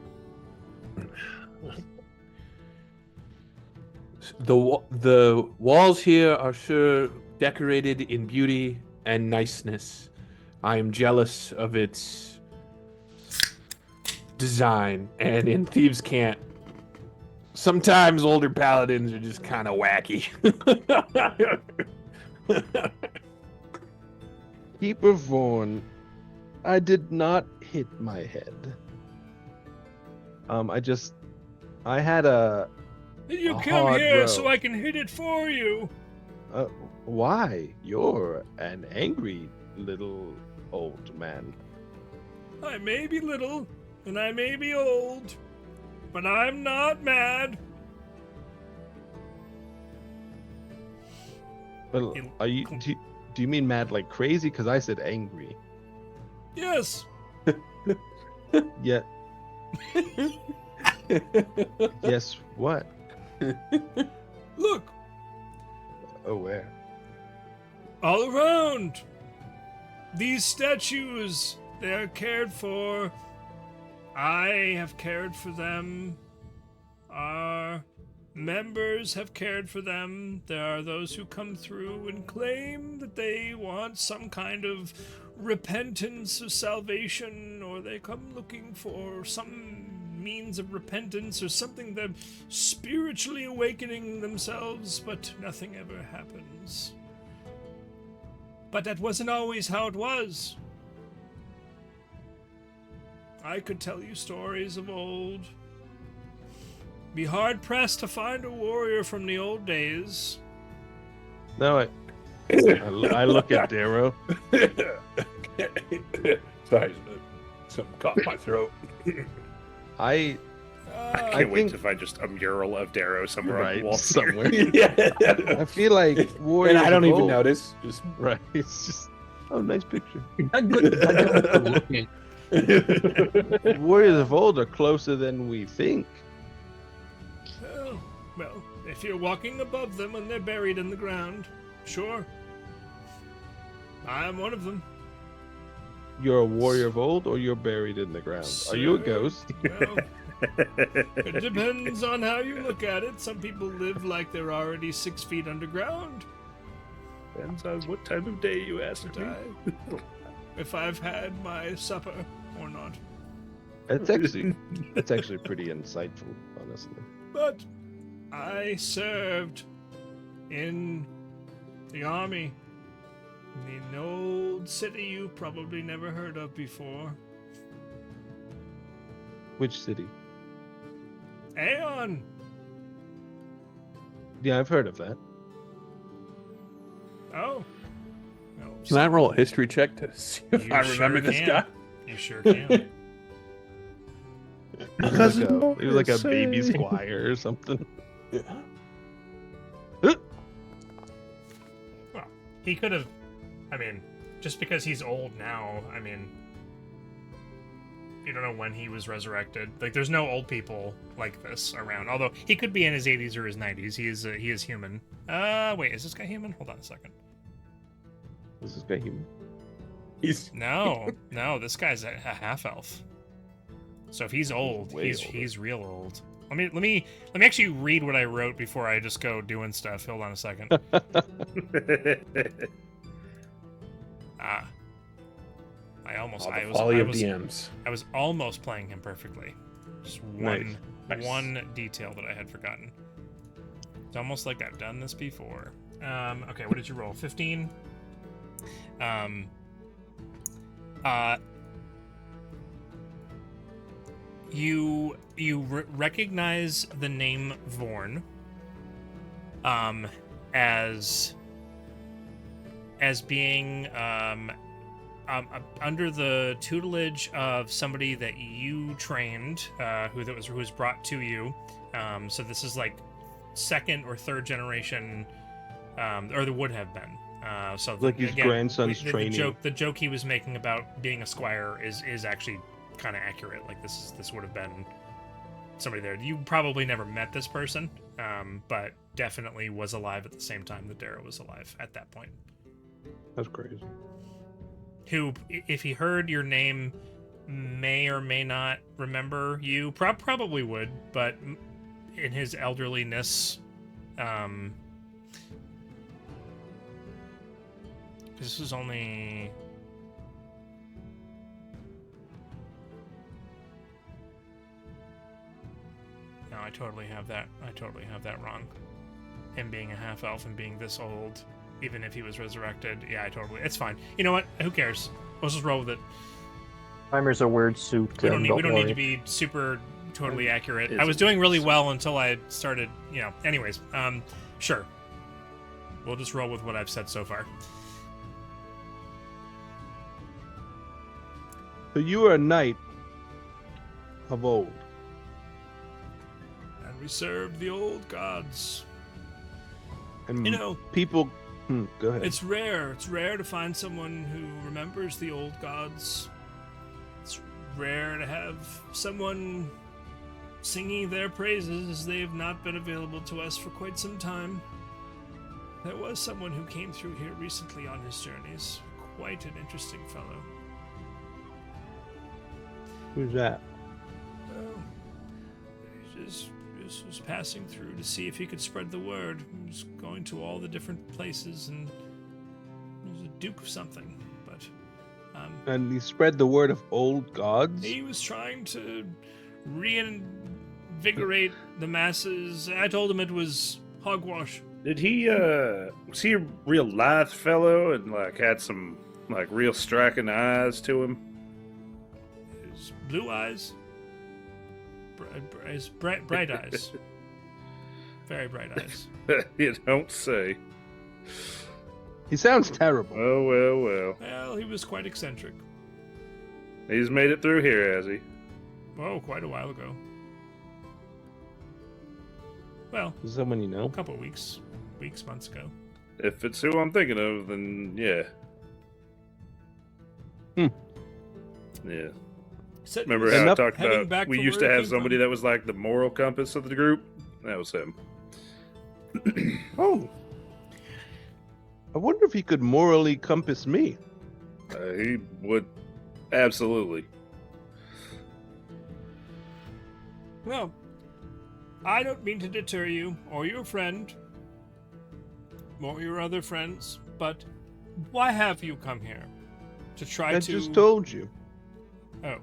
Speaker 2: the walls here are sure decorated in beauty and niceness. I am jealous of its design, and in Thieves' Cant, sometimes older paladins are just kind of wacky.
Speaker 3: Keeper Vorn, I did not hit my head. I had a.
Speaker 1: You
Speaker 3: a
Speaker 1: come
Speaker 3: hard
Speaker 1: here
Speaker 3: road.
Speaker 1: so I can hit it for you.
Speaker 3: Why? You're an angry little old man.
Speaker 1: I may be little, and I may be old, but I'm not mad.
Speaker 3: Well, are you? Do you mean mad like crazy? Because I said angry.
Speaker 1: Yes.
Speaker 3: Yeah. Yes. What?
Speaker 1: Look,
Speaker 3: Oh, where?
Speaker 1: all around. These statues, they're cared for. I have cared for them. Our members have cared for them. There are those who come through and claim that they want some kind of repentance or salvation, or they come looking for some means of repentance or something, that spiritually awakening themselves, but nothing ever happens. But that wasn't always how it was. I could tell you stories of old. Be hard pressed to find a warrior from the old days.
Speaker 3: No, I look at Darrow.
Speaker 2: Sorry, something caught my throat.
Speaker 3: I
Speaker 5: Can't wait
Speaker 3: think-
Speaker 5: to find just a mural of Darrow somewhere on the
Speaker 3: right
Speaker 5: wall.
Speaker 3: somewhere.
Speaker 2: Yeah.
Speaker 3: I feel like warriors.
Speaker 2: And I don't
Speaker 3: of
Speaker 2: even
Speaker 3: old-
Speaker 2: notice. Just
Speaker 3: Right. It's just nice picture. Warriors of old are closer than we think.
Speaker 1: Oh, well, if you're walking above them and they're buried in the ground, sure. I am one of them.
Speaker 3: You're a warrior of old, or you're buried in the ground. Are you a
Speaker 1: Sir,
Speaker 3: ghost?
Speaker 1: Well, it depends on how you look at it. Some people live like they're already 6 feet underground.
Speaker 5: Depends on what time of day you ask
Speaker 1: But
Speaker 5: me.
Speaker 1: if I've had my supper or not.
Speaker 3: That's actually pretty insightful, honestly.
Speaker 1: But I served in the army in an old city you probably never heard of before.
Speaker 3: Which city?
Speaker 1: Aeon!
Speaker 3: Yeah, I've heard of that.
Speaker 1: Oh. No,
Speaker 2: can I roll a history check to see if
Speaker 1: You
Speaker 2: I remember
Speaker 1: sure
Speaker 2: this
Speaker 1: can.
Speaker 2: guy?
Speaker 1: You sure can.
Speaker 3: He was like a baby squire or something.
Speaker 1: Well, he could have. I mean, just because he's old now, I mean, you don't know when he was resurrected. Like, there's no old people like this around. Although he could be in his 80s or his 90s. He is human. Wait, is this guy human? Hold on a second.
Speaker 3: Is this guy human?
Speaker 2: He's
Speaker 1: No, this guy's a half elf. So if he's old,
Speaker 3: way
Speaker 1: he's real old. Let me actually read what I wrote before I just go doing stuff. Hold on a second. I almost,
Speaker 2: all
Speaker 1: I
Speaker 2: the
Speaker 1: was,
Speaker 2: folly
Speaker 1: I
Speaker 2: of
Speaker 1: was,
Speaker 2: DMs.
Speaker 1: I was almost playing him perfectly. Just
Speaker 3: Nice.
Speaker 1: one detail that I had forgotten. It's almost like I've done this before. Okay, what did you roll? 15. You recognize the name Vorn, as being under the tutelage of somebody that you trained, who was brought to you. So this is like second or third generation, or there would have been. So
Speaker 3: Like his grandson's training.
Speaker 1: The joke he was making about being a squire is actually kind of accurate. Like this would have been somebody there. You probably never met this person, but definitely was alive at the same time that Darrow was alive at that point.
Speaker 3: That's crazy.
Speaker 1: Who, if he heard your name, may or may not remember you. Probably would, but in his elderliness, this is only. No, I totally have that wrong. Him being a half elf and being this old, even if he was resurrected. Yeah, it's fine. You know what? Who cares? Let's just roll with it.
Speaker 4: Timer's a weird soup.
Speaker 1: We don't need
Speaker 4: worry.
Speaker 1: to be super totally accurate.
Speaker 5: Is
Speaker 1: I was
Speaker 5: it?
Speaker 1: doing really well until I started, anyways. Sure. We'll just roll with what I've said so far.
Speaker 3: So you are a knight of old.
Speaker 1: And we serve the old gods.
Speaker 3: And people. Go ahead.
Speaker 1: It's rare. It's rare to find someone who remembers the old gods. It's rare to have someone singing their praises, as they have not been available to us for quite some time. There was someone who came through here recently on his journeys. Quite an interesting fellow.
Speaker 3: Who's that?
Speaker 1: Well, he's just was passing through to see if he could spread the word. He was going to all the different places, and he was a duke of something. But
Speaker 3: And he spread the word of old gods.
Speaker 1: he was trying to reinvigorate the masses. I told him it was hogwash.
Speaker 5: Did he, was he a real lithe fellow and, like, had some, like, real striking eyes to him?
Speaker 1: His blue eyes, his bright eyes, very bright eyes.
Speaker 5: You don't say.
Speaker 3: He sounds terrible.
Speaker 5: Oh, well.
Speaker 1: Well, he was quite eccentric.
Speaker 5: He's made it through here, has he?
Speaker 1: Oh, quite a while ago. Well,
Speaker 3: Is someone you
Speaker 1: a
Speaker 3: know?
Speaker 1: couple of months ago.
Speaker 5: If it's who I'm thinking of, then yeah. Yeah.
Speaker 1: Said he
Speaker 5: Remember
Speaker 1: was
Speaker 5: how I
Speaker 3: Enough-
Speaker 5: talked
Speaker 1: heading
Speaker 5: about
Speaker 1: back
Speaker 5: we
Speaker 1: from
Speaker 5: used
Speaker 1: where
Speaker 5: to
Speaker 1: he
Speaker 5: have
Speaker 1: came
Speaker 5: somebody
Speaker 1: from.
Speaker 5: that was like the moral compass of the group? That was him.
Speaker 3: Oh. I wonder if he could morally compass me.
Speaker 5: He would absolutely.
Speaker 1: Well, I don't mean to deter you or your friend or your other friends, but why have you come here? To try
Speaker 3: I
Speaker 1: to...
Speaker 3: just told you.
Speaker 1: Oh.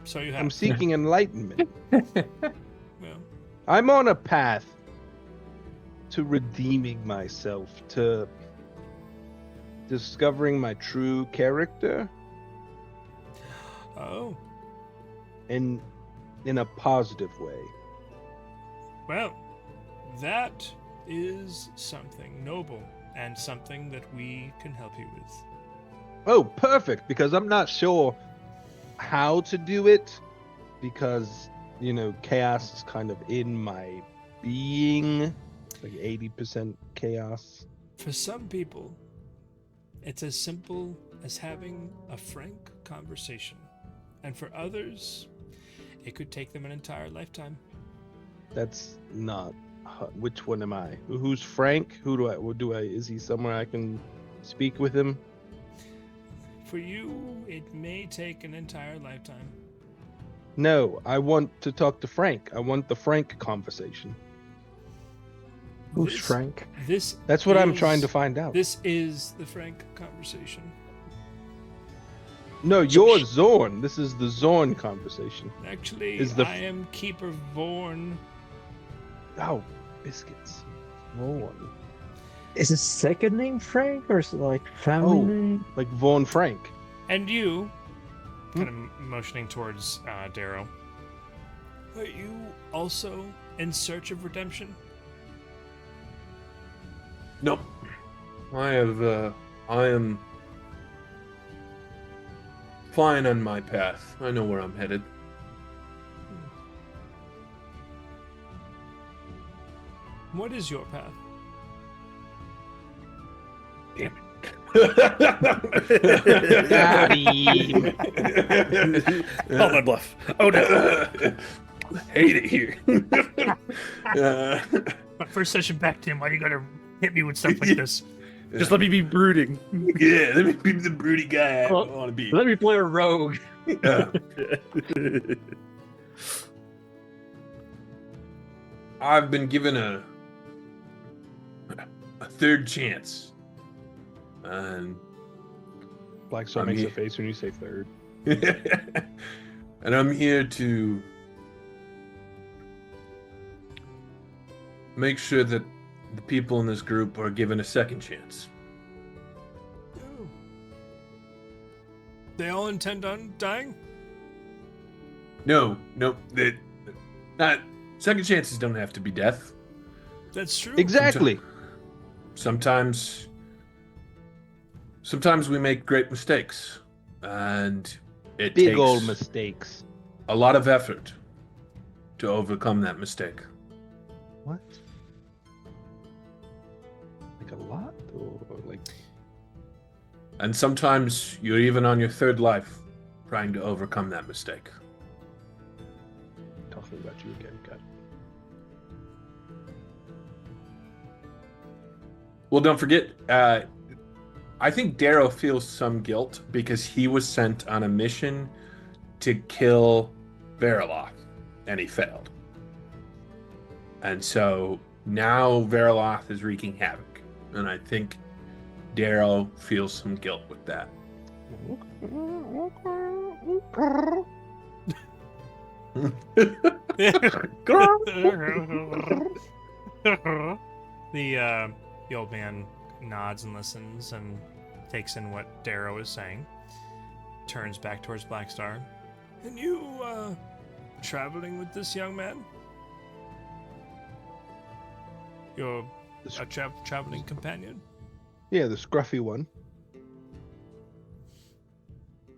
Speaker 1: So you have...
Speaker 3: I'm seeking enlightenment.
Speaker 1: Well,
Speaker 3: I'm on a path to redeeming myself, to discovering my true character,
Speaker 1: oh.
Speaker 3: and in a positive way.
Speaker 1: Well, that is something noble and something that we can help you with.
Speaker 3: Oh, perfect, because I'm not sure how to do it, because, you know, chaos is kind of in my being, like 80% chaos.
Speaker 1: For some people, it's as simple as having a frank conversation. And for others, it could take them an entire lifetime.
Speaker 3: That's not... Which one am I? Who's Frank? Is he somewhere I can speak with him?
Speaker 1: For you, it may take an entire lifetime.
Speaker 3: No, I want to talk to Frank. I want the Frank conversation.
Speaker 4: Who's
Speaker 1: This-
Speaker 4: Frank?
Speaker 3: That's what I'm
Speaker 1: is-
Speaker 3: trying to find out.
Speaker 1: This is the frank conversation.
Speaker 3: No, you're Zorn. This is the Zorn conversation.
Speaker 1: Actually,
Speaker 3: Is the
Speaker 1: I am Keeper Vorn.
Speaker 3: Oh, biscuits. Zorn.
Speaker 4: Is his second name Frank or is it like family
Speaker 3: Oh.
Speaker 4: name?
Speaker 3: Like Vaughn Frank.
Speaker 1: And you, kind of motioning towards Darrow, are you also in search of redemption?
Speaker 2: Nope. I am fine on my path. I know where I'm headed.
Speaker 1: What is your path?
Speaker 2: Damn
Speaker 3: Got him.
Speaker 2: it.
Speaker 5: Call my bluff. Oh no.
Speaker 2: Hate it here.
Speaker 1: My first session back to him. Why you gotta hit me with stuff like this?
Speaker 5: Just let me be brooding.
Speaker 2: Yeah, let me be the broody guy I
Speaker 4: Well,
Speaker 2: want to be.
Speaker 4: Let me play a rogue.
Speaker 2: I've been given a third chance, and
Speaker 3: Blackstar
Speaker 2: I'm
Speaker 3: makes
Speaker 2: here.
Speaker 3: a face when you say third.
Speaker 2: and I'm here to make sure that the people in this group are given a second chance.
Speaker 1: Oh. They all intend on dying?
Speaker 2: No, not second chances don't have to be death.
Speaker 1: That's true.
Speaker 3: Exactly.
Speaker 2: Sometimes we make great mistakes, and it
Speaker 3: Big
Speaker 2: takes
Speaker 3: old mistakes.
Speaker 2: a lot of effort to overcome that mistake.
Speaker 3: What? Like a lot? Or like...
Speaker 2: And sometimes you're even on your third life trying to overcome that mistake.
Speaker 3: Talking about you again, God.
Speaker 2: Well, don't forget, I think Darrow feels some guilt because he was sent on a mission to kill Veriloth, and he failed. And so now Veriloth is wreaking havoc. And I think Darrow feels some guilt with that.
Speaker 1: The old man nods and listens and takes in what Darrow is saying. Turns back towards Blackstar. And you, traveling with this young man? You're a traveling companion?
Speaker 3: Yeah, the scruffy one.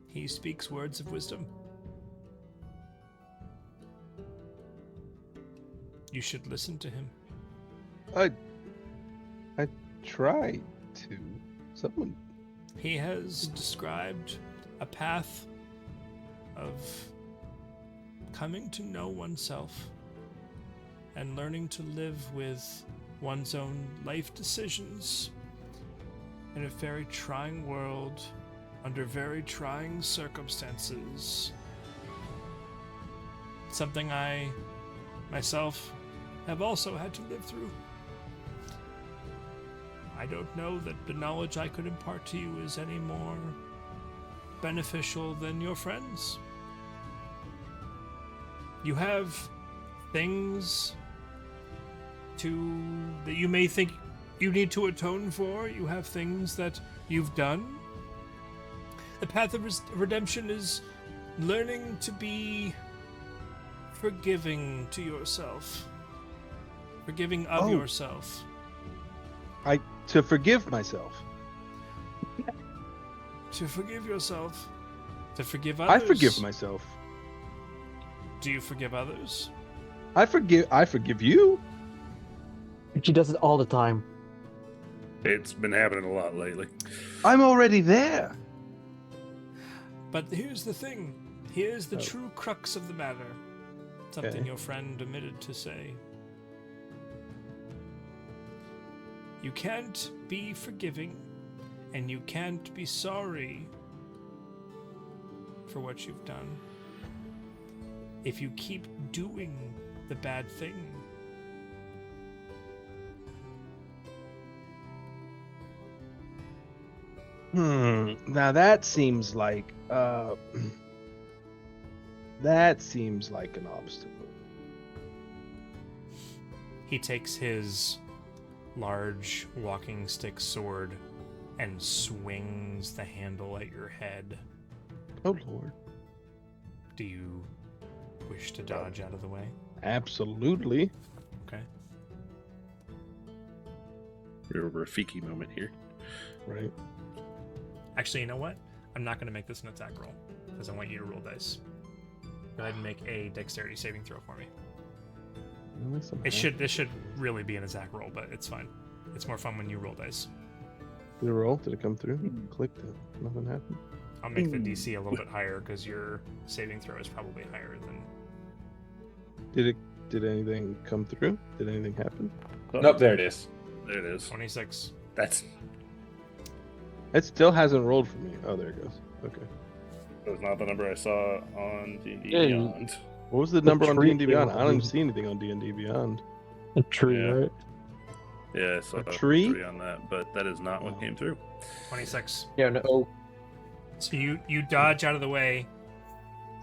Speaker 1: He speaks words of wisdom. You should listen to him.
Speaker 3: I tried to. Someone.
Speaker 1: He has described a path of coming to know oneself and learning to live with one's own life decisions in a very trying world under very trying circumstances. Something I myself have also had to live through. I don't know that the knowledge I could impart to you is any more beneficial than your friends. You have things that you may think you need to atone for. You have things that you've done. The path of redemption is learning to be forgiving to yourself. Forgiving of yourself.
Speaker 3: To forgive myself.
Speaker 1: To forgive yourself. To forgive others.
Speaker 3: I forgive myself.
Speaker 1: Do you forgive others?
Speaker 3: I forgive you.
Speaker 4: She does it all the time.
Speaker 5: It's been happening a lot lately.
Speaker 3: I'm already there.
Speaker 1: But here's the thing. Here's the true crux of the matter. Something your friend omitted to say. You can't be forgiving, and you can't be sorry for what you've done if you keep doing the bad thing.
Speaker 3: Now that seems like an obstacle.
Speaker 1: He takes his large walking stick sword and swings the handle at your head.
Speaker 3: Oh Lord.
Speaker 1: Do you wish to dodge out of the way?
Speaker 3: Absolutely.
Speaker 1: Okay.
Speaker 5: Real Rafiki moment here.
Speaker 3: Right.
Speaker 1: Actually, you know what? I'm not going to make this an attack roll because I want you to roll dice. Go ahead and make a dexterity saving throw for me. This should really be an attack roll, but it's fine. It's more fun when you roll dice.
Speaker 3: Did it roll? Did it come through? Clicked it. Nothing happened.
Speaker 1: I'll make the DC a little bit higher because your saving throw is probably higher than.
Speaker 3: Did anything come through? Did anything happen?
Speaker 2: Nope, there it is.
Speaker 5: There it is.
Speaker 1: 26.
Speaker 5: That's
Speaker 3: It still hasn't rolled for me. Oh, there it goes. Okay.
Speaker 5: that was not the number I saw on D&D
Speaker 4: Yeah,
Speaker 5: Beyond.
Speaker 3: What was the number on
Speaker 4: tree
Speaker 3: D&D Beyond?
Speaker 4: thing.
Speaker 3: I don't even see anything on D&D Beyond.
Speaker 4: A tree,
Speaker 5: Yeah.
Speaker 4: right?
Speaker 5: Yeah, I saw
Speaker 3: A tree?
Speaker 5: 3 on that, but that is not what came through.
Speaker 1: 26.
Speaker 4: Yeah, no.
Speaker 1: So you dodge out of the way,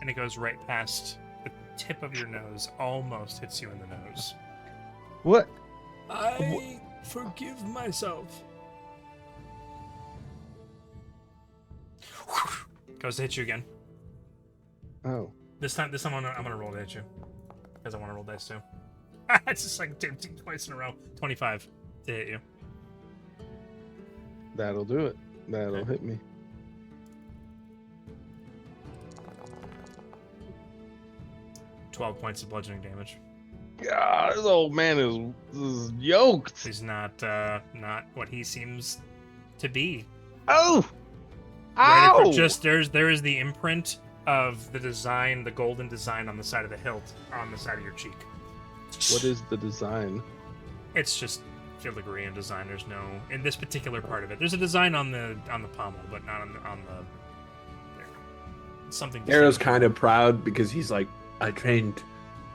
Speaker 1: and it goes right past the tip of your nose. Almost hits you in the nose.
Speaker 3: What?
Speaker 1: I forgive myself. Goes to hit you again.
Speaker 3: Oh.
Speaker 1: This time I'm gonna roll to hit you because I want to roll dice too. It's just like twice in a row. 25 to hit you.
Speaker 3: That'll do it. That'll
Speaker 1: Okay.
Speaker 3: hit me.
Speaker 1: 12 points of bludgeoning damage.
Speaker 3: God, this old man is yoked.
Speaker 1: He's not what he seems to be.
Speaker 3: Oh!
Speaker 1: Right,
Speaker 3: Ow!
Speaker 1: there is the imprint of the design, the golden design on the side of the hilt on the side of your cheek.
Speaker 3: What is the design?
Speaker 1: It's just filigree design. There's no in this particular part of it. There's a design on the pommel, but not on the there. It's something.
Speaker 2: Darrow's kind of proud because he's like, I trained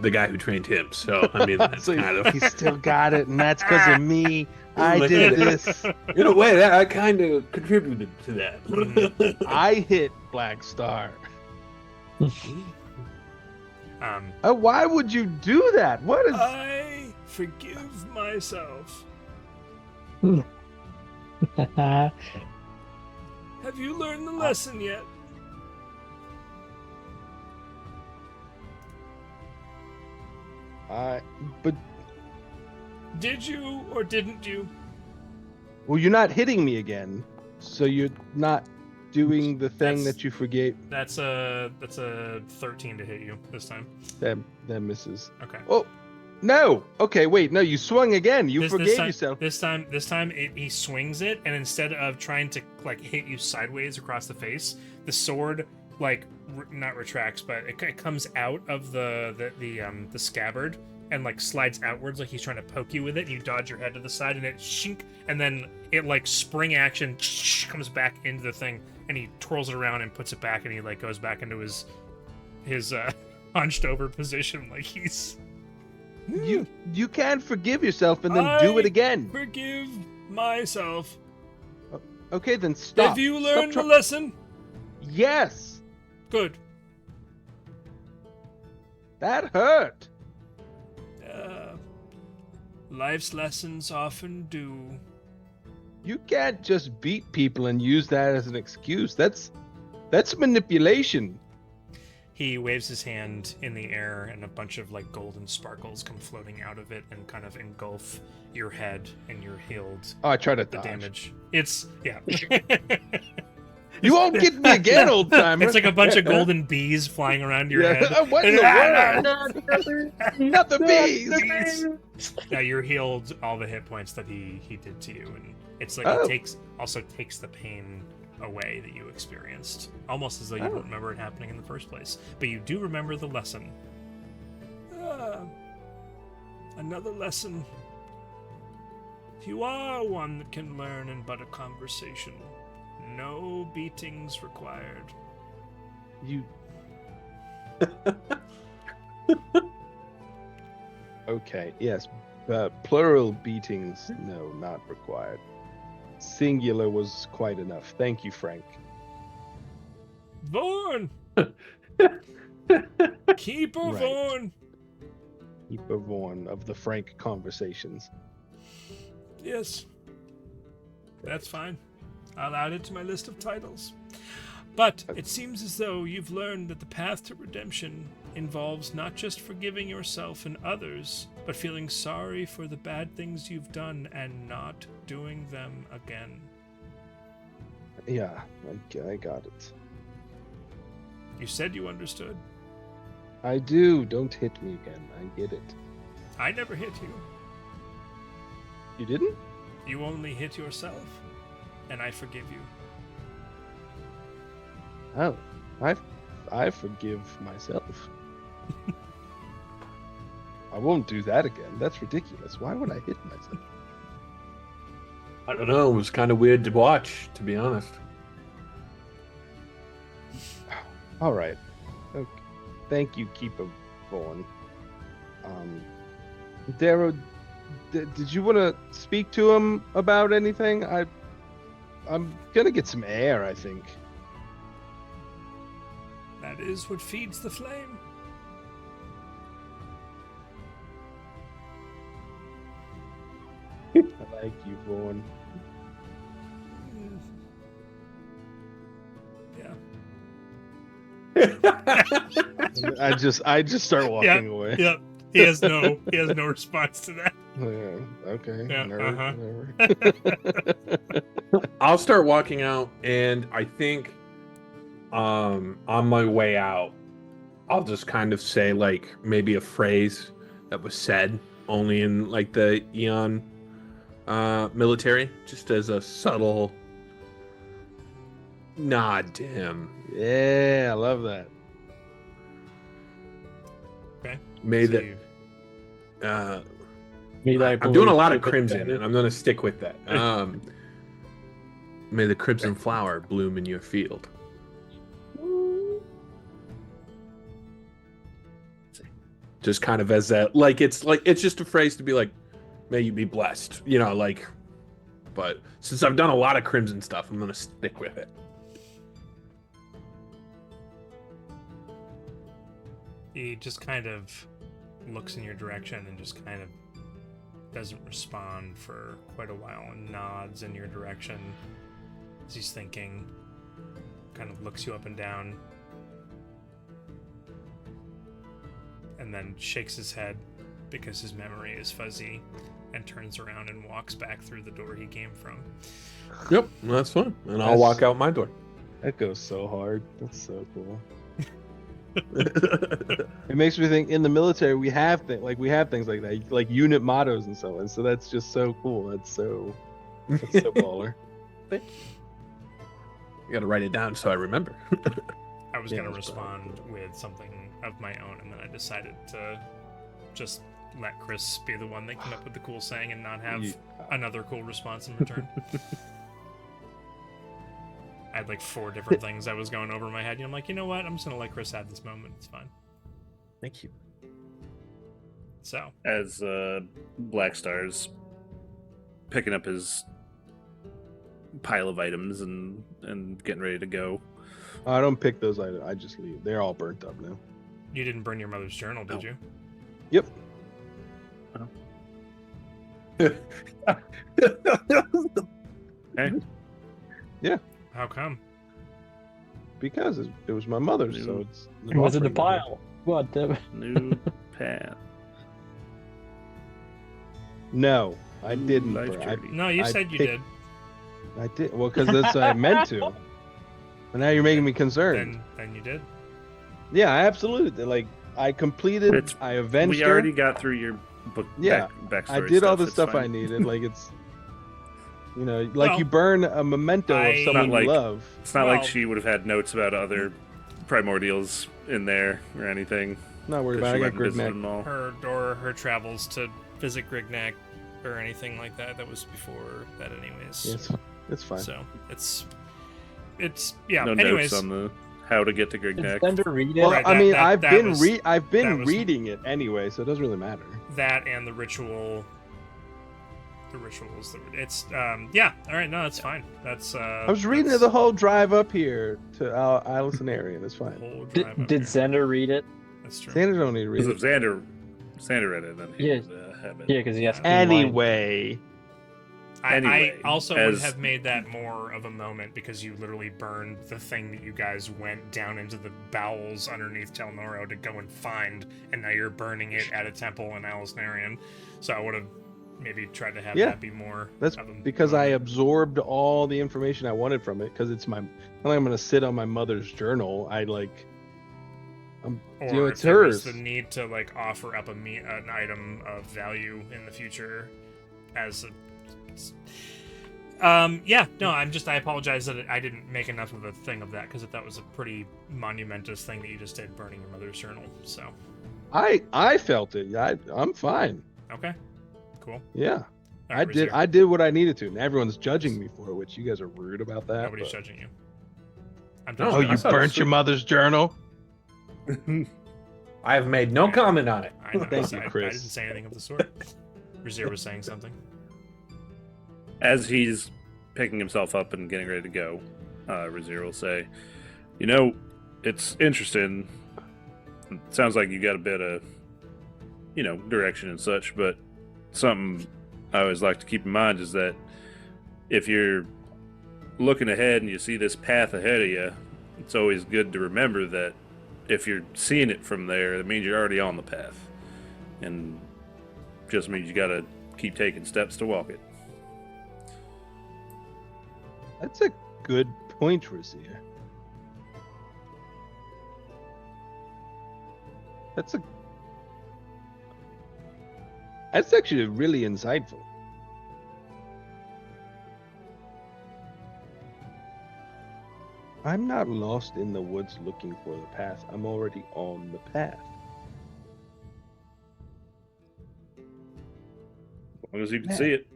Speaker 2: the guy who trained him. So I mean, that's
Speaker 3: So
Speaker 2: kind of
Speaker 3: he still got it, and that's because of me. I
Speaker 2: Look
Speaker 3: did
Speaker 2: at it.
Speaker 3: this.
Speaker 2: in a way that I kind of contributed to that.
Speaker 3: I hit Blackstar. Why would you do that? What is?
Speaker 1: I forgive myself. Have you learned the lesson yet?
Speaker 3: But
Speaker 1: Did you or didn't you?
Speaker 3: well, you're not hitting me again, so you're not doing the thing
Speaker 1: That's-
Speaker 3: that you forgave.
Speaker 1: That's a 13 to hit you this time.
Speaker 3: That misses.
Speaker 1: Okay.
Speaker 3: Oh, no. Okay, wait. No, you swung again. You forgave
Speaker 1: time,
Speaker 3: yourself.
Speaker 1: This time, he swings it, and instead of trying to like hit you sideways across the face, the sword like not retracts, but it comes out of the scabbard and like slides outwards like he's trying to poke you with it. And you dodge your head to the side, and it shink, and then it like spring action comes back into the thing, and he twirls it around and puts it back, and he like goes back into his hunched over position like he's.
Speaker 3: You can't forgive yourself and then do it again.
Speaker 1: Forgive myself.
Speaker 3: Okay, then stop.
Speaker 1: Have you
Speaker 3: Stop
Speaker 1: learned the lesson?
Speaker 3: Yes.
Speaker 1: Good.
Speaker 3: That hurt.
Speaker 1: Life's lessons often do.
Speaker 3: You can't just beat people and use that as an excuse. That's manipulation.
Speaker 1: He waves his hand in the air, and a bunch of like golden sparkles come floating out of it and kind of engulf your head, and you're healed.
Speaker 3: Oh, I tried to
Speaker 1: The
Speaker 3: dodge.
Speaker 1: damage. It's yeah.
Speaker 3: You won't get me again, old timer.
Speaker 1: It's like a bunch of golden bees flying around your head.
Speaker 3: What in the world? Not the bees.
Speaker 1: Now you're healed all the hit points that he did to you, and it's like
Speaker 3: Oh.
Speaker 1: it takes the pain away that you experienced, almost as though you don't remember it happening in the first place. But you do remember the lesson. Another lesson. You are one that can learn in but a conversation. No beatings required.
Speaker 3: You. Okay. Yes. Plural beatings, no, not required. Singular was quite enough. Thank you, Frank.
Speaker 1: Vaughn! Keeper
Speaker 3: Right.
Speaker 1: Vaughn!
Speaker 3: Keeper Vaughn of the Frank conversations.
Speaker 1: Yes. That's fine. I'll add it to my list of titles. But it seems as though you've learned that the path to redemption involves not just forgiving yourself and others, but feeling sorry for the bad things you've done and not doing them again.
Speaker 3: Yeah, I got it.
Speaker 1: You said you understood.
Speaker 3: I do. Don't hit me again. I get it.
Speaker 1: I never hit you.
Speaker 3: You didn't?
Speaker 1: You only hit yourself, and I forgive you.
Speaker 3: Oh, I forgive myself. I won't do that again. That's ridiculous. Why would I hit myself?
Speaker 2: I don't know. It was kind of weird to watch, to be honest.
Speaker 3: All right. Okay. Thank you, Keeper Vaughn. Darrow, did you want to speak to him about anything? I'm gonna get some air, I think.
Speaker 1: That is what feeds the flame.
Speaker 3: I like you, Vaughn.
Speaker 1: Yeah.
Speaker 3: I just start walking away.
Speaker 1: Yep. He has no response to that.
Speaker 3: Yeah, okay.
Speaker 1: Yeah,
Speaker 3: Nerd, whatever.
Speaker 2: I'll start walking out, and I think on my way out, I'll just kind of say like maybe a phrase that was said only in like the Eon military, just as a subtle nod to him.
Speaker 3: Yeah, I love that.
Speaker 1: Okay.
Speaker 2: May
Speaker 1: So
Speaker 2: the
Speaker 1: you-
Speaker 2: I'm doing a lot of crimson, and I'm going to stick with that. May the crimson flower bloom in your field. just kind of as a it's just a phrase to be like, may you be blessed, like. But since I've done a lot of Crimson stuff, I'm gonna stick with it.
Speaker 1: He just kind of looks in your direction and just kind of doesn't respond for quite a while and nods in your direction as he's thinking, kind of looks you up and down, and then shakes his head because his memory is fuzzy and turns around and walks back through the door he came from.
Speaker 2: Yep, that's fine. And I'll walk out my door.
Speaker 3: That goes so hard. That's so cool. It makes me think in the military we have things like that, like unit mottos and so on. So that's just so cool. That's so baller.
Speaker 2: You gotta write it down so I remember.
Speaker 1: I was going to respond with something of my own, and then I decided to just let Chris be the one that came up with the cool saying and not have another cool response in return. I had like 4 different things I was going over in my head, and I'm like, you know what? I'm just going to let Chris have this moment. It's fine.
Speaker 2: Thank you.
Speaker 1: So,
Speaker 5: As Blackstar's picking up his pile of items and getting ready to go.
Speaker 3: I don't pick those items. I just leave. They're all burnt up now.
Speaker 1: you didn't burn your mother's journal, did you?
Speaker 3: Yep.
Speaker 5: Hey.
Speaker 3: Yeah.
Speaker 1: How come?
Speaker 3: Because it was my mother's, so it's.
Speaker 4: It was in the pile. What?
Speaker 5: New path.
Speaker 3: No, I didn't.
Speaker 5: Life
Speaker 3: bro.
Speaker 5: journey.
Speaker 1: No, you
Speaker 3: I
Speaker 1: said you
Speaker 3: picked-
Speaker 1: did.
Speaker 3: I did. Well, because that's what I meant to. And now you're making me concerned.
Speaker 1: Then you did.
Speaker 3: Yeah, I absolutely did. Like, I completed.
Speaker 5: It's-
Speaker 3: I avenged
Speaker 5: We
Speaker 3: her.
Speaker 5: already got through your book.
Speaker 3: Yeah,
Speaker 5: backstory
Speaker 3: I did all the
Speaker 5: it's
Speaker 3: stuff I
Speaker 5: fine.
Speaker 3: needed. Like it's, like
Speaker 1: Well,
Speaker 3: you burn a memento of
Speaker 1: I-
Speaker 3: someone
Speaker 5: Not like-
Speaker 3: you love.
Speaker 5: It's not
Speaker 1: Well-
Speaker 5: like she would have had notes about other primordials in there or anything.
Speaker 3: Not worried
Speaker 5: 'cause
Speaker 3: about it.
Speaker 5: she
Speaker 3: I
Speaker 5: went
Speaker 3: got
Speaker 5: and visited
Speaker 3: Grignac.
Speaker 5: them all.
Speaker 1: Her travels to visit Grignac or anything like that. That was before that, anyways.
Speaker 3: Yes, it's fine.
Speaker 1: So it's yeah.
Speaker 5: No
Speaker 1: Anyways,
Speaker 5: notes on the how to get to
Speaker 4: Did
Speaker 5: Grignac.
Speaker 4: Thunder read it?
Speaker 3: Well,
Speaker 1: Right,
Speaker 3: I mean,
Speaker 1: that
Speaker 3: I've been
Speaker 1: was-
Speaker 3: I've been
Speaker 1: that was-
Speaker 3: reading it anyway, so it doesn't really matter.
Speaker 1: that and the ritual. The rituals. It's yeah. All right. No, that's fine. That's
Speaker 3: I was reading it the whole drive up here to Alicenarian. It's fine.
Speaker 1: whole drive up
Speaker 4: Did
Speaker 1: here.
Speaker 4: Xander read it?
Speaker 1: That's true.
Speaker 3: Sanders don't need to read
Speaker 5: Because
Speaker 3: it.
Speaker 5: if Xander read it, then he
Speaker 4: Yeah.
Speaker 5: would have it.
Speaker 4: Yeah, because he has to.
Speaker 3: Anyway,
Speaker 1: I
Speaker 5: Anyway,
Speaker 1: also would
Speaker 5: as-
Speaker 1: have made that more of a moment because you literally burned the thing that you guys went down into the bowels underneath Tel Noro to go and find, and now you're burning it at a temple in Alicenarian. So I would have maybe tried to have
Speaker 3: Yeah.
Speaker 1: that be more.
Speaker 3: that's
Speaker 1: of a
Speaker 3: because I
Speaker 1: moment.
Speaker 3: absorbed all the information I wanted from it. Because it's not like I'm gonna sit on my mother's journal.
Speaker 1: Or
Speaker 3: it's
Speaker 1: if there was
Speaker 3: hers.
Speaker 1: the need to like offer up an item of value in the future as a. Yeah, no, I apologize that I didn't make enough of a thing of that because that was a pretty monumentous thing that you just did, burning your mother's journal. So,
Speaker 3: I felt it. I'm fine.
Speaker 1: okay, cool.
Speaker 3: Yeah,
Speaker 1: All
Speaker 3: I
Speaker 1: right,
Speaker 3: did.
Speaker 1: Rezzyr,
Speaker 3: I did what I needed to, and everyone's judging me for it, which you guys are rude about that.
Speaker 1: Nobody's
Speaker 3: but-
Speaker 1: judging you. I'm
Speaker 2: No,
Speaker 3: Oh,
Speaker 1: judging
Speaker 3: you
Speaker 2: I thought it was
Speaker 3: burnt your
Speaker 2: sweet.
Speaker 3: mother's journal?
Speaker 2: I have made no comment on it.
Speaker 1: I know.
Speaker 3: Thank you,
Speaker 1: I
Speaker 3: Chris.
Speaker 1: didn't say anything of the sort. Rezzyr was saying something.
Speaker 5: As he's picking himself up and getting ready to go, Rezzyr will say, "You know, it's interesting. It sounds like you got a bit of, direction and such, but something I always like to keep in mind is that if you're looking ahead and you see this path ahead of you, it's always good to remember that if you're seeing it from there, it means you're already on the path, and just means you got to keep taking steps to walk it."
Speaker 3: That's a good point, Rezzyr. That's actually really insightful. I'm not lost in the woods looking for the path. I'm already on the path.
Speaker 5: As long as you can
Speaker 3: Man.
Speaker 5: see it.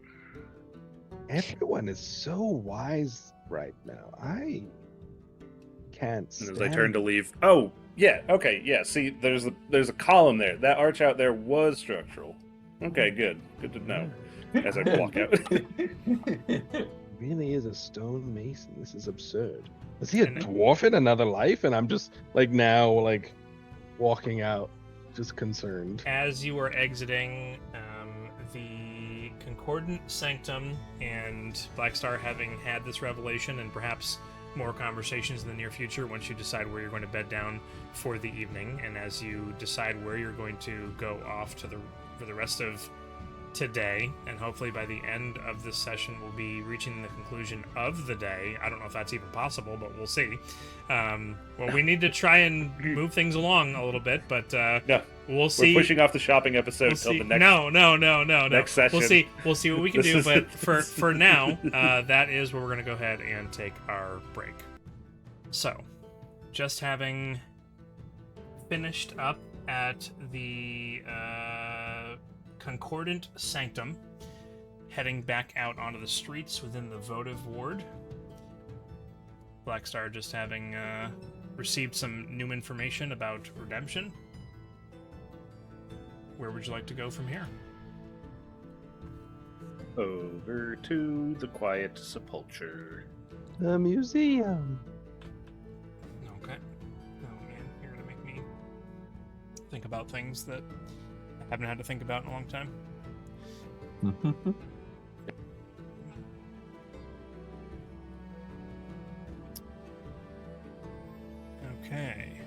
Speaker 3: Everyone is so wise right now. I can't
Speaker 5: And
Speaker 3: stand
Speaker 5: as I turn to leave, oh, Yeah. Okay. Yeah. See, there's a column there. That arch out there was structural. Okay. Good. Good to know. As I walk out.
Speaker 3: Really is a stone mason. This is absurd. Is he a
Speaker 1: And-
Speaker 3: dwarf in another life? And I'm just like now like walking out, just concerned.
Speaker 1: As you are exiting the Concordant Sanctum, and Blackstar having had this revelation and perhaps more conversations in the near future once you decide where you're going to bed down for the evening, and as you decide where you're going to go off to for the rest of today, and hopefully by the end of this session we'll be reaching the conclusion of the day. I don't know if that's even possible, but we'll see. Well, we need to try and move things along a little bit, but
Speaker 5: No,
Speaker 1: we'll see.
Speaker 5: we're pushing off the shopping episode
Speaker 1: We'll
Speaker 5: till
Speaker 1: see.
Speaker 5: the next.
Speaker 1: No.
Speaker 5: next session.
Speaker 1: We'll see what we can
Speaker 5: This
Speaker 1: do.
Speaker 5: is-
Speaker 1: But for now, that is where we're going to go ahead and take our break. So, just having finished up at the Concordant Sanctum, heading back out onto the streets within the votive ward. Blackstar just having received some new information about redemption. Where would you like to go from here?
Speaker 5: Over to the quiet sepulcher.
Speaker 3: The museum.
Speaker 1: Okay. Oh man, you're gonna make me think about things that I haven't had to think about in a long time. Okay.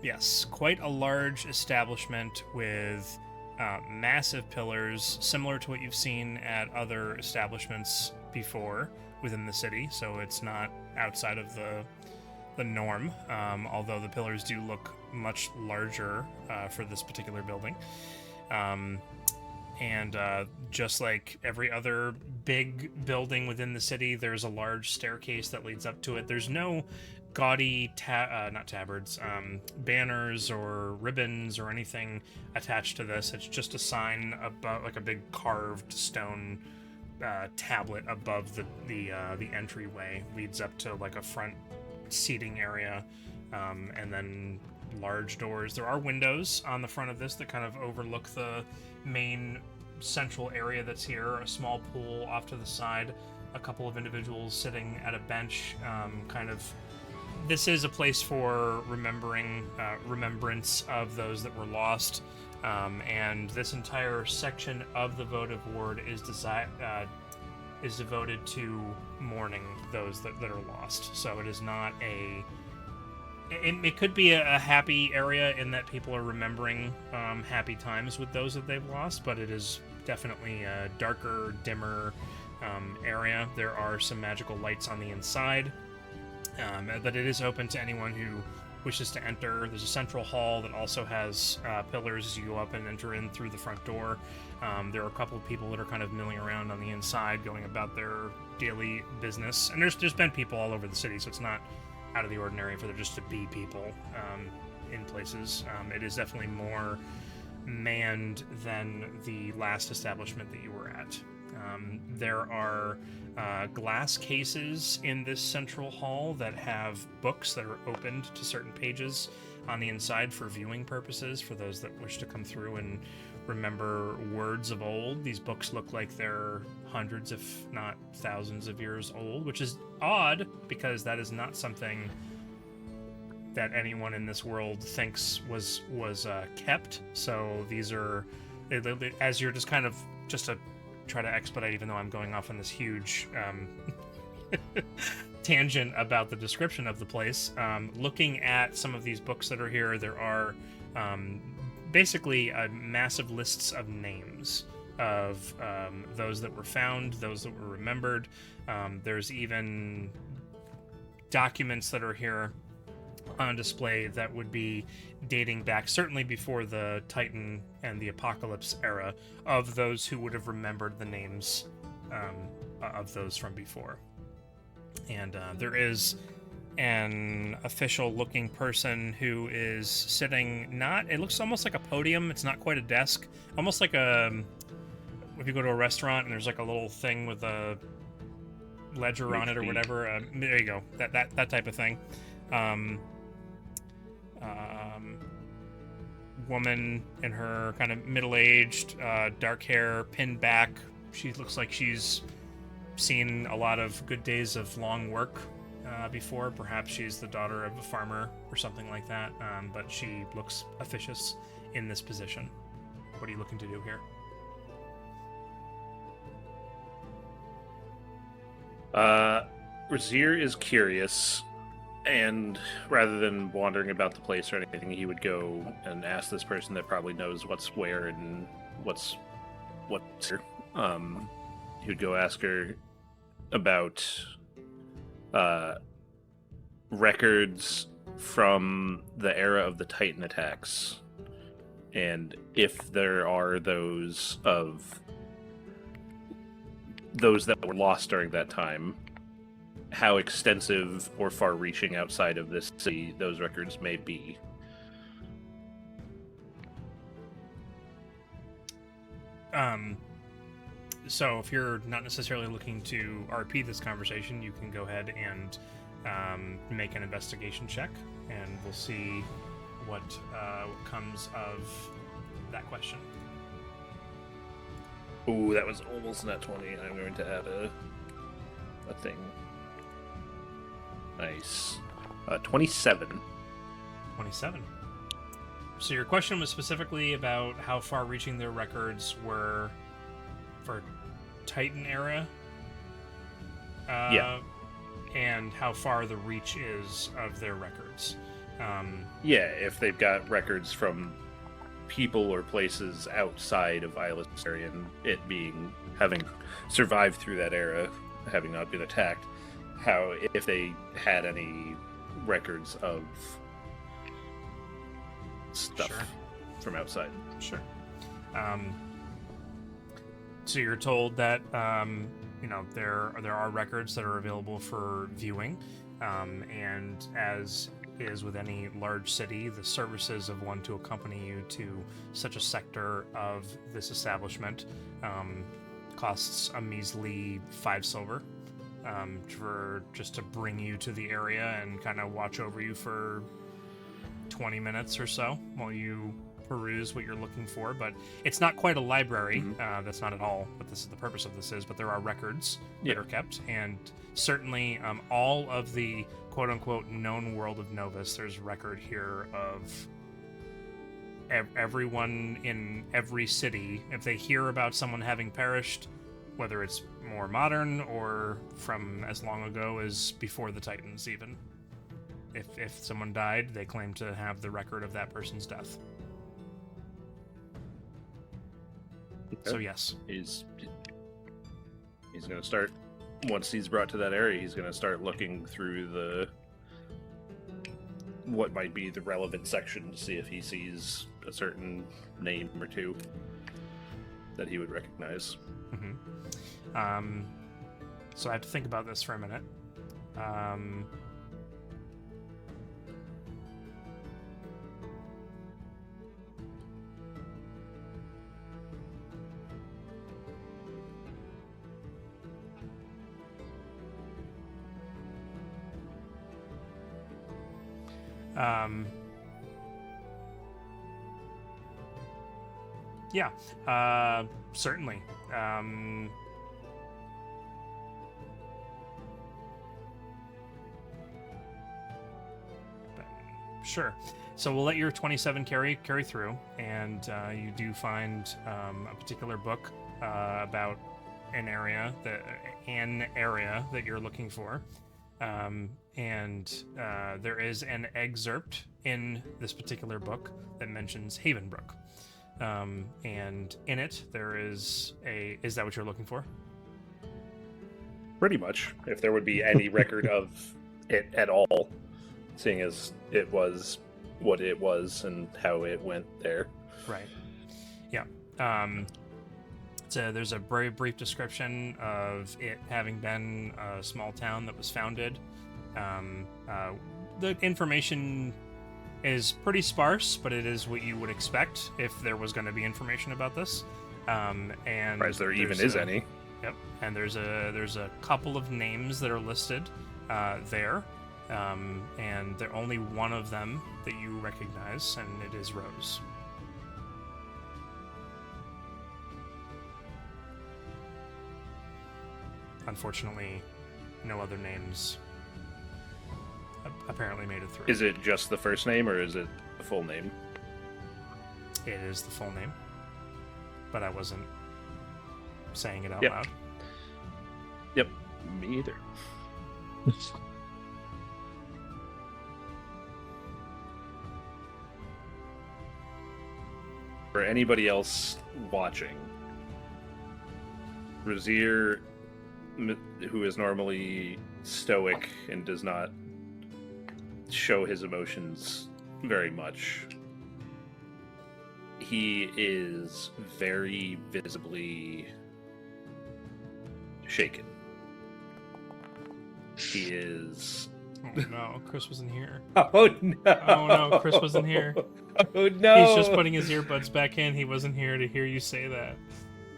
Speaker 1: Yes, quite a large establishment with massive pillars, similar to what you've seen at other establishments before within the city. So it's not outside of the norm, although the pillars do look much larger for this particular building. And just like every other big building within the city, there's a large staircase that leads up to it. There's no gaudy not tabards, banners or ribbons or anything attached to this. It's just a sign above, like a big carved stone tablet above the entryway. Leads up to like a front seating area, and then large doors. There are windows on the front of this that kind of overlook the main central area that's here. A small pool off to the side, a couple of individuals sitting at a bench, kind of. This is a place for remembrance of those that were lost, and this entire section of the votive ward is devoted to mourning those that are lost. So it is not a. It could be a happy area in that people are remembering happy times with those that they've lost, but it is definitely a darker, dimmer area. There are some magical lights on the inside, but it is open to anyone who wishes to enter. There's a central hall that also has pillars as you go up and enter in through the front door. There are a couple of people that are kind of milling around on the inside, going about their daily business. And there's been people all over the city, so it's not out of the ordinary for there just to be people in places. It is definitely more manned than the last establishment that you were at. There are glass cases in this central hall that have books that are opened to certain pages on the inside for viewing purposes, for those that wish to come through and remember words of old. These books look like they're hundreds, if not thousands of years old, which is odd because that is not something that anyone in this world thinks was kept. So these are, as you're just kind of, just to try to expedite, even though I'm going off on this huge tangent about the description of the place, looking at some of these books that are here, there are basically massive lists of names of those that were found, those that were remembered. There's even documents that are here on display that would be dating back certainly before the Titan and the Apocalypse era, of those who would have remembered the names of those from before. And there is an official looking person who is sitting, it looks almost like a podium. It's not quite a desk, almost like if you go to a restaurant and there's like a little thing with a ledger on it or
Speaker 5: HP.
Speaker 1: whatever. There you go. That type of thing. Woman in her kind of middle-aged, dark hair, pinned back. She looks like she's seen a lot of good days of long work before. Perhaps she's the daughter of a farmer or something like that, but she looks officious in this position. What are you looking to do here?
Speaker 5: Rezzyr is curious, and rather than wandering about the place or anything, he would go and ask this person that probably knows what's where and what's here. He would go ask her about records from the era of the Titan attacks, and if there are those that were lost during that time, how extensive or far-reaching outside of this city those records may be.
Speaker 1: So if you're not necessarily looking to RP this conversation, you can go ahead and make an investigation check, and we'll see what comes of that question.
Speaker 5: Ooh, that was almost not 20. I'm going to add a thing. Nice. 27.
Speaker 1: 27. So your question was specifically about how far-reaching their records were for Titan era?
Speaker 5: Yeah.
Speaker 1: And how far the reach is of their records.
Speaker 5: Yeah, if they've got records from people or places outside of Isla and it having survived through that era, having not been attacked, how if they had any records of stuff
Speaker 1: Sure.
Speaker 5: from outside.
Speaker 1: Sure. So you're told that there are records that are available for viewing, and as is with any large city, the services of one to accompany you to such a sector of this establishment costs a measly 5 silver for just to bring you to the area and kind of watch over you for 20 minutes or so while you peruse what you're looking for. But it's not quite a library. That's not at all what the purpose of this is, but there are records that are kept, and certainly all of the quote-unquote known world of Novus, there's record here of everyone in every city. If they hear about someone having perished, whether it's more modern or from as long ago as before the Titans even, if someone died, they claim to have the record of that person's death. So yes,
Speaker 5: He's going to start, once he's brought to that area, he's going to start looking through what might be the relevant section to see if he sees a certain name or two that he would recognize.
Speaker 1: So I have to think about this for a minute. Certainly. Sure. So we'll let your 27 carry through, and you do find a particular book about an area that you're looking for, and there is an excerpt in this particular book that mentions Havenbrook, and in it there is is that what you're looking for?
Speaker 5: Pretty much, if there would be any record of it at all, seeing as it was what it was and how it went there.
Speaker 1: Right. Yeah. So there's a very brief description of it having been a small town that was founded. The information is pretty sparse, but it is what you would expect if there was going to be information about this. And
Speaker 5: Surprised there even is any.
Speaker 1: Yep, and there's a couple of names that are listed there, and there only one of them that you recognize, and it is Rose. Unfortunately, no other names apparently made it through.
Speaker 5: Is it just the first name, or is it the full name?
Speaker 1: It is the full name, but I wasn't saying it out
Speaker 5: Yep.
Speaker 1: loud.
Speaker 5: Yep, me either. For anybody else watching, Rezzyr, who is normally stoic and does not show his emotions very much, he is very visibly shaken. He is.
Speaker 1: Oh no, Chris wasn't here.
Speaker 5: Oh no!
Speaker 1: Oh no, Chris wasn't here.
Speaker 5: Oh no!
Speaker 1: He's just putting his earbuds back in. He wasn't here to hear you say that.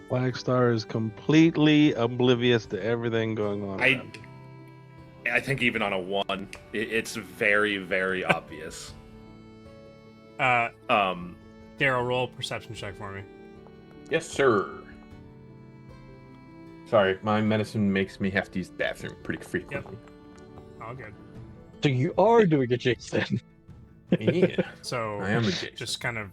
Speaker 3: Blackstar is completely oblivious to everything going on. around.
Speaker 5: I think even on a 1, it's very, very obvious.
Speaker 1: Darrow, roll a perception check for me.
Speaker 2: Yes, sir. Sorry, my medicine makes me have to use the bathroom pretty frequently.
Speaker 1: All good.
Speaker 4: So you are doing a chase then.
Speaker 2: Yeah,
Speaker 1: So
Speaker 2: I am a Jason.
Speaker 1: just kind of,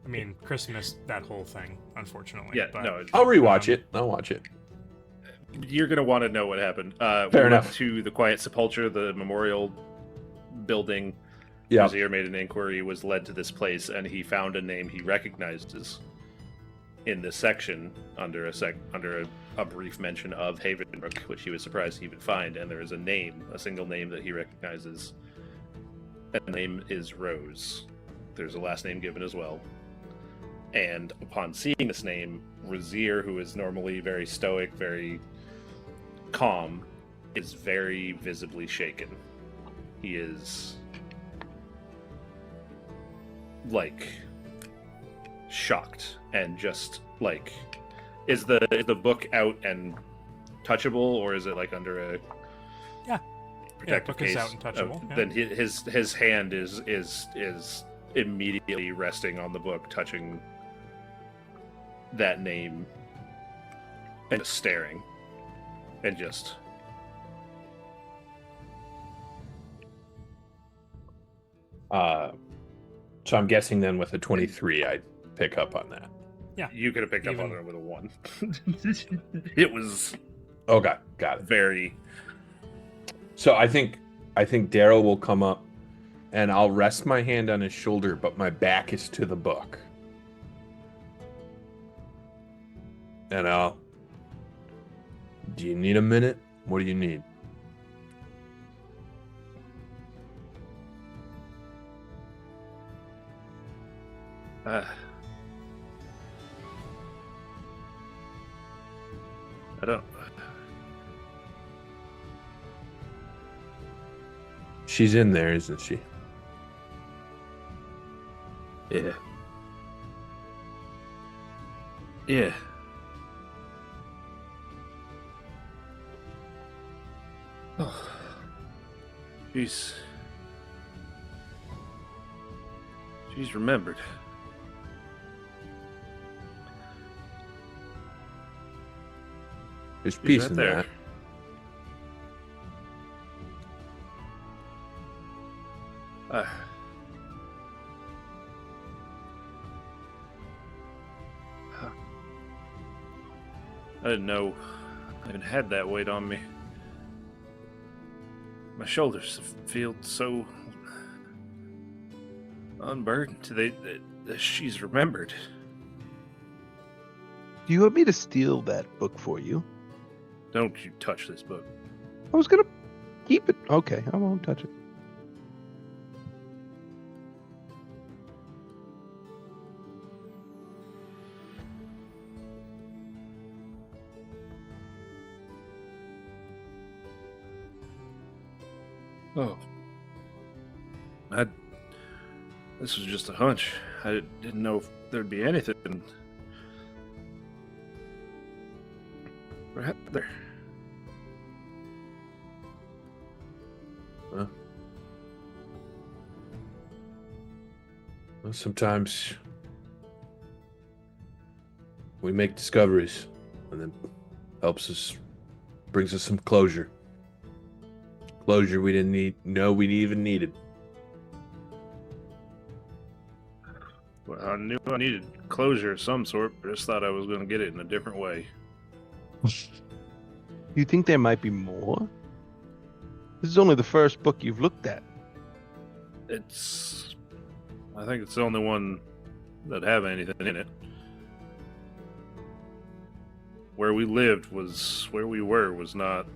Speaker 1: I mean, Chris missed that whole thing, unfortunately.
Speaker 5: Yeah,
Speaker 1: but,
Speaker 5: no.
Speaker 2: I'll rewatch it. I'll watch it.
Speaker 5: You're gonna want to know what happened.
Speaker 2: Fair
Speaker 5: we
Speaker 2: enough.
Speaker 5: Went to the Quiet Sepulchre, the memorial building.
Speaker 2: Yeah.
Speaker 5: Rezzyr made an inquiry, was led to this place, and he found a name he recognizes in this section under a brief mention of Havenbrook, which he was surprised to even find. And there is a single name that he recognizes. And the name is Rose. There's a last name given as well. And upon seeing this name, Rezzyr, who is normally very stoic, very calm, is very visibly shaken. He is like shocked and just like, is the book out and touchable, or is it like under a protective
Speaker 1: book is
Speaker 5: case?
Speaker 1: out and touchable, yeah.
Speaker 5: Then his hand is immediately resting on the book, touching that name, and just staring, and just
Speaker 2: So I'm guessing then with a 23, I'd pick up on that.
Speaker 5: you could have picked up on
Speaker 1: Even-
Speaker 5: it with a 1. It was
Speaker 2: Okay, got it.
Speaker 5: very.
Speaker 2: So I think Darrow will come up, and I'll rest my hand on his shoulder, but my back is to the book. And do you need a minute? What do you need?
Speaker 5: I don't.
Speaker 2: She's in there, isn't she?
Speaker 5: Yeah. Yeah. Oh. She's remembered.
Speaker 2: There's
Speaker 5: She's
Speaker 2: peace
Speaker 5: right
Speaker 2: in
Speaker 5: there.
Speaker 2: that.
Speaker 5: I didn't know I even had that weight on me. My shoulders feel so unburdened. She's remembered.
Speaker 3: Do you want me to steal that book for you?
Speaker 5: Don't you touch this book.
Speaker 3: I was gonna keep it. Okay, I won't touch it.
Speaker 5: Oh. This was just a hunch. I didn't know if there'd be anything. Right there.
Speaker 2: Well, sometimes we make discoveries, and then helps us, brings us some closure. Closure we didn't know we even needed.
Speaker 5: Well, I knew I needed closure of some sort, but I just thought I was going to get it in a different way.
Speaker 3: You think there might be more? This is only the first book you've looked at.
Speaker 5: I think it's the only one that have anything in it. Where we lived was not,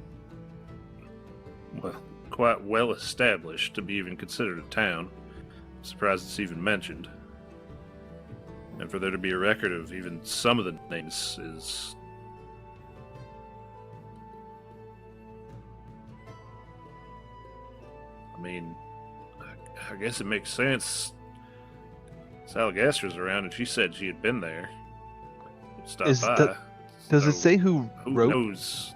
Speaker 5: well, quite well established to be even considered a town. I'm surprised it's even mentioned. And for there to be a record of even some of the names is... I mean, I guess it makes sense. Salagastra's around, and she said she had been there. Stopped by.
Speaker 3: Does it say who wrote?
Speaker 5: Knows?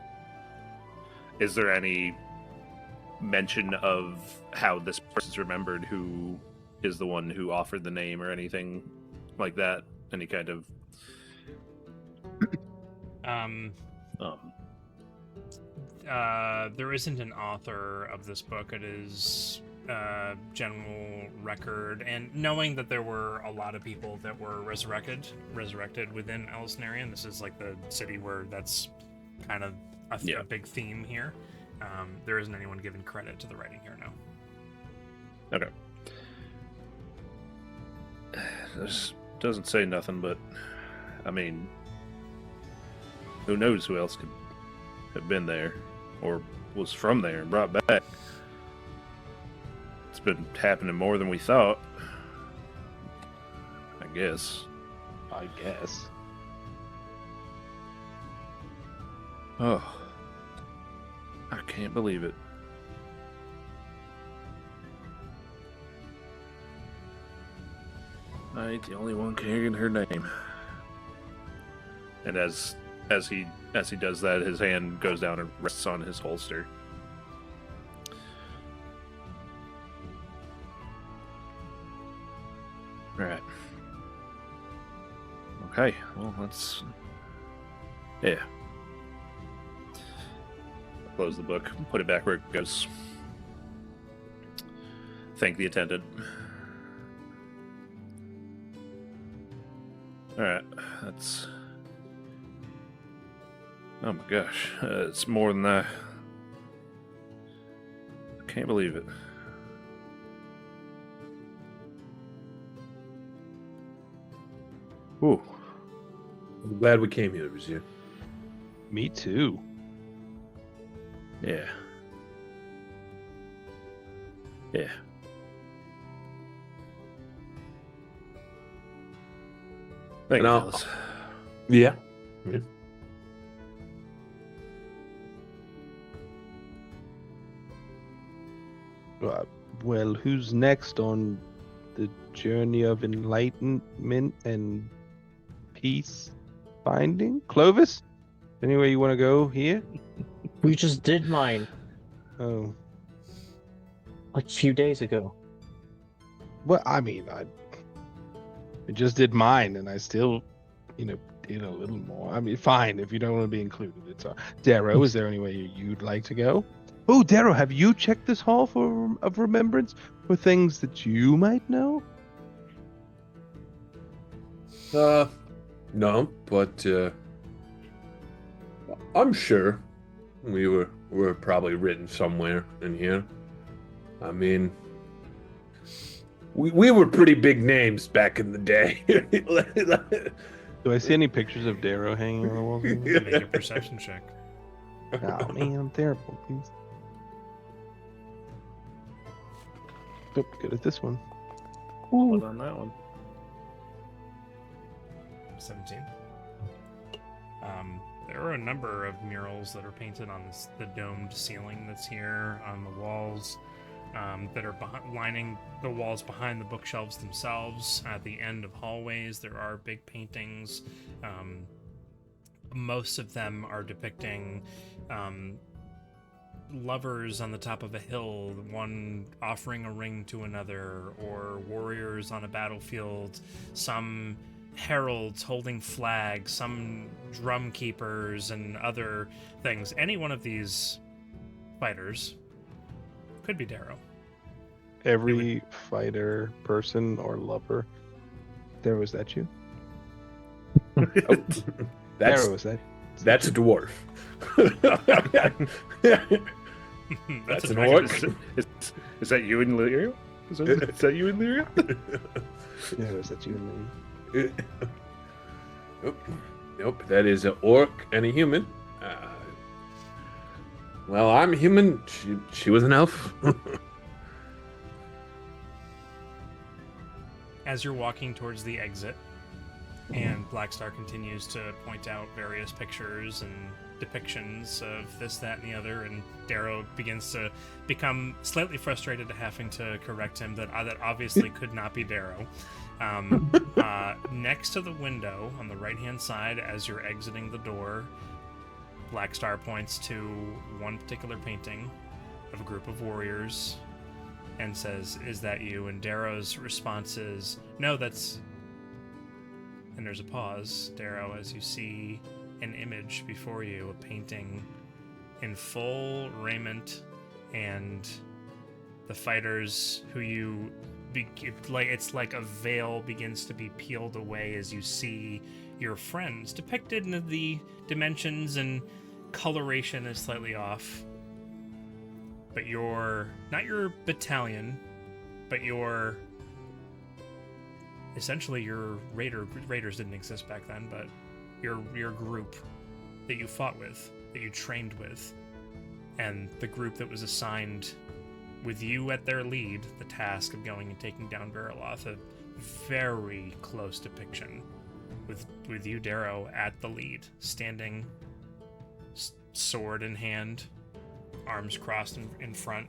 Speaker 5: Is there any mention of how this person's remembered? Who is the one who offered the name, or anything like that? Any kind of
Speaker 1: there isn't an author of this book. It is general record, and knowing that there were a lot of people that were resurrected within Alisnarian. This is like the city where that's kind of a big theme here. There isn't anyone given credit to the writing here, no.
Speaker 5: Okay. This doesn't say nothing, but I mean, who knows who else could have been there or was from there and brought back. It's been happening more than we thought. I guess. Oh. I can't believe it. I ain't the only one carrying her name. And as he does that, his hand goes down and rests on his holster. Right. Okay, well, let's... Yeah. Close the book, put it back where it goes. Thank the attendant. Alright, that's... Oh my gosh, it's more than that. I can't believe it. Ooh.
Speaker 2: I'm glad we came here, Rezzyr.
Speaker 3: Me too.
Speaker 5: Yeah. Yeah. Thank you, fellas.
Speaker 2: Yeah.
Speaker 3: Well, who's next on the journey of enlightenment and peace finding? Clovis? Anywhere you want to go here?
Speaker 4: We just did mine
Speaker 3: Oh.
Speaker 4: like a few days ago.
Speaker 3: Well, I mean, I just did mine, and I still, did a little more. I mean, fine, if you don't want to be included. It's Darrow, is there anywhere you'd like to go? Oh, Darrow, have you checked this hall of remembrance for things that you might know?
Speaker 2: No, but I'm sure we were probably written somewhere in here. I mean, we were pretty big names back in the day.
Speaker 3: Do I see any pictures of Darrow hanging on the walls?
Speaker 1: Make a perception check.
Speaker 3: Oh man, I'm terrible. Please. Oh, good at this one.
Speaker 5: Hold on that one.
Speaker 1: 17. There are a number of murals that are painted on the domed ceiling that's here, on the walls, that are lining the walls behind the bookshelves themselves. At the end of hallways, there are big paintings. most of them are depicting lovers on the top of a hill, one offering a ring to another, or warriors on a battlefield, some heralds holding flags, some drum keepers, and other things. Any one of these fighters could be Darrow.
Speaker 3: Every fighter, person, or lover. There was that you?
Speaker 2: That's
Speaker 3: Darrow, was that?
Speaker 2: that's a dwarf. That's an orc.
Speaker 5: Is that you and Lyria? Is that you and Lyria?
Speaker 3: Yeah, was that you and
Speaker 2: Nope, that is an orc and a human. Well, I'm human. She was an elf.
Speaker 1: As you're walking towards the exit, and Blackstar continues to point out various pictures and depictions of this, that, and the other, and Darrow begins to become slightly frustrated at having to correct him that obviously could not be Darrow. Next to the window on the right-hand side, as you're exiting the door, Blackstar points to one particular painting of a group of warriors and says, "Is that you?" And Darrow's response is, "No, that's..." And there's a pause, Darrow, as you see an image before you, a painting in full raiment, and the fighters who you... it's like a veil begins to be peeled away as you see your friends depicted in the dimensions, and coloration is slightly off. But not your battalion, but essentially your raiders didn't exist back then, but your group that you fought with, that you trained with, and the group that was assigned with you at their lead the task of going and taking down Veriloth. A very close depiction with you, Darrow, at the lead, standing, sword in hand, arms crossed in front,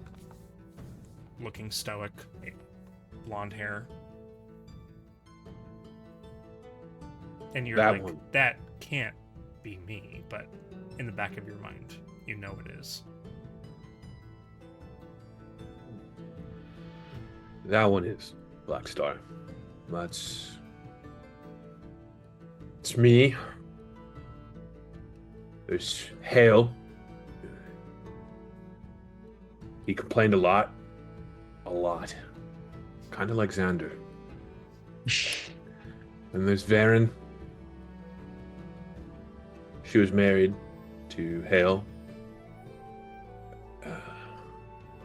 Speaker 1: looking stoic, blonde hair. And you're like, that can't be me, but in the back of your mind, you know it is.
Speaker 2: That one is Blackstar. It's me. There's Hale. He complained a lot. Kind of like Xander. And there's Varen. She was married to Hale.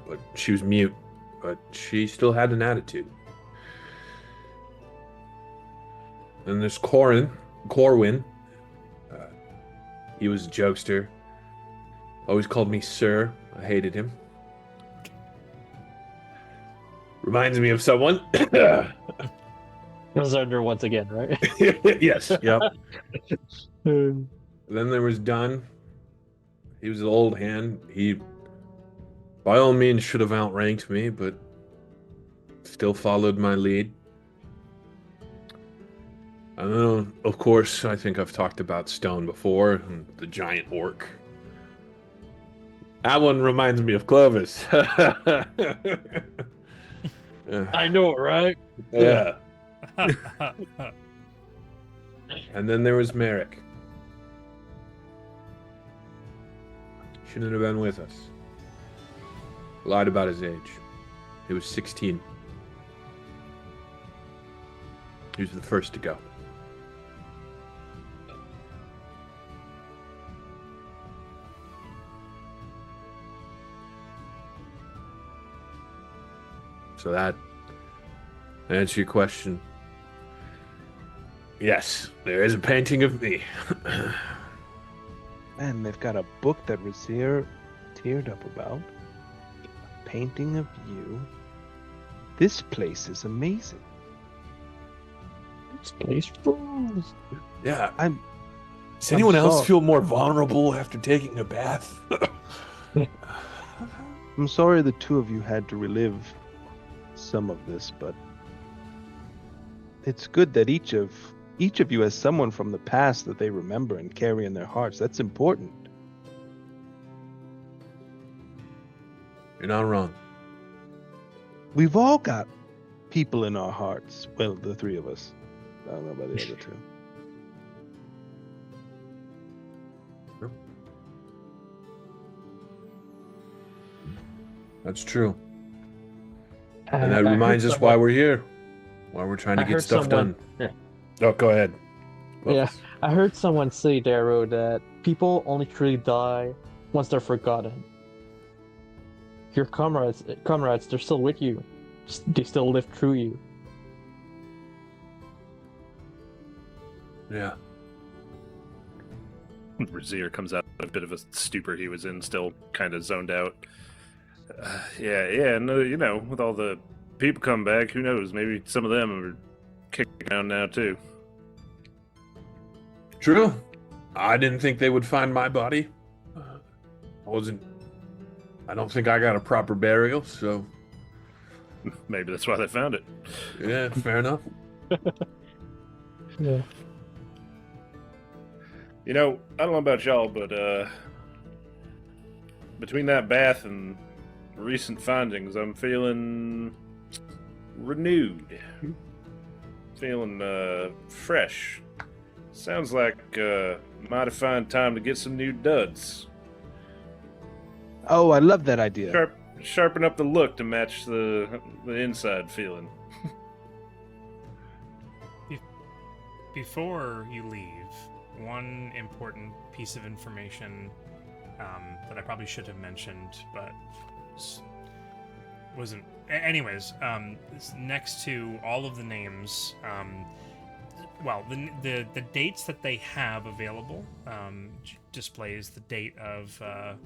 Speaker 2: But she was mute. But she still had an attitude. And there's Corwin. He was a jokester. Always called me sir. I hated him. Reminds me of someone.
Speaker 4: Xander once again, right?
Speaker 2: Yes. Yep. Then there was Dunn. He was an old hand. He, by all means, should have outranked me, but still followed my lead. And then, of course, I think I've talked about Stone before, and the giant orc. That one reminds me of Clovis.
Speaker 4: I know it, right?
Speaker 2: Yeah. And then there was Merrick. Shouldn't have been with us. Lied about his age. He was 16. He was the first to go. So that answers your question. Yes, there is a painting of me.
Speaker 3: Man, they've got a book that Rezzyr teared up about. A painting of you. This place is amazing.
Speaker 4: This place rules.
Speaker 2: Yeah. Does
Speaker 3: I'm
Speaker 2: anyone else
Speaker 3: sorry.
Speaker 2: feel more vulnerable after taking a bath?
Speaker 3: I'm sorry the two of you had to relive some of this, but it's good that each of Each of you has someone from the past that they remember and carry in their hearts. That's important.
Speaker 2: You're not wrong.
Speaker 3: We've all got people in our hearts. Well, the three of us. I don't know about the other two.
Speaker 2: That's true. And
Speaker 4: I
Speaker 2: that
Speaker 4: heard
Speaker 2: reminds us why we're here. Why we're trying to
Speaker 4: I
Speaker 2: get
Speaker 4: heard
Speaker 2: stuff
Speaker 4: someone-
Speaker 2: done.
Speaker 4: yeah.
Speaker 2: Oh, go ahead. Well,
Speaker 4: Yeah, I heard someone say, Darrow, that people only truly die once they're forgotten. Your comrades, they're still with you. They still live through you.
Speaker 2: Yeah.
Speaker 5: Rezzyr comes out of a bit of a stupor he was in, still kind of zoned out. No, you know, with all the people come back, who knows? Maybe some of them are kicking around now too.
Speaker 2: True. I didn't think they would find my body. I don't think I got a proper burial, so
Speaker 5: Maybe that's why they found it.
Speaker 2: yeah, fair enough.
Speaker 4: Yeah.
Speaker 5: You know, I don't know about y'all, but between that bath and recent findings, I'm feeling renewed. Feeling fresh. Sounds like mighty fine time to get some new duds.
Speaker 3: Oh, I love that idea.
Speaker 5: Sharpen up the look to match the inside feeling.
Speaker 1: Before you leave, one important piece of information that I probably should have mentioned, but wasn't. Anyways, it's next to all of the names. Well, the dates that they have available displays the date of a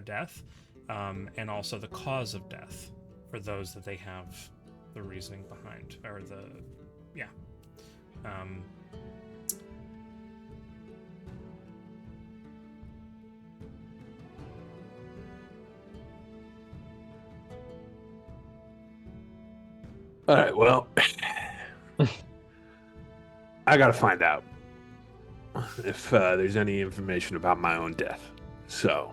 Speaker 1: death, and also the cause of death for those that they have the reasoning behind, or the yeah.
Speaker 2: All right, well, I gotta find out if there's any information about my own death. So,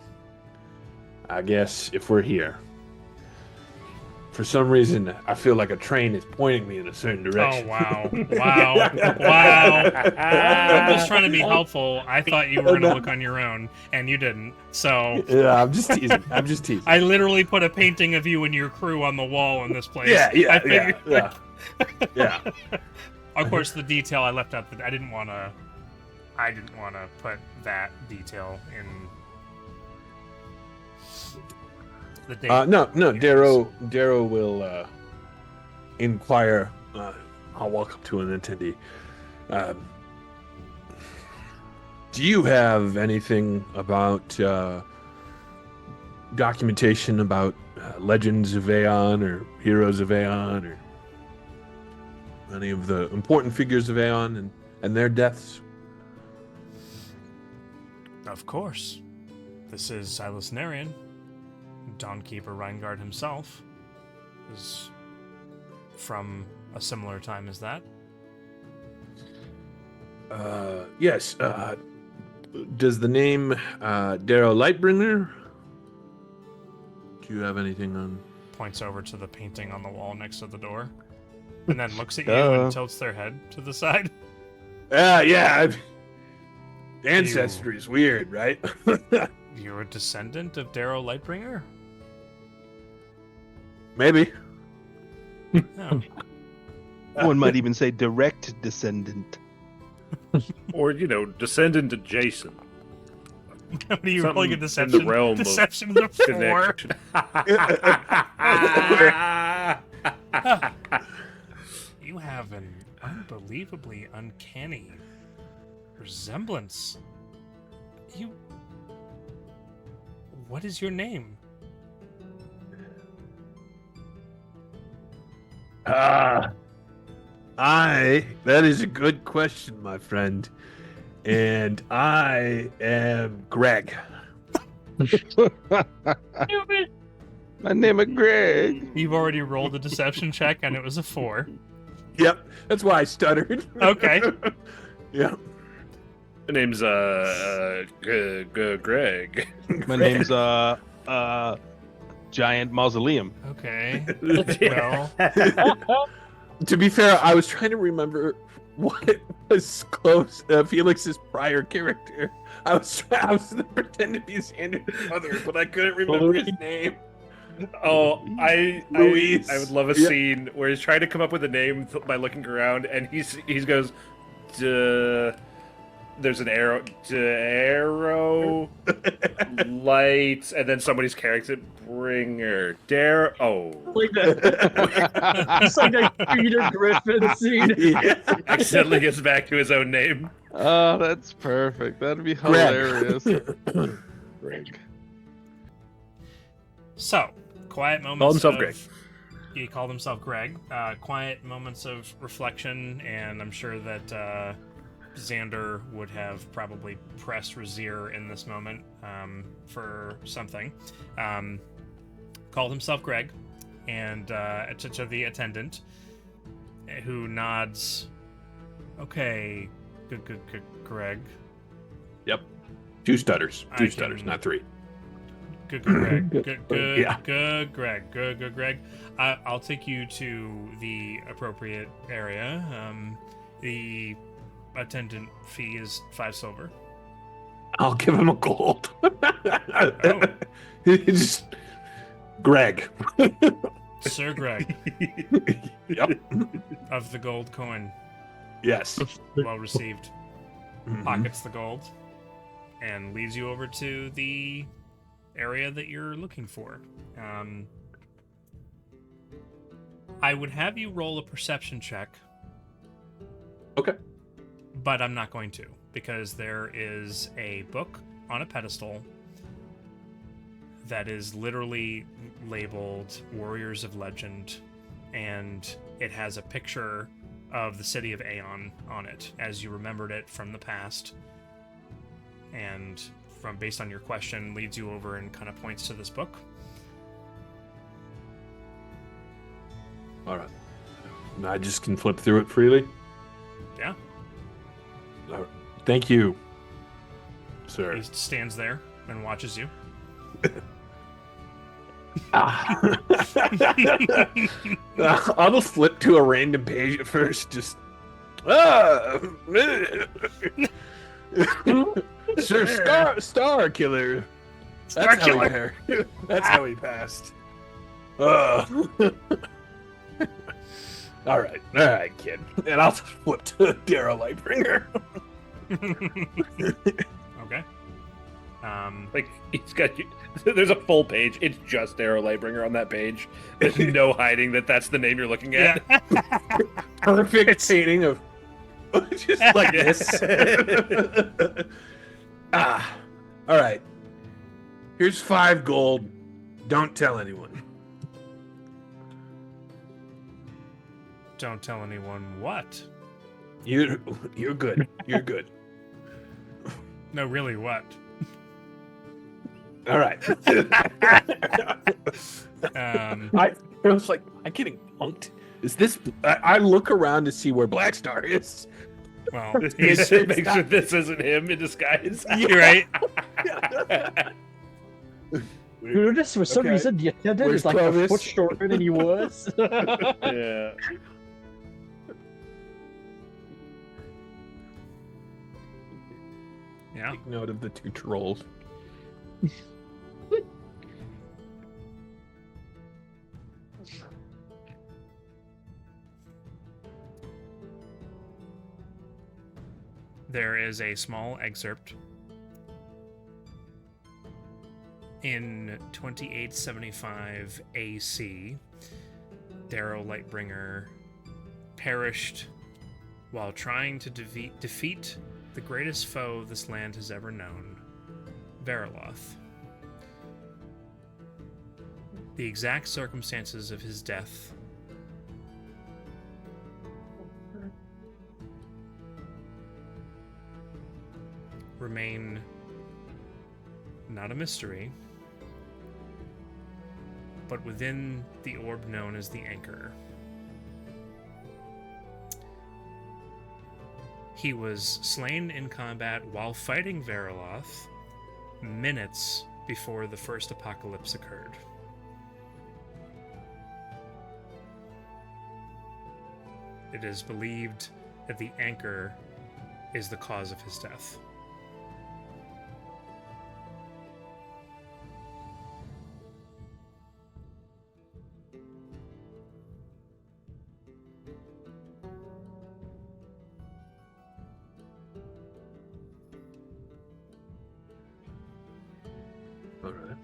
Speaker 2: I guess if we're here, for some reason, I feel like a train is pointing me in a certain direction.
Speaker 1: Oh wow! Wow! I'm just trying to be helpful. I thought you were gonna look on your own, and you didn't. So
Speaker 2: Yeah, I'm just teasing. I'm just teasing.
Speaker 1: I literally put a painting of you and your crew on the wall in this place. I
Speaker 2: Yeah.
Speaker 1: figured,
Speaker 2: Yeah.
Speaker 1: Of course, the detail I left out. I didn't want to put that detail in the date.
Speaker 2: No. Darrow will inquire. I'll walk up to an attendee. Do you have anything about documentation about legends of Aeon or heroes of Aeon or any of the important figures of Aeon and their deaths?
Speaker 1: Of course. This is Silas Narian. Dawnkeeper Reingard himself is from a similar time as that.
Speaker 2: Yes. Does the name Darrow Lightbringer? Do you have anything on?
Speaker 1: Points over to the painting on the wall next to the door, and then looks at you
Speaker 3: Duh.
Speaker 1: and tilts their head to the side.
Speaker 2: Yeah. Ancestry is weird, right?
Speaker 1: You're a descendant of Darrow Lightbringer?
Speaker 2: Maybe.
Speaker 1: Oh.
Speaker 3: One might even say direct descendant.
Speaker 5: Or, you know, descendant adjacent.
Speaker 1: What are you
Speaker 5: Something
Speaker 1: rolling a
Speaker 5: in the
Speaker 1: deception?
Speaker 5: realm of
Speaker 1: Deception to 4.
Speaker 5: Connection.
Speaker 1: You have an unbelievably uncanny resemblance. What is your name?
Speaker 2: That is a good question, my friend. And I am Greg.
Speaker 3: My name is Greg.
Speaker 1: You've already rolled a deception check and it was a 4.
Speaker 2: Yep, that's why I stuttered.
Speaker 1: Okay.
Speaker 2: Yeah.
Speaker 5: My name's Greg.
Speaker 3: My name's Giant Mausoleum.
Speaker 1: Okay.
Speaker 5: Yeah.
Speaker 1: Well,
Speaker 2: To be fair, I was trying to remember what was close Felix's prior character. I was gonna pretend to be Xander's mother, but I couldn't remember his name.
Speaker 5: Oh, I
Speaker 2: Luis.
Speaker 5: would love a
Speaker 2: Yep.
Speaker 5: scene where he's trying to come up with a name by looking around, and he goes, "Duh." There's an arrow, lights, and then somebody's character bringer. Darrow. Oh,
Speaker 4: Like that. It's like a Peter Griffin scene.
Speaker 2: Yeah.
Speaker 5: accidentally gets back to his own name.
Speaker 3: Oh, that's perfect. That'd be
Speaker 2: Greg.
Speaker 3: hilarious. Greg.
Speaker 1: so quiet moments.
Speaker 5: Called himself
Speaker 1: of-
Speaker 5: Greg.
Speaker 1: He called himself Greg. Quiet moments of reflection, and I'm sure that Xander would have probably pressed Rezzyr in this moment for something. Called himself Greg, and to the attendant, who nods. Okay, good, Greg.
Speaker 2: Two stutters.
Speaker 1: I
Speaker 2: Two stutters,
Speaker 1: can-
Speaker 2: not three.
Speaker 1: Good, Greg. Good,
Speaker 2: Yeah.
Speaker 1: Greg. Good, Greg. I'll take you to the appropriate area. The attendant fee is 5 silver.
Speaker 2: I'll give him a gold.
Speaker 1: Oh.
Speaker 2: Just Greg.
Speaker 1: Sir Greg
Speaker 2: Yep.
Speaker 1: of the gold coin.
Speaker 2: Yes.
Speaker 1: Well received.
Speaker 2: Mhm.
Speaker 1: Pockets the gold and leads you over to the area that you're looking for. I would have you roll a perception check.
Speaker 2: Okay.
Speaker 1: But I'm not going to, because there is a book on a pedestal that is literally labeled Warriors of Legend, and it has a picture of the city of Aeon on it, as you remembered it from the past. And from based on your question, leads you over and kind of points to this book.
Speaker 2: All right. I just can flip through it freely.
Speaker 1: Yeah.
Speaker 2: All right. Thank you, sir.
Speaker 1: He stands there and watches you.
Speaker 2: Ah. I'll just flip to a random page at first. Just. Sir Star Killer.
Speaker 1: Star
Speaker 2: That's
Speaker 1: Killer.
Speaker 2: That's how he passed. All right, kid. And I'll flip to Darrow Lightbringer.
Speaker 1: Okay.
Speaker 5: Like he's got you. There's a full page. It's just Darrow Lightbringer on that page. There's no hiding that that's the name you're looking at.
Speaker 2: Perfect painting of just like this. All right. Here's 5 gold. Don't tell anyone.
Speaker 1: Don't tell anyone what.
Speaker 2: You're good. You're good.
Speaker 1: No, really, what?
Speaker 2: All right. I was like, am I getting punked? Is this? I look around to see where Blackstar is.
Speaker 1: Well,
Speaker 5: Make
Speaker 1: he's,
Speaker 5: sure this isn't him in disguise.
Speaker 1: you're right.
Speaker 4: You notice for some
Speaker 2: Okay.
Speaker 4: reason the attendant
Speaker 2: Where's
Speaker 4: is like
Speaker 2: Clovis?
Speaker 4: a foot shorter than he was.
Speaker 5: Yeah.
Speaker 1: Yeah.
Speaker 2: Take note of the 2 trolls.
Speaker 1: There is a small excerpt in 2875 AC. Darrow Lightbringer perished while trying to defeat the greatest foe this land has ever known, Veriloth. The exact circumstances of his death remain not a mystery, but within the orb known as the Anchor. He was slain in combat while fighting Veriloth minutes before the first apocalypse occurred. It is believed that the anchor is the cause of his death.
Speaker 2: All right.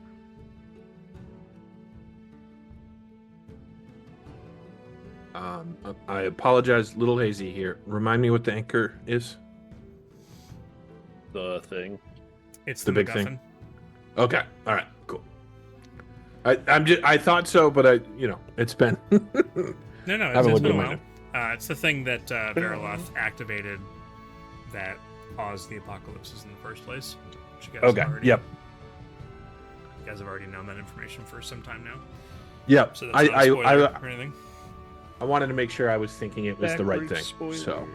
Speaker 2: I apologize, little hazy here. Remind me what the anchor is.
Speaker 5: The thing.
Speaker 1: It's
Speaker 2: The
Speaker 1: the
Speaker 2: big thing.
Speaker 1: MacGuffin.
Speaker 2: Okay. All right. Cool. I thought so, but it's been.
Speaker 1: No,
Speaker 2: Haven't
Speaker 1: it's
Speaker 2: looked
Speaker 1: been
Speaker 2: at
Speaker 1: a
Speaker 2: mine.
Speaker 1: while. It's the thing that Veriloth activated that caused the apocalypses in the first place. Which you guys
Speaker 2: Okay.
Speaker 1: have already,
Speaker 2: Yep.
Speaker 1: You guys have already known that information for some time now.
Speaker 2: Yep.
Speaker 1: So that's not a spoiler or anything.
Speaker 2: I wanted to make sure I was thinking it was the right thing.
Speaker 5: Backwards spoiler.
Speaker 2: So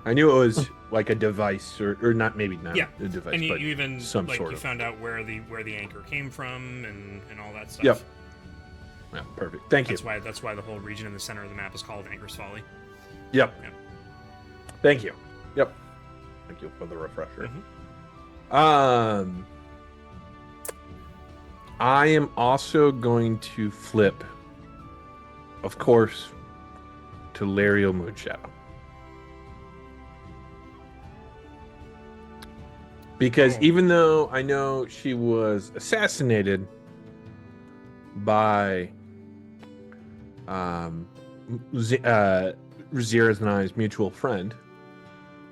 Speaker 2: I knew it was like a device, or not, maybe not
Speaker 1: Yeah.
Speaker 2: a device,
Speaker 1: And you
Speaker 2: but
Speaker 1: even
Speaker 2: some
Speaker 1: like
Speaker 2: sort
Speaker 1: you
Speaker 2: of.
Speaker 1: found out where the anchor came from and all that stuff.
Speaker 2: Yep. Yeah, perfect. Thank you.
Speaker 1: That's why the whole region in the center of the map is called Anchor's Folly.
Speaker 2: Yep.
Speaker 1: Yep.
Speaker 2: Thank you. Yep. Thank you for the refresher.
Speaker 1: Mhm.
Speaker 2: I am also going to flip, of course, to Lariel Moonshadow. Because
Speaker 1: Oh.
Speaker 2: even though I know she was assassinated by Rezzyr's and I's mutual friend,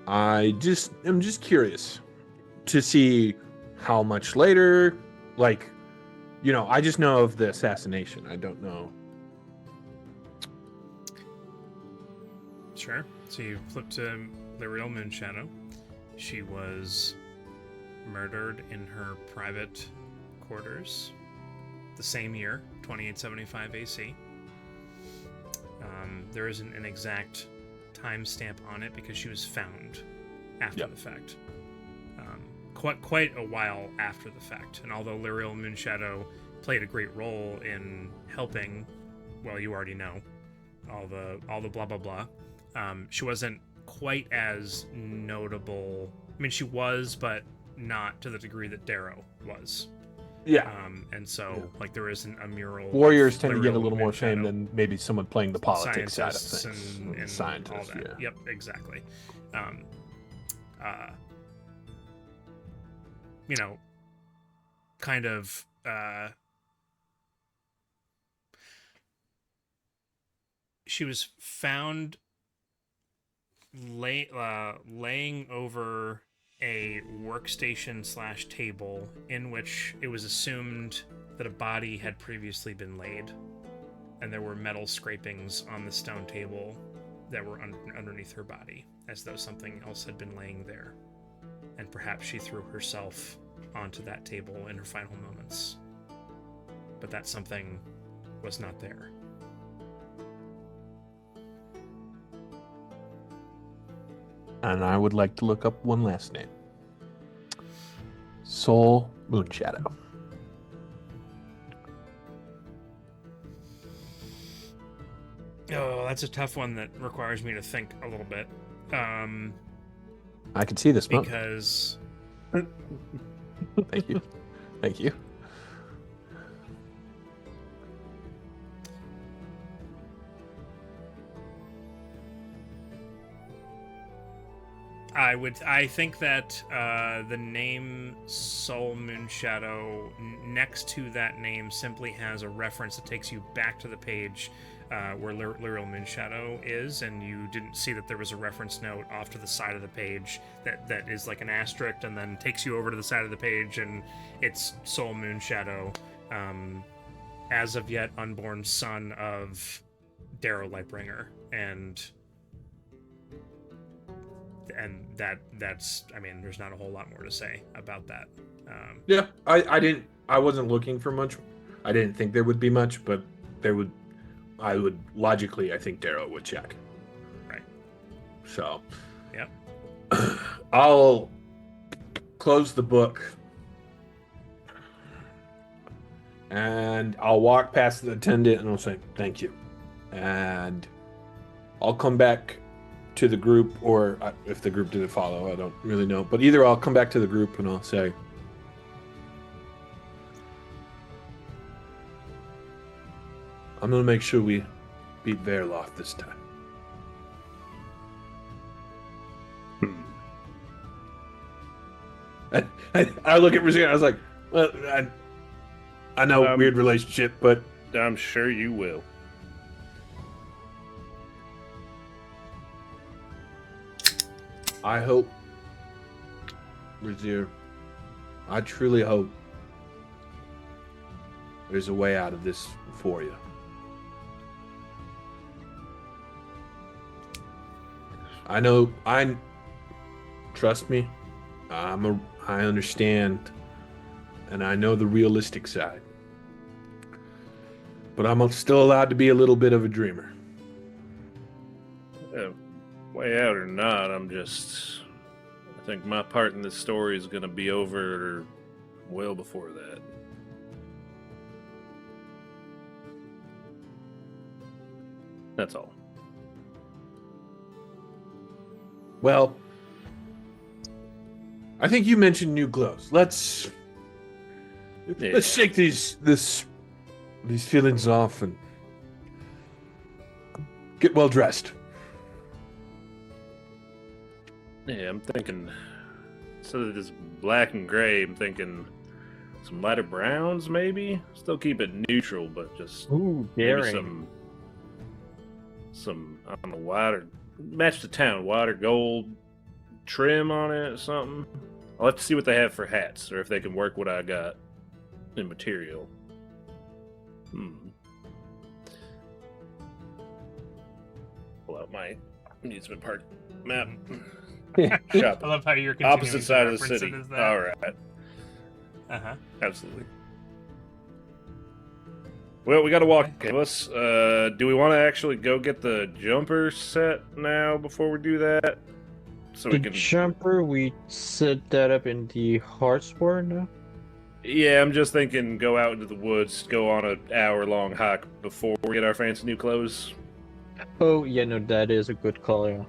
Speaker 2: I'm just curious to see how much later, I just know of the assassination. I don't know.
Speaker 1: Sure. So you flip to Lariel Moonshadow. She was murdered in her private quarters the same year, 2875 AC. There isn't an exact timestamp on it because she was found after
Speaker 2: Yep.
Speaker 1: the fact. Quite a while after the fact. And although Lariel Moonshadow played a great role in helping, well, you already know, all the blah blah blah, she wasn't quite as notable. I mean, she was, but not to the degree that Darrow was.
Speaker 2: Yeah.
Speaker 1: And so, there isn't a mural. of
Speaker 2: Warriors tend to get a
Speaker 1: Lariel
Speaker 2: little more fame
Speaker 1: Moonshadow.
Speaker 2: than maybe someone playing the politics side of
Speaker 1: Scientists
Speaker 2: things.
Speaker 1: and
Speaker 2: Scientists,
Speaker 1: all that.
Speaker 2: yeah.
Speaker 1: Yep, exactly. Kind of. She was found laying over a workstation / table in which it was assumed that a body had previously been laid, and there were metal scrapings on the stone table that were underneath her body, as though something else had been laying there, and perhaps she threw herself onto that table in her final moments. But that something was not there.
Speaker 2: And I would like to look up one last name. Soul Moonshadow.
Speaker 1: Oh, that's a tough one that requires me to think a little bit.
Speaker 2: I can see the smoke.
Speaker 1: Because
Speaker 2: Thank you. Thank you.
Speaker 1: I think that the name Soul Moonshadow next to that name simply has a reference that takes you back to the page where Lariel Moonshadow is, and you didn't see that there was a reference note off to the side of the page that is like an asterisk and then takes you over to the side of the page, and it's Soul Moonshadow, as of yet unborn son of Darrow Lightbringer, and that's I mean, there's not a whole lot more to say about that.
Speaker 2: Yeah, I wasn't looking for much. I didn't think there would be much, but I think Darrow would check.
Speaker 1: Right.
Speaker 2: So.
Speaker 1: Yep.
Speaker 2: I'll close the book and I'll walk past the attendant and I'll say thank you, and I'll come back to the group, or if the group didn't follow, I don't really know, but either I'll come back to the group and I'll say, I'm gonna make sure we beat Verloth this time. I look at Rezzyr, I was like, well, I know weird relationship, but
Speaker 5: I'm sure you will.
Speaker 2: I hope, Rezzyr, I truly hope there's a way out of this for you. Trust me, I understand, and I know the realistic side. But I'm still allowed to be a little bit of a dreamer.
Speaker 5: Way out or not, I think my part in this story is going to be over well before that. That's all.
Speaker 2: Well, I think you mentioned new clothes. Let's shake these feelings off and get well dressed.
Speaker 5: Yeah, I'm thinking, instead of just black and gray, I'm thinking some lighter browns, maybe. Still keep it neutral, but just maybe
Speaker 4: daring.
Speaker 5: some I don't know, wider, match the town, wider gold trim on it or something. I'll have to see what they have for hats, or if they can work what I got in material. Pull out my amusement park map.
Speaker 1: I love how you're continuing
Speaker 5: Opposite side
Speaker 1: to
Speaker 5: of the
Speaker 1: reference
Speaker 5: city.
Speaker 1: it as that.
Speaker 5: All right.
Speaker 1: Uh-huh.
Speaker 5: Absolutely. Well, we got to walk. Us. Do we want to actually go get the jumper set now before we do that? So
Speaker 4: The
Speaker 5: we can.
Speaker 4: jumper, we set that up in the Heartsward now?
Speaker 5: Yeah, I'm just thinking. Go out into the woods. Go on an hour-long hike before we get our fancy new clothes.
Speaker 4: Oh, yeah, no, that is a good call, yeah.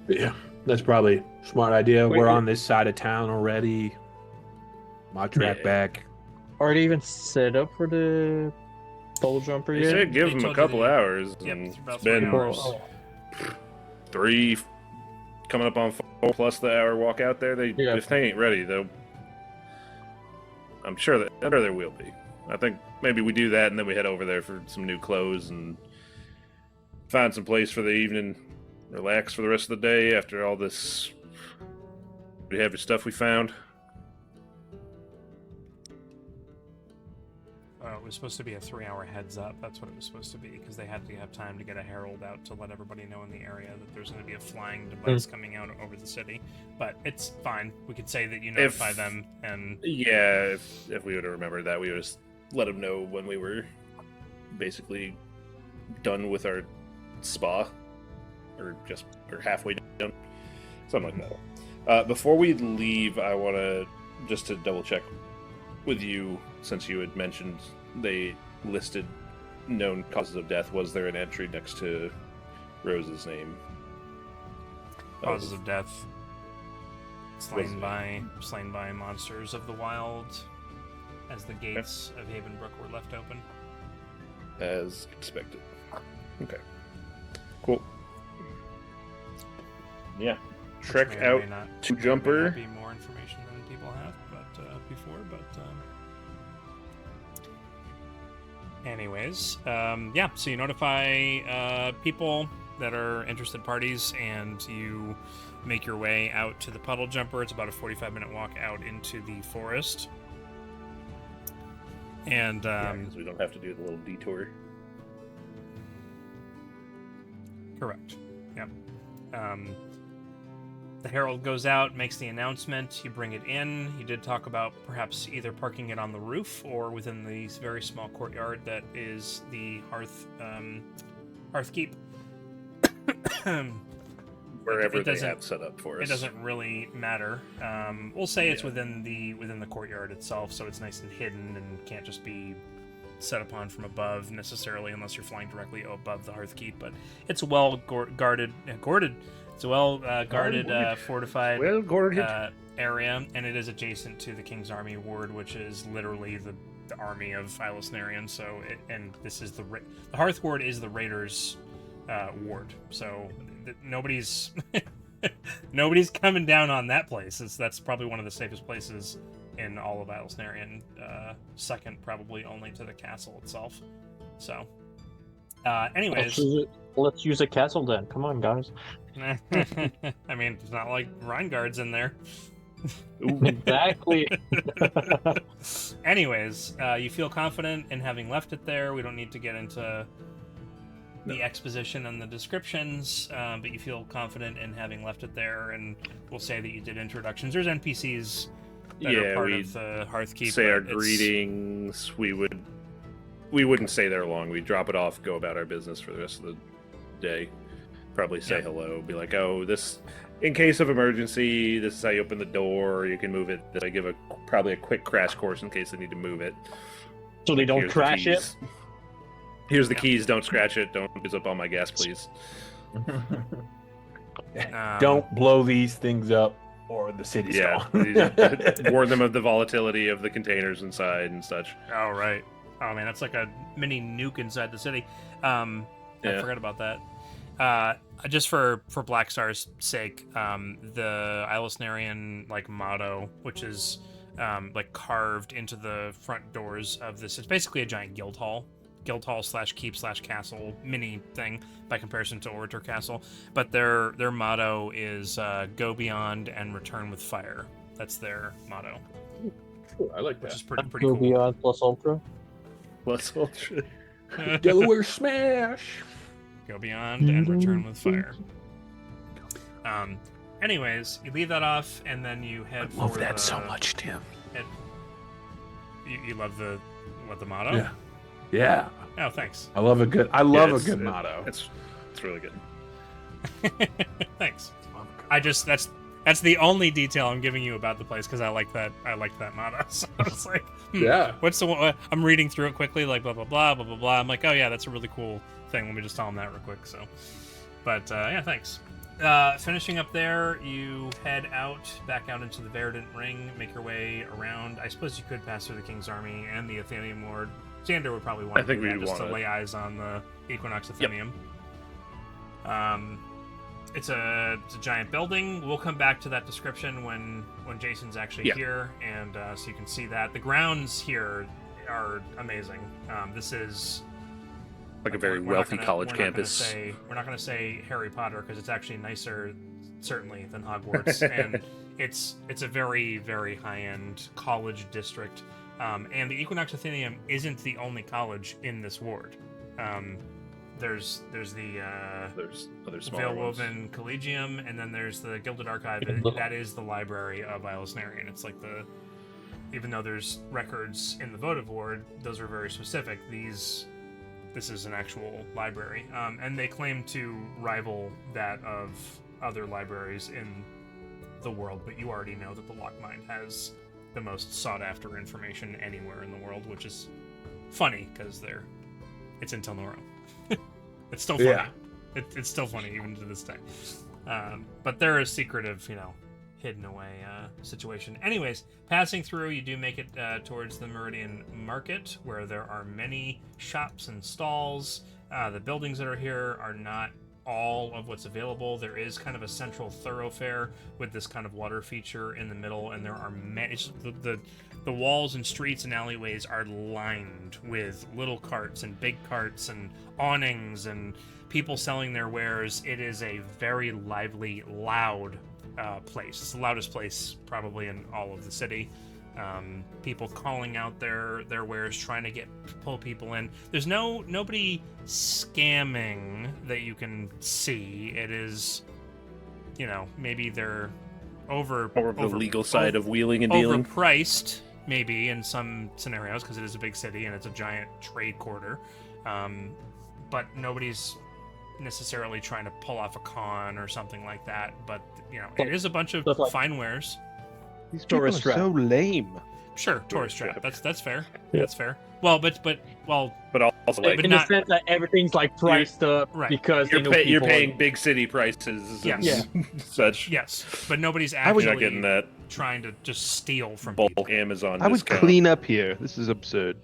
Speaker 2: Yeah, that's probably a smart idea.
Speaker 4: Wait,
Speaker 2: We're
Speaker 4: wait.
Speaker 2: on this side of town already. My track
Speaker 5: Yeah.
Speaker 2: back.
Speaker 4: Are they even set up for the pole jumper
Speaker 5: They
Speaker 4: yet?
Speaker 5: said give
Speaker 1: They
Speaker 5: them a
Speaker 1: told you
Speaker 5: couple
Speaker 1: that-
Speaker 5: hours.
Speaker 1: Yep,
Speaker 5: and
Speaker 1: it's about
Speaker 5: it's
Speaker 1: 3
Speaker 5: been
Speaker 1: hours.
Speaker 4: Oh,
Speaker 5: 3, coming up on 4 plus the hour walk out there.
Speaker 4: Yeah.
Speaker 5: If they ain't ready, though, I'm sure there will be. I think maybe we do that and then we head over there for some new clothes and find some place for the evening, relax for the rest of the day after all this heavy stuff we found.
Speaker 1: It was supposed to be a 3-hour heads up. That's what it was supposed to be, because they had to have time to get a herald out to let everybody know in the area that there's going to be a flying device coming out over the city. But it's fine. We could say that you notify them, and
Speaker 5: Yeah, if we would have remembered that, we would have just let them know when we were basically done with our spa, or halfway done, something like that. Before we leave, I want to just to double check with you, since you had mentioned they listed known causes of death. Was there an entry next to Rose's name?
Speaker 1: causes of death slain by monsters of the wild, as the gates of Havenbrook were left open.
Speaker 5: As expected. Okay. Cool. Yeah. Trek
Speaker 1: Which may or
Speaker 5: out
Speaker 1: may not-
Speaker 5: to
Speaker 1: may or may
Speaker 5: Jumper.
Speaker 1: not be more information than people have, anyways, yeah. So you notify people that are interested parties, and you make your way out to the puddle jumper. It's about a 45-minute walk out into the forest, and
Speaker 5: Because we don't have to do the little detour.
Speaker 1: correct. Yep. The herald goes out, makes the announcement. You bring it in. You did talk about perhaps either parking it on the roof or within the very small courtyard that is the Hearth Keep.
Speaker 5: wherever
Speaker 1: it
Speaker 5: they
Speaker 1: doesn't-
Speaker 5: have set up for us.
Speaker 1: It doesn't really matter. We'll say it's within the courtyard itself, so it's nice and hidden and can't just be set upon from above necessarily, unless you're flying directly above the Hearthkeep. But it's a well guarded. It's a well guarded, fortified
Speaker 5: Well guarded.
Speaker 1: area, and it is adjacent to the King's Army ward, which is literally the army of Ilisnarian. So, this is the Hearth ward is the Raiders' ward. So nobody's nobody's coming down on that place. That's probably one of the safest places in all of Ilisnarian, second probably only to the castle itself. So, anyways,
Speaker 4: Let's use a castle then. Come on, guys.
Speaker 1: I mean, it's not like Rhineguard's in there.
Speaker 4: Exactly.
Speaker 1: Anyways, you feel confident in having left it there. We don't need to get into the exposition and the descriptions, but you feel confident in having left it there, and we'll say that you did introductions. There's NPCs that are part of the Hearthkeep.
Speaker 5: Say our
Speaker 1: but
Speaker 5: greetings. We wouldn't stay there long. We'd drop it off, go about our business for the rest of the day. Probably say hello. Be like, oh, this, in case of emergency, this is how you open the door. You can move it. I give probably a quick crash course in case they need to move it.
Speaker 4: So they don't
Speaker 5: Here's the
Speaker 4: crash it.
Speaker 5: keys. Here's the keys. Don't scratch it. Don't use up all my gas, please.
Speaker 2: Don't blow these things up, or the city's
Speaker 5: Yeah.
Speaker 2: gone.
Speaker 5: Warn them of the volatility of the containers inside and such.
Speaker 1: Oh, right. Oh, man, that's like a mini nuke inside the city. I forgot about that. Just for Blackstar's sake, the Ilisnarian motto, which is carved into the front doors of this, it's basically a giant guild hall / keep / castle mini thing by comparison to Orator Castle. But their motto is "Go beyond and return with fire." That's their motto.
Speaker 2: Ooh, I like
Speaker 1: Which
Speaker 2: that.
Speaker 1: is pretty
Speaker 4: Go
Speaker 1: cool.
Speaker 4: beyond plus ultra.
Speaker 5: Plus ultra.
Speaker 2: Delaware smash.
Speaker 1: Go beyond and return with fire. Anyways, you leave that off, and then you head
Speaker 2: I love
Speaker 1: for
Speaker 2: that
Speaker 1: the,
Speaker 2: so much, Tim.
Speaker 1: You love the motto?
Speaker 2: Yeah. Yeah.
Speaker 1: Oh, thanks.
Speaker 2: I love a good motto.
Speaker 5: It's really good.
Speaker 1: Thanks. That's the only detail I'm giving you about the place, because I like that motto. So it's like,
Speaker 2: Yeah.
Speaker 1: What's the one? I'm reading through it quickly, like blah blah blah blah blah blah. I'm like, oh yeah, that's a really cool thing. Let me just tell them that real quick. So, but yeah, thanks. Finishing up there, you head back out into the Verdant Ring, make your way around. I suppose you could pass through the King's Army and the Athenium Ward. Xander would probably want
Speaker 5: I
Speaker 1: to
Speaker 5: think
Speaker 1: do that
Speaker 5: we'd
Speaker 1: just to
Speaker 5: wanna-
Speaker 1: lay eyes on the Equinox
Speaker 5: Yep.
Speaker 1: Athenium. It's a giant building. We'll come back to that description when Jason's actually here, and so you can see that. The grounds here are amazing. This is
Speaker 5: Like a very wealthy college campus.
Speaker 1: We're not going to say Harry Potter, because it's actually nicer, certainly, than Hogwarts. And it's a very, very high-end college district. And the Equinox Athenium isn't the only college in this ward. There's the
Speaker 5: There's other smaller ones.
Speaker 1: Veilwoven Collegium, and then there's the Gilded Archive. That is the library of Ilisnarian. It's like even though there's records in the votive ward, those are very specific. This is an actual library, and they claim to rival that of other libraries in the world. But you already know that the Lockmind has the most sought-after information anywhere in the world, which is funny because it's in Telnoro. It's still funny.
Speaker 2: Yeah.
Speaker 1: It's still funny even to this day. But they're a secretive, hidden away situation. Anyways, passing through, you do make it towards the Meridian Market, where there are many shops and stalls. The buildings that are here are not all of what's available. There is kind of a central thoroughfare with this kind of water feature in the middle, and there are many. The walls and streets and alleyways are lined with little carts and big carts and awnings and people selling their wares. It is a very lively, loud place. It's the loudest place probably in all of the city. People calling out their wares, trying to pull people in. There's nobody scamming that you can see. It is, maybe they're over
Speaker 5: the legal side of wheeling and dealing.
Speaker 1: Overpriced, maybe in some scenarios, because it is a big city and it's a giant trade quarter. But nobody's necessarily trying to pull off a con or something like that, but it is a bunch of
Speaker 4: Stuff like-
Speaker 1: fine wares.
Speaker 3: These people are
Speaker 4: Tourist trap.
Speaker 3: so lame.
Speaker 1: Sure, tourist trap.
Speaker 5: trap.
Speaker 1: That's fair.
Speaker 4: Yeah.
Speaker 1: That's fair. Well, but
Speaker 5: also like
Speaker 1: but
Speaker 4: in
Speaker 1: not-
Speaker 4: the sense that everything's like priced up
Speaker 1: Right.
Speaker 4: because
Speaker 5: you're,
Speaker 4: they know
Speaker 5: you're
Speaker 4: people
Speaker 5: paying big city prices and
Speaker 1: Yes.
Speaker 5: such.
Speaker 1: yes, but nobody's
Speaker 3: I would-
Speaker 5: You're
Speaker 1: actually
Speaker 5: not getting that
Speaker 1: trying to just steal from
Speaker 5: bulk
Speaker 1: people.
Speaker 5: Amazon
Speaker 3: I would
Speaker 5: discount.
Speaker 3: clean up here. This is absurd.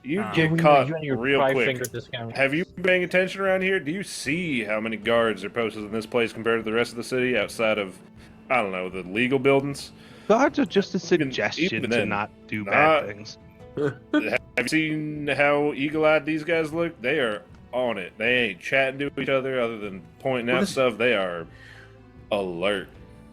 Speaker 5: You
Speaker 1: Um,
Speaker 5: get
Speaker 4: You
Speaker 5: caught
Speaker 4: and your
Speaker 5: real quick.
Speaker 4: five-finger discount.
Speaker 5: Have you been paying attention around here? Do you see how many guards are posted in this place compared to the rest of the city outside of, I don't know, the legal buildings?
Speaker 3: Guards are just a
Speaker 5: Even
Speaker 3: suggestion to
Speaker 5: then,
Speaker 3: not do
Speaker 5: not-
Speaker 3: bad things.
Speaker 5: Have you seen how eagle-eyed these guys look? They are on it. They ain't chatting to each other than pointing
Speaker 2: Well,
Speaker 5: out
Speaker 2: this-
Speaker 5: stuff. They are alert.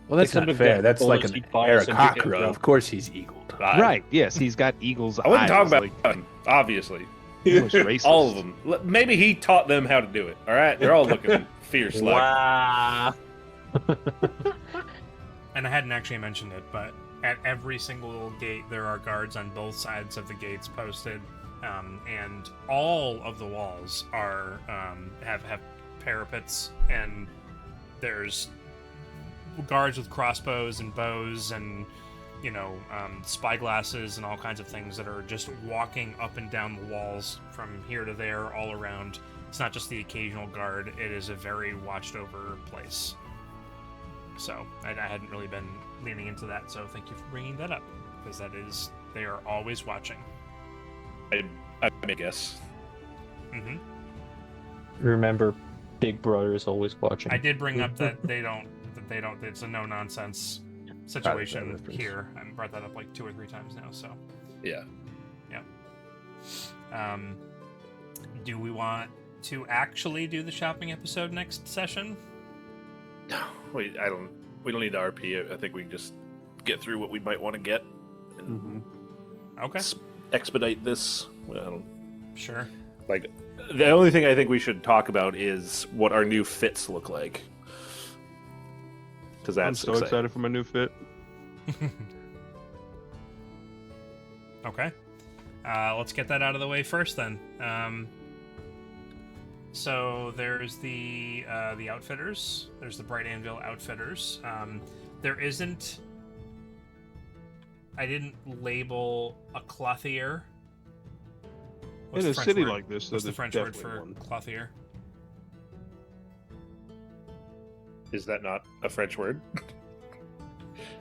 Speaker 2: Well, that's
Speaker 4: Except
Speaker 2: not
Speaker 4: if
Speaker 2: fair.
Speaker 4: the
Speaker 2: That's like
Speaker 4: bullets
Speaker 2: an
Speaker 4: he fires into
Speaker 2: Aarakocra.
Speaker 4: him.
Speaker 2: Of course he's eagled.
Speaker 3: Right, yes, he's got eagle's
Speaker 5: I wasn't
Speaker 3: eyes.
Speaker 5: talking about him, obviously.
Speaker 3: almost racist.
Speaker 5: All of them. Maybe he taught them how to do it. All right, they're all looking fierce. Like
Speaker 4: Wow.
Speaker 1: And I hadn't actually mentioned it, but at every single gate there are guards on both sides of the gates posted, and all of the walls are have parapets, and there's guards with crossbows and bows and spyglasses and all kinds of things that are just walking up and down the walls from here to there all around. It's not just the occasional guard, it is a very watched over place. So I hadn't really been leaning into that, so thank you for bringing that up, because they are always watching.
Speaker 5: I may guess.
Speaker 1: Hmm.
Speaker 4: Remember, Big Brother is always watching.
Speaker 1: I did bring up that they don't. It's a no nonsense situation
Speaker 2: reference.
Speaker 1: here. I brought that up like 2 or 3 times now. So
Speaker 5: Yeah.
Speaker 1: do we want to actually do the shopping episode next session?
Speaker 5: Wait, we don't need the RP. I think we can just get through what we might want to get and
Speaker 1: Okay,
Speaker 5: expedite this. Well, I don't
Speaker 1: sure.
Speaker 5: like. The only thing I think we should talk about is what our new fits look like. Because
Speaker 3: I'm
Speaker 5: that's
Speaker 3: so excited for my new fit.
Speaker 1: Okay, let's get that out of the way first then. So there's the outfitters. There's the Bright Anvil outfitters. There isn't. I didn't label a clothier. What's
Speaker 3: In
Speaker 1: the
Speaker 3: a
Speaker 1: French
Speaker 3: city
Speaker 1: word?
Speaker 3: like this,
Speaker 1: What's the
Speaker 3: there's
Speaker 1: French word
Speaker 3: definitely
Speaker 1: for
Speaker 3: one.
Speaker 1: clothier?
Speaker 5: Is that not a French word?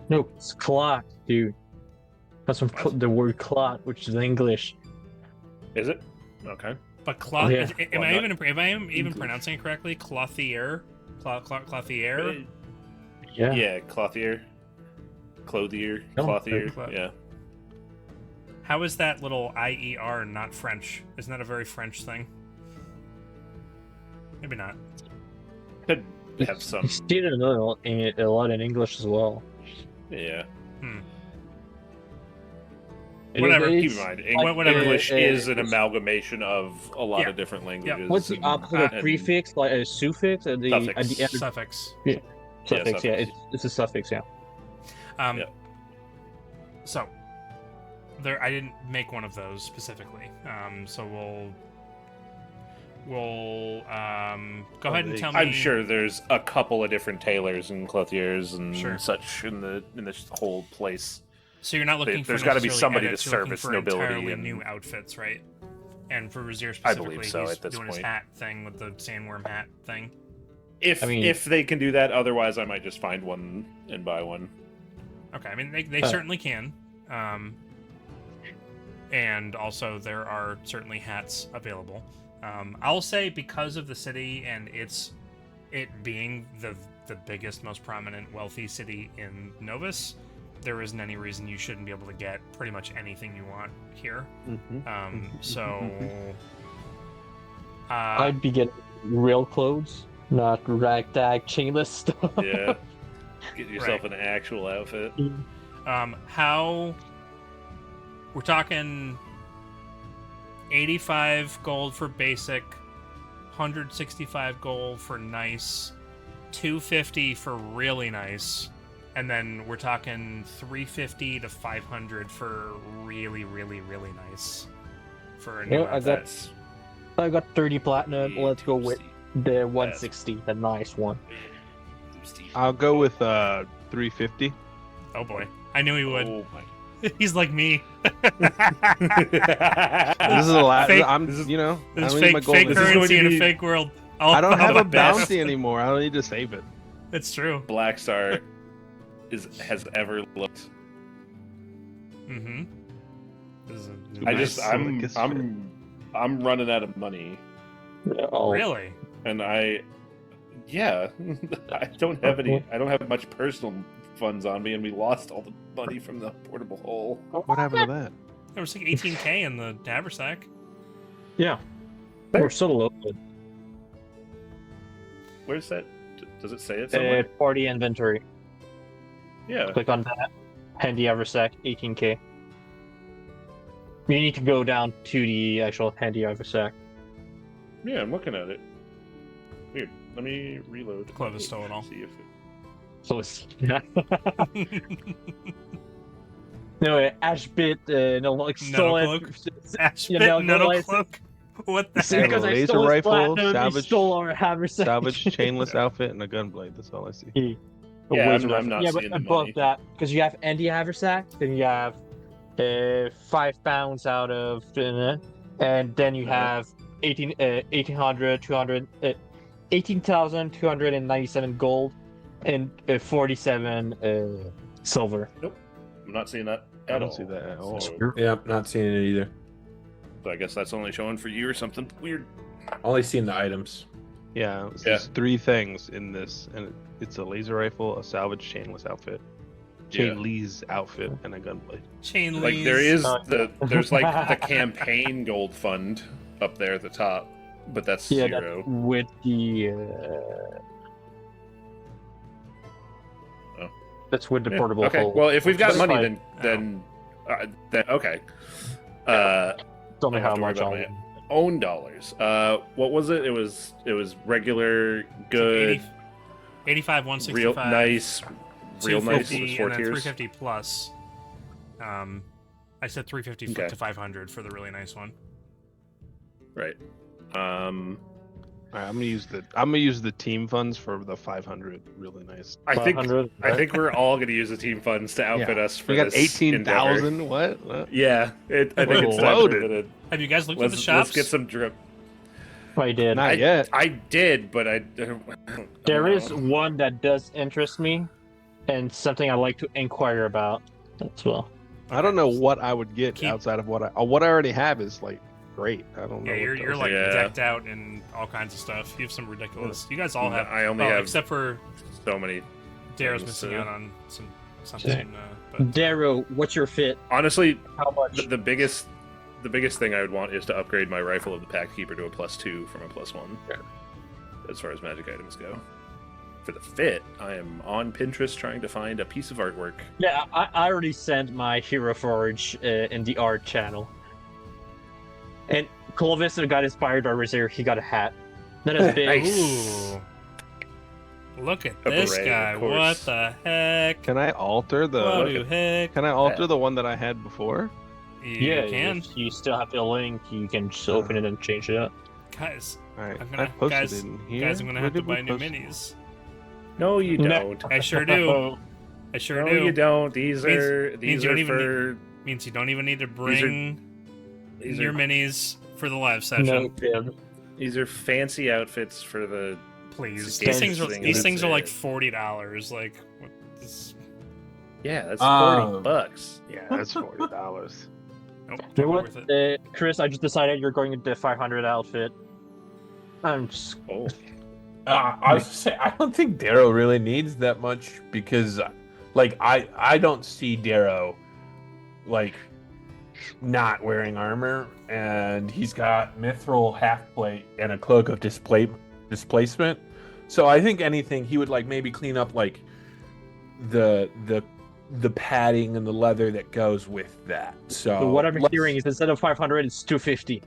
Speaker 4: No, it's clot, dude. That's from
Speaker 5: What?
Speaker 4: the word clot, which is English.
Speaker 5: Is it? Okay.
Speaker 1: But cloth.
Speaker 4: Oh, yeah.
Speaker 1: Am
Speaker 5: Why
Speaker 1: I
Speaker 5: not?
Speaker 1: even
Speaker 2: English.
Speaker 1: pronouncing it correctly? Clothier. Clothier.
Speaker 4: Yeah.
Speaker 5: Yeah, clothier. Clothier.
Speaker 4: No,
Speaker 5: Clothier.
Speaker 1: cloth.
Speaker 5: Yeah.
Speaker 1: How is that little IER not French? Isn't that a very French thing? Maybe not.
Speaker 5: Could have some.
Speaker 4: You see it a lot in English as well.
Speaker 5: Yeah.
Speaker 1: Whatever,
Speaker 5: Keep
Speaker 4: It's
Speaker 5: in mind,
Speaker 4: like,
Speaker 5: English is an
Speaker 4: it's-
Speaker 5: amalgamation of a lot
Speaker 1: Yeah.
Speaker 5: of different languages.
Speaker 4: What's the
Speaker 5: and-
Speaker 4: opposite of
Speaker 5: and-
Speaker 4: prefix? Like a suffix at the
Speaker 5: Suffix.
Speaker 4: at the end.
Speaker 1: Suffix.
Speaker 4: Suffix, yeah.
Speaker 5: suffix.
Speaker 4: It's a suffix, yeah.
Speaker 1: Um,
Speaker 5: Yeah.
Speaker 1: So, there, I didn't make one of those specifically. So we'll go ahead and tell me.
Speaker 5: I'm sure there's a couple of different tailors and clothiers and
Speaker 1: Sure.
Speaker 5: such in this whole place.
Speaker 1: So you're not looking for
Speaker 5: There's gotta be
Speaker 1: necessarily
Speaker 5: somebody to
Speaker 1: edits, you're looking
Speaker 5: service
Speaker 1: for
Speaker 5: nobility
Speaker 1: entirely
Speaker 5: and-
Speaker 1: new outfits, right? And for Rezzyr
Speaker 5: I
Speaker 1: specifically,
Speaker 5: believe so
Speaker 1: he's
Speaker 5: at this
Speaker 1: doing his
Speaker 5: point.
Speaker 1: hat thing with the sandworm hat thing.
Speaker 5: If
Speaker 4: I mean-
Speaker 5: if they can do that, otherwise I might just find one and buy one.
Speaker 1: Okay, I mean they certainly can. And also there are certainly hats available. I'll say because of the city and it being the biggest, most prominent, wealthy city in Novus, there isn't any reason you shouldn't be able to get pretty much anything you want here. So
Speaker 4: I'd be getting real clothes, not ragtag chainless stuff.
Speaker 5: Yeah. Get yourself an actual outfit.
Speaker 1: how we're talking 85 gold for basic, 165 gold for nice, 250 for really nice, and then we're talking 350 to 500 for really, really, really nice. For a new
Speaker 4: Yeah, I got-
Speaker 1: outfit.
Speaker 4: I got 30 platinum. Let's go with The 160, the nice one.
Speaker 3: I'll go with 350.
Speaker 1: Oh boy, I knew he would.
Speaker 5: Oh my.
Speaker 1: He's like me.
Speaker 3: This is a lot.
Speaker 1: Fake-
Speaker 3: I'm,
Speaker 5: this is-
Speaker 3: you know, I
Speaker 1: It's
Speaker 3: don't need my
Speaker 1: fake,
Speaker 3: gold.
Speaker 1: fake
Speaker 5: This is going
Speaker 1: currency
Speaker 5: to
Speaker 1: in a
Speaker 5: be-
Speaker 1: fake world.
Speaker 3: I don't have a
Speaker 1: bounty.
Speaker 3: bounty anymore. I don't need to save it.
Speaker 1: It's true.
Speaker 5: Blackstar has ever looked.
Speaker 1: Mm-hmm. This is
Speaker 5: I
Speaker 3: Nice.
Speaker 5: just I'm
Speaker 3: Like,
Speaker 5: I'm running out of money,
Speaker 4: Oh,
Speaker 1: really.
Speaker 5: and I don't have any. I don't have much personal funds on me, and we lost all the money from the portable hole.
Speaker 3: What happened to that?
Speaker 1: There was like 18k in the haversack.
Speaker 4: Yeah. We're still loaded.
Speaker 5: Where's that? Does it say it somewhere?
Speaker 4: Party inventory.
Speaker 5: Yeah.
Speaker 4: Click on that. Handy haversack, 18k. You need to go down to the actual handy haversack.
Speaker 5: Yeah, I'm looking at it. Weird. Let me reload.
Speaker 1: Clovis stole it all.
Speaker 5: See if it...
Speaker 4: So it's no Ashbit, no like stolen.
Speaker 1: Ash
Speaker 4: You
Speaker 1: bit,
Speaker 4: know,
Speaker 1: nano
Speaker 4: like-
Speaker 1: cloak. What the
Speaker 3: See,
Speaker 1: heck?
Speaker 4: Because I
Speaker 3: laser
Speaker 4: stole his
Speaker 3: rifle,
Speaker 4: platinum, he
Speaker 3: salvage-
Speaker 4: stole our haversack.
Speaker 3: Salvage chainless outfit and a gunblade. That's all I see.
Speaker 5: Yeah,
Speaker 4: Laser
Speaker 5: I'm
Speaker 4: rifle.
Speaker 5: not
Speaker 4: yeah, but
Speaker 5: seeing the
Speaker 4: above
Speaker 5: money.
Speaker 4: that, because you have Andy haversack, then you have 5 pounds out of, and then you have 1800, 200, 18,297 gold, and 47 silver.
Speaker 5: I'm not seeing that
Speaker 3: I
Speaker 5: at
Speaker 3: don't
Speaker 5: all.
Speaker 3: see that at all.
Speaker 5: So,
Speaker 2: Yep, not seeing it either.
Speaker 5: I guess that's only showing for you or something weird.
Speaker 2: Only seeing the items.
Speaker 3: Yeah, there's 3 things in this, and it's a laser rifle, a salvage chainless outfit, chain Lee's outfit, and a gunblade.
Speaker 1: Chain
Speaker 5: Like
Speaker 1: leads.
Speaker 5: there is there's like the campaign gold fund up there at the top, but that's
Speaker 4: Yeah,
Speaker 5: zero.
Speaker 4: that with the.
Speaker 5: Oh.
Speaker 4: That's with the
Speaker 5: Yeah,
Speaker 4: portable
Speaker 5: okay.
Speaker 4: hole.
Speaker 5: Well, if we've got
Speaker 4: That's
Speaker 5: money,
Speaker 4: fine.
Speaker 5: then okay.
Speaker 4: Tell me
Speaker 5: I have
Speaker 4: how
Speaker 5: to worry
Speaker 4: much
Speaker 5: about
Speaker 4: I'll.
Speaker 5: my own dollars. What was it? It was regular, good,
Speaker 1: 85,
Speaker 5: real
Speaker 1: 165,
Speaker 5: nice, real nice.
Speaker 1: 250,
Speaker 5: Was 4
Speaker 1: and then
Speaker 5: tiers.
Speaker 1: 350 plus. I said 350
Speaker 5: Okay.
Speaker 1: to 500 for the really nice one.
Speaker 5: Right.
Speaker 3: All right, I'm gonna use the team funds for the 500. Really nice.
Speaker 5: I think
Speaker 4: 500,
Speaker 5: I think we're all going to use the team funds to outfit us for
Speaker 3: We got
Speaker 5: this
Speaker 3: 18,000.
Speaker 5: endeavor.
Speaker 3: What?
Speaker 5: Yeah, I think
Speaker 3: We're
Speaker 5: it's time for
Speaker 3: loaded.
Speaker 5: the-
Speaker 1: Have you guys looked at the
Speaker 5: Let's
Speaker 1: shops?
Speaker 5: get some drip.
Speaker 4: I did.
Speaker 3: Not yet.
Speaker 5: I did, but I.
Speaker 4: There is one that does interest me, and something I like to inquire about as well.
Speaker 3: I don't know what I would get
Speaker 1: Keep-
Speaker 3: outside of what I already have is like great. I don't know.
Speaker 1: Yeah,
Speaker 3: what
Speaker 1: you're
Speaker 3: those-
Speaker 1: like
Speaker 5: Yeah.
Speaker 1: decked out in all kinds of stuff. You have some ridiculous. You guys all have.
Speaker 5: I only
Speaker 1: oh,
Speaker 5: have
Speaker 1: except for
Speaker 5: so many.
Speaker 1: Darrow's
Speaker 5: things,
Speaker 1: missing
Speaker 5: so-
Speaker 1: out on something. But
Speaker 4: Darrow, what's your fit?
Speaker 5: Honestly,
Speaker 4: How much?
Speaker 5: the biggest thing I would want is to upgrade my rifle of the Pack Keeper to a +2 from a +1. As far as magic items go. For the fit, I am on Pinterest trying to find a piece of artwork.
Speaker 4: Yeah, I already sent my Hero Forge in the art channel. And Clovis got inspired by Rezzyr. He got a hat. That is big.
Speaker 5: Nice.
Speaker 1: ooh, look at
Speaker 5: A
Speaker 1: this
Speaker 5: beret,
Speaker 1: guy!
Speaker 5: of
Speaker 1: What
Speaker 5: course.
Speaker 1: the heck?
Speaker 3: Can I alter the?
Speaker 1: What
Speaker 5: look
Speaker 1: the heck?
Speaker 3: Can I alter the one that I had before?
Speaker 1: You can,
Speaker 4: if you still have the link. You can just open it and change it up.
Speaker 1: guys.
Speaker 3: All right,
Speaker 1: I'm
Speaker 3: I
Speaker 1: gonna,
Speaker 3: posted
Speaker 1: guys,
Speaker 3: it in here.
Speaker 1: guys, I'm gonna
Speaker 3: Where
Speaker 1: have to
Speaker 3: did we
Speaker 1: buy new
Speaker 3: post it?
Speaker 1: minis.
Speaker 5: No, you
Speaker 4: No.
Speaker 5: don't.
Speaker 1: I sure do. I sure
Speaker 5: No,
Speaker 1: do.
Speaker 5: you don't. These
Speaker 1: Means-
Speaker 5: are
Speaker 1: means you
Speaker 5: are
Speaker 1: don't even
Speaker 5: for
Speaker 1: Means you don't even need to
Speaker 5: These are-
Speaker 1: bring
Speaker 5: these
Speaker 1: your
Speaker 5: are
Speaker 1: minis for the live session.
Speaker 4: No fib.
Speaker 5: these are fancy outfits for the.
Speaker 1: Please,
Speaker 5: These
Speaker 1: these things are like
Speaker 5: it.
Speaker 1: $40. Like, what this?
Speaker 5: Yeah, that's
Speaker 2: Um,
Speaker 5: $40.
Speaker 3: Yeah, that's $40.
Speaker 1: Nope,
Speaker 4: You know
Speaker 1: totally
Speaker 4: what,
Speaker 1: worth it.
Speaker 4: Chris? I just decided you're going into the 500 outfit. I'm just.
Speaker 5: Oh,
Speaker 2: I was gonna say, I don't think Darrow really needs that much because, like, I don't see Darrow like not wearing armor, and he's got mithril half plate and a cloak of displacement. So I think anything he would like maybe clean up like the padding and the leather that goes with that. So
Speaker 4: what I'm
Speaker 2: let's-
Speaker 4: hearing is instead of 500, it's 250.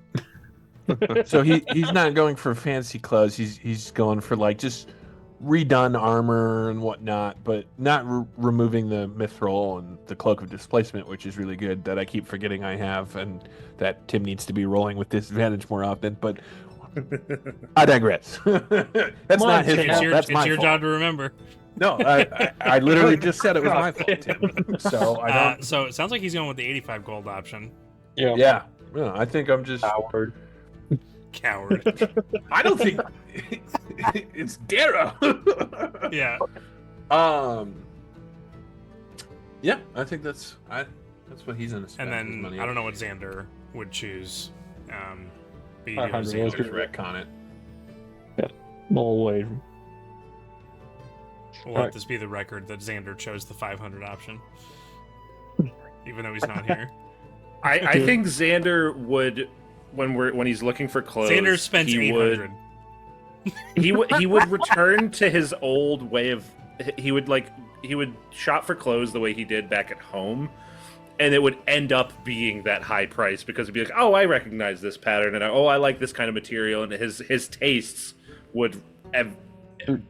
Speaker 2: So he's not going for fancy clothes. He's going for like just redone armor and whatnot, but not removing the mithril and the cloak of displacement, which is really good. That I keep forgetting I have, and that Tim needs to be rolling with disadvantage more often. But I digress. That's not his
Speaker 4: Tim.
Speaker 2: fault. That's
Speaker 1: it's
Speaker 2: my
Speaker 1: your
Speaker 2: fault.
Speaker 1: job to remember.
Speaker 2: No, I literally just said it was my fault, Tim. So I don't.
Speaker 1: So it sounds like he's going with the 85 gold option.
Speaker 2: Yeah, I think I'm just.
Speaker 4: Coward.
Speaker 1: Coward.
Speaker 2: I don't think it's Darrow.
Speaker 1: Yeah.
Speaker 2: Yeah, I think that's what he's gonna
Speaker 1: And
Speaker 2: spend his
Speaker 1: then
Speaker 2: money
Speaker 1: I
Speaker 2: on.
Speaker 1: don't know what Xander would choose. But you do
Speaker 4: 500
Speaker 1: have
Speaker 4: was
Speaker 2: Just
Speaker 1: Xander.
Speaker 2: retcon it.
Speaker 4: No way.
Speaker 1: We'll let this be the record that Xander chose the 500 option, even though he's not here.
Speaker 5: I think Xander would when he's looking for clothes.
Speaker 1: Xander spent
Speaker 5: he
Speaker 1: 800.
Speaker 5: he would return to his old way of he would shop for clothes the way he did back at home, and it would end up being that high price because it'd be like, oh, I recognize this pattern, and I like this kind of material, and his tastes would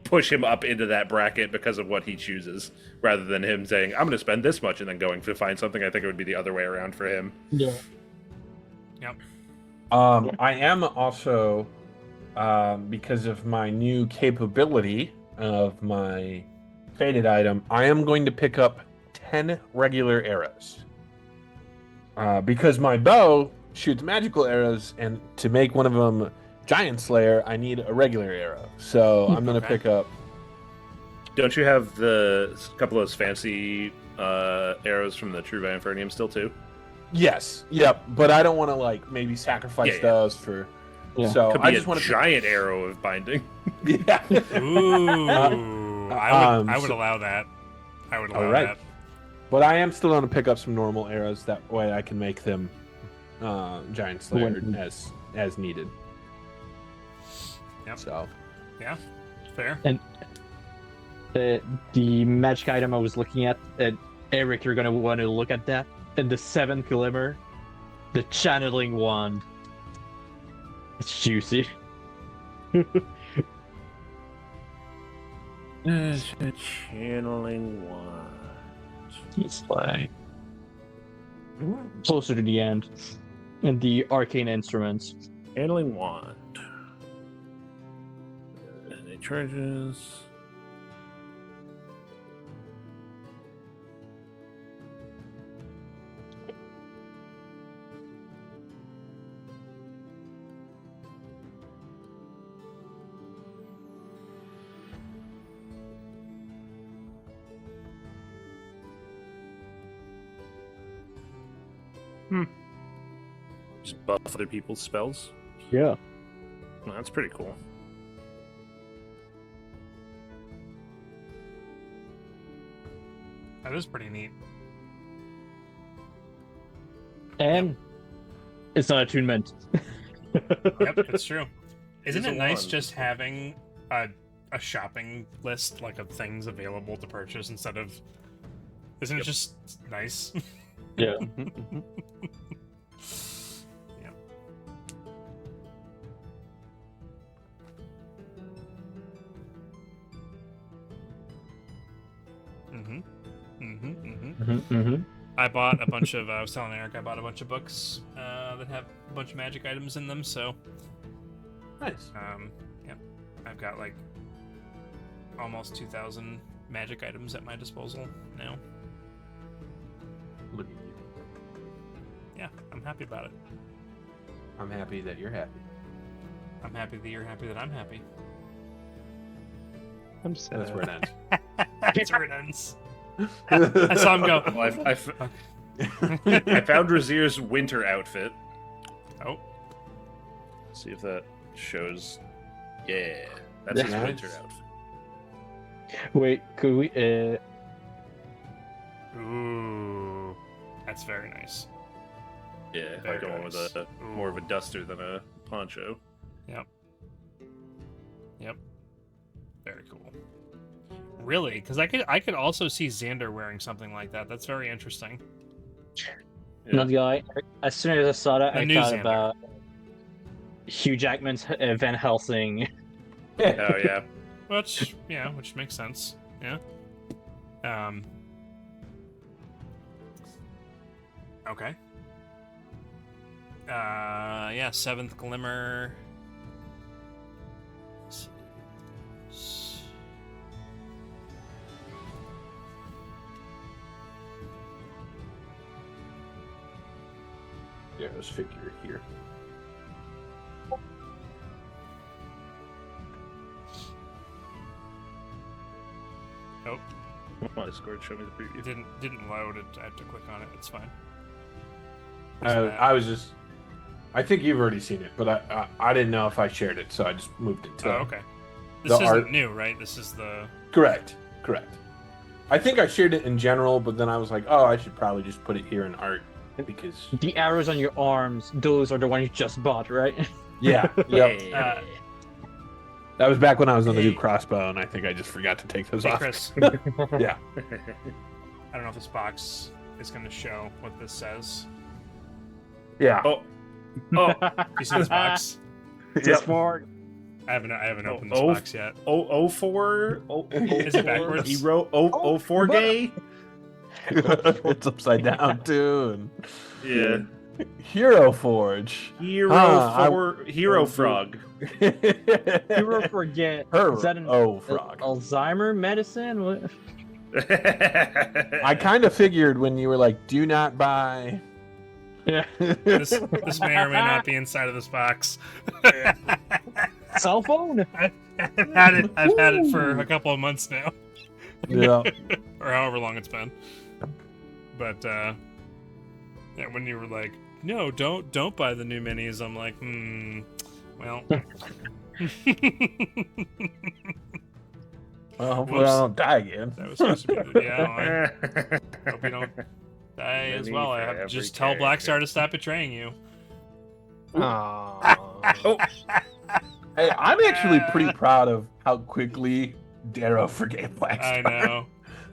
Speaker 5: push him up into that bracket because of what he chooses, rather than him saying, I'm going to spend this much and then going to find something. I think it would be the other way around for him.
Speaker 4: Yeah.
Speaker 1: Yep.
Speaker 2: I am also, because of my new capability of my faded item, I am going to pick up 10 regular arrows. Because my bow shoots magical arrows, and to make one of them Giant Slayer, I need a regular arrow. So I'm going to
Speaker 1: Okay.
Speaker 2: pick up.
Speaker 5: Don't you have the couple of those fancy arrows from the True Infernium still too?
Speaker 2: Yes, yep, but I don't want to maybe sacrifice
Speaker 5: Yeah.
Speaker 2: those for.
Speaker 4: Yeah.
Speaker 2: So
Speaker 5: Could
Speaker 2: I
Speaker 5: be
Speaker 2: just
Speaker 5: a
Speaker 2: want to.
Speaker 5: giant arrow of binding.
Speaker 2: Yeah.
Speaker 1: Ooh. I would
Speaker 2: so-
Speaker 1: allow that. I would allow
Speaker 2: Alright.
Speaker 1: that.
Speaker 2: But I am still going to pick up some normal arrows. That way I can make them Giant Slayer
Speaker 4: When-
Speaker 2: as needed.
Speaker 1: Yep.
Speaker 2: So
Speaker 1: Fair.
Speaker 4: The magic item I was looking at, Eric, you're gonna want to look at that. And the 7th glimmer, the channeling wand. It's juicy.
Speaker 5: Channeling wand.
Speaker 4: It's like closer to the end. And the arcane instruments.
Speaker 5: Channeling wand. And it charges. Just buff other people's spells.
Speaker 4: Yeah.
Speaker 5: Well, that's pretty cool.
Speaker 1: That is pretty neat.
Speaker 4: And it's not attunement.
Speaker 1: Yep, it's true. Isn't
Speaker 5: It's
Speaker 1: it
Speaker 5: a
Speaker 1: nice
Speaker 5: wand.
Speaker 1: just having a shopping list of things available to purchase instead of? Isn't it just nice?
Speaker 4: Yeah.
Speaker 1: Yep. I bought a bunch of. I was telling Eric I bought a bunch of books that have a bunch of magic items in them. So,
Speaker 2: nice.
Speaker 1: yep, I've got like almost 2,000 magic items at my disposal now.
Speaker 2: Look at you.
Speaker 1: Yeah, I'm happy about it.
Speaker 2: I'm happy that you're happy.
Speaker 1: I'm happy that you're happy that I'm happy.
Speaker 3: I'm sad.
Speaker 2: That's where it ends.
Speaker 1: That's where it ends. I saw him go.
Speaker 5: Well, I found Rezzyr's winter outfit.
Speaker 1: Oh,
Speaker 5: See if that shows. Yeah, that's his
Speaker 2: Nice.
Speaker 5: winter outfit.
Speaker 4: Wait, could we?
Speaker 1: ooh, that's very nice.
Speaker 5: Yeah,
Speaker 1: Very
Speaker 5: like going with
Speaker 1: nice.
Speaker 5: a more of a duster than a poncho.
Speaker 1: Yep. Very cool. Really? Because I could also see Xander wearing something like that. That's very interesting.
Speaker 5: Yeah.
Speaker 4: Not guy. As soon as I saw that,
Speaker 1: The
Speaker 4: I
Speaker 1: new
Speaker 4: thought
Speaker 1: Xander.
Speaker 4: about Hugh Jackman's Van Helsing.
Speaker 5: Oh yeah.
Speaker 1: Which makes sense. Yeah. Okay. Yeah, 7th Glimmer.
Speaker 2: Darrow's figure here.
Speaker 5: Come on, Discord, show me the preview.
Speaker 1: It didn't load. I have to click on it. It's fine.
Speaker 2: I was just. I think you've already seen it, but I didn't know if I shared it, so I just moved it to.
Speaker 1: Oh, okay. This
Speaker 2: the
Speaker 1: isn't
Speaker 2: art-
Speaker 1: new, right? This is the.
Speaker 2: Correct. I think I shared it in general, but then I was like, oh, I should probably just put it here in art because.
Speaker 4: The arrows on your arms, those are the ones you just bought, right?
Speaker 2: Yeah. Yep.
Speaker 1: Uh,
Speaker 2: That was back when I was on the new
Speaker 1: Hey.
Speaker 2: crossbow, and I think I just forgot to take those
Speaker 1: Hey,
Speaker 2: off.
Speaker 1: Chris.
Speaker 2: Yeah.
Speaker 1: I don't know if this box is going to show what this says.
Speaker 2: Yeah.
Speaker 5: Oh,
Speaker 1: You see this box?
Speaker 4: Just for
Speaker 1: I haven't opened this
Speaker 5: oh.
Speaker 1: box yet.
Speaker 5: 004?
Speaker 1: Is it backwards?
Speaker 5: Hero 004 gay?
Speaker 2: It's upside down too.
Speaker 5: Yeah.
Speaker 2: And Hero Forge.
Speaker 5: Hero Frog.
Speaker 4: Hero forget.
Speaker 2: Her
Speaker 4: Is that an
Speaker 2: frog.
Speaker 4: Alzheimer medicine? What?
Speaker 2: I kind of figured when you were like, "Do not buy."
Speaker 4: Yeah.
Speaker 1: This may or may not be inside of this box.
Speaker 4: Cell phone?
Speaker 1: I've had it for a couple of months now,
Speaker 2: Yeah.
Speaker 1: or however long it's been. But yeah, when you were like, "No, don't buy the new minis," I'm like, well.
Speaker 2: Well, hopefully I don't die again.
Speaker 1: That was supposed to be. Yeah, I hope you don't die as
Speaker 5: Mini
Speaker 1: well.
Speaker 5: for
Speaker 1: I have to
Speaker 5: every
Speaker 1: just tell
Speaker 5: character.
Speaker 1: Blackstar to stop betraying you.
Speaker 3: Oh.
Speaker 2: Hey, I'm actually pretty proud of how quickly Darrow forgave Blackstar.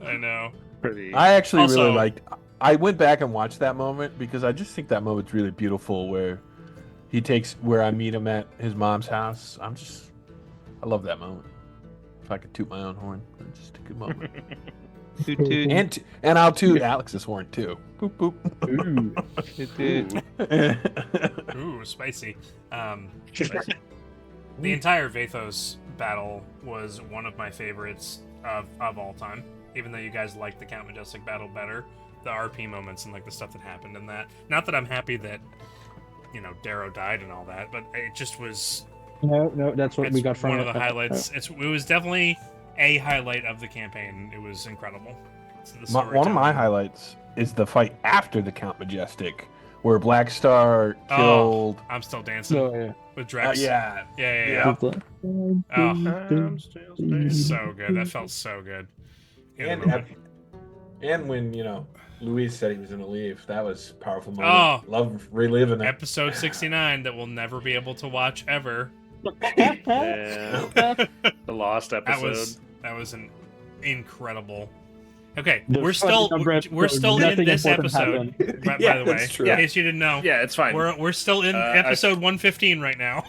Speaker 1: I know.
Speaker 5: Pretty.
Speaker 2: I actually
Speaker 1: Also-
Speaker 2: really liked. I went back and watched that moment because I just think that moment's really beautiful. Where he takes where I meet him at his mom's house. I love that moment. If I could toot my own horn, it's just a good moment.
Speaker 3: Toot toot.
Speaker 2: and I'll toot Alex's horn too. Boop boop.
Speaker 3: Toot toot.
Speaker 1: Ooh, spicy. The entire Vathos battle was one of my favorites of all time. Even though you guys liked the Count Majestic battle better, the RP moments and like the stuff that happened in that. Not that I'm happy that Darrow died and all that, but it just was.
Speaker 4: No, that's what we got from
Speaker 1: one
Speaker 4: it.
Speaker 1: of the highlights. It was definitely a highlight of the campaign. It was incredible. So
Speaker 2: One of my highlights is the fight after the Count Majestic, where Blackstar killed.
Speaker 1: I'm still dancing
Speaker 4: So, yeah.
Speaker 1: with Drex.
Speaker 2: Yeah.
Speaker 1: Yeah.
Speaker 4: Oh.
Speaker 5: I'm still staying.
Speaker 1: So good. That felt so good. Yeah, the moment.
Speaker 2: And when Luis said he was gonna leave, that was a powerful moment.
Speaker 1: Oh.
Speaker 2: Love reliving it.
Speaker 1: Episode 69 that we'll never be able to watch ever.
Speaker 5: Yeah. The lost episode.
Speaker 1: That was an incredible. Okay,
Speaker 4: The
Speaker 1: we're
Speaker 4: funny
Speaker 1: still
Speaker 4: number
Speaker 1: in
Speaker 4: nothing
Speaker 1: this
Speaker 4: important
Speaker 1: episode.
Speaker 4: happened.
Speaker 1: By
Speaker 2: Yeah,
Speaker 1: the way,
Speaker 2: that's true.
Speaker 1: in case you didn't know,
Speaker 5: Yeah, it's fine.
Speaker 1: we're still in episode 115 right now.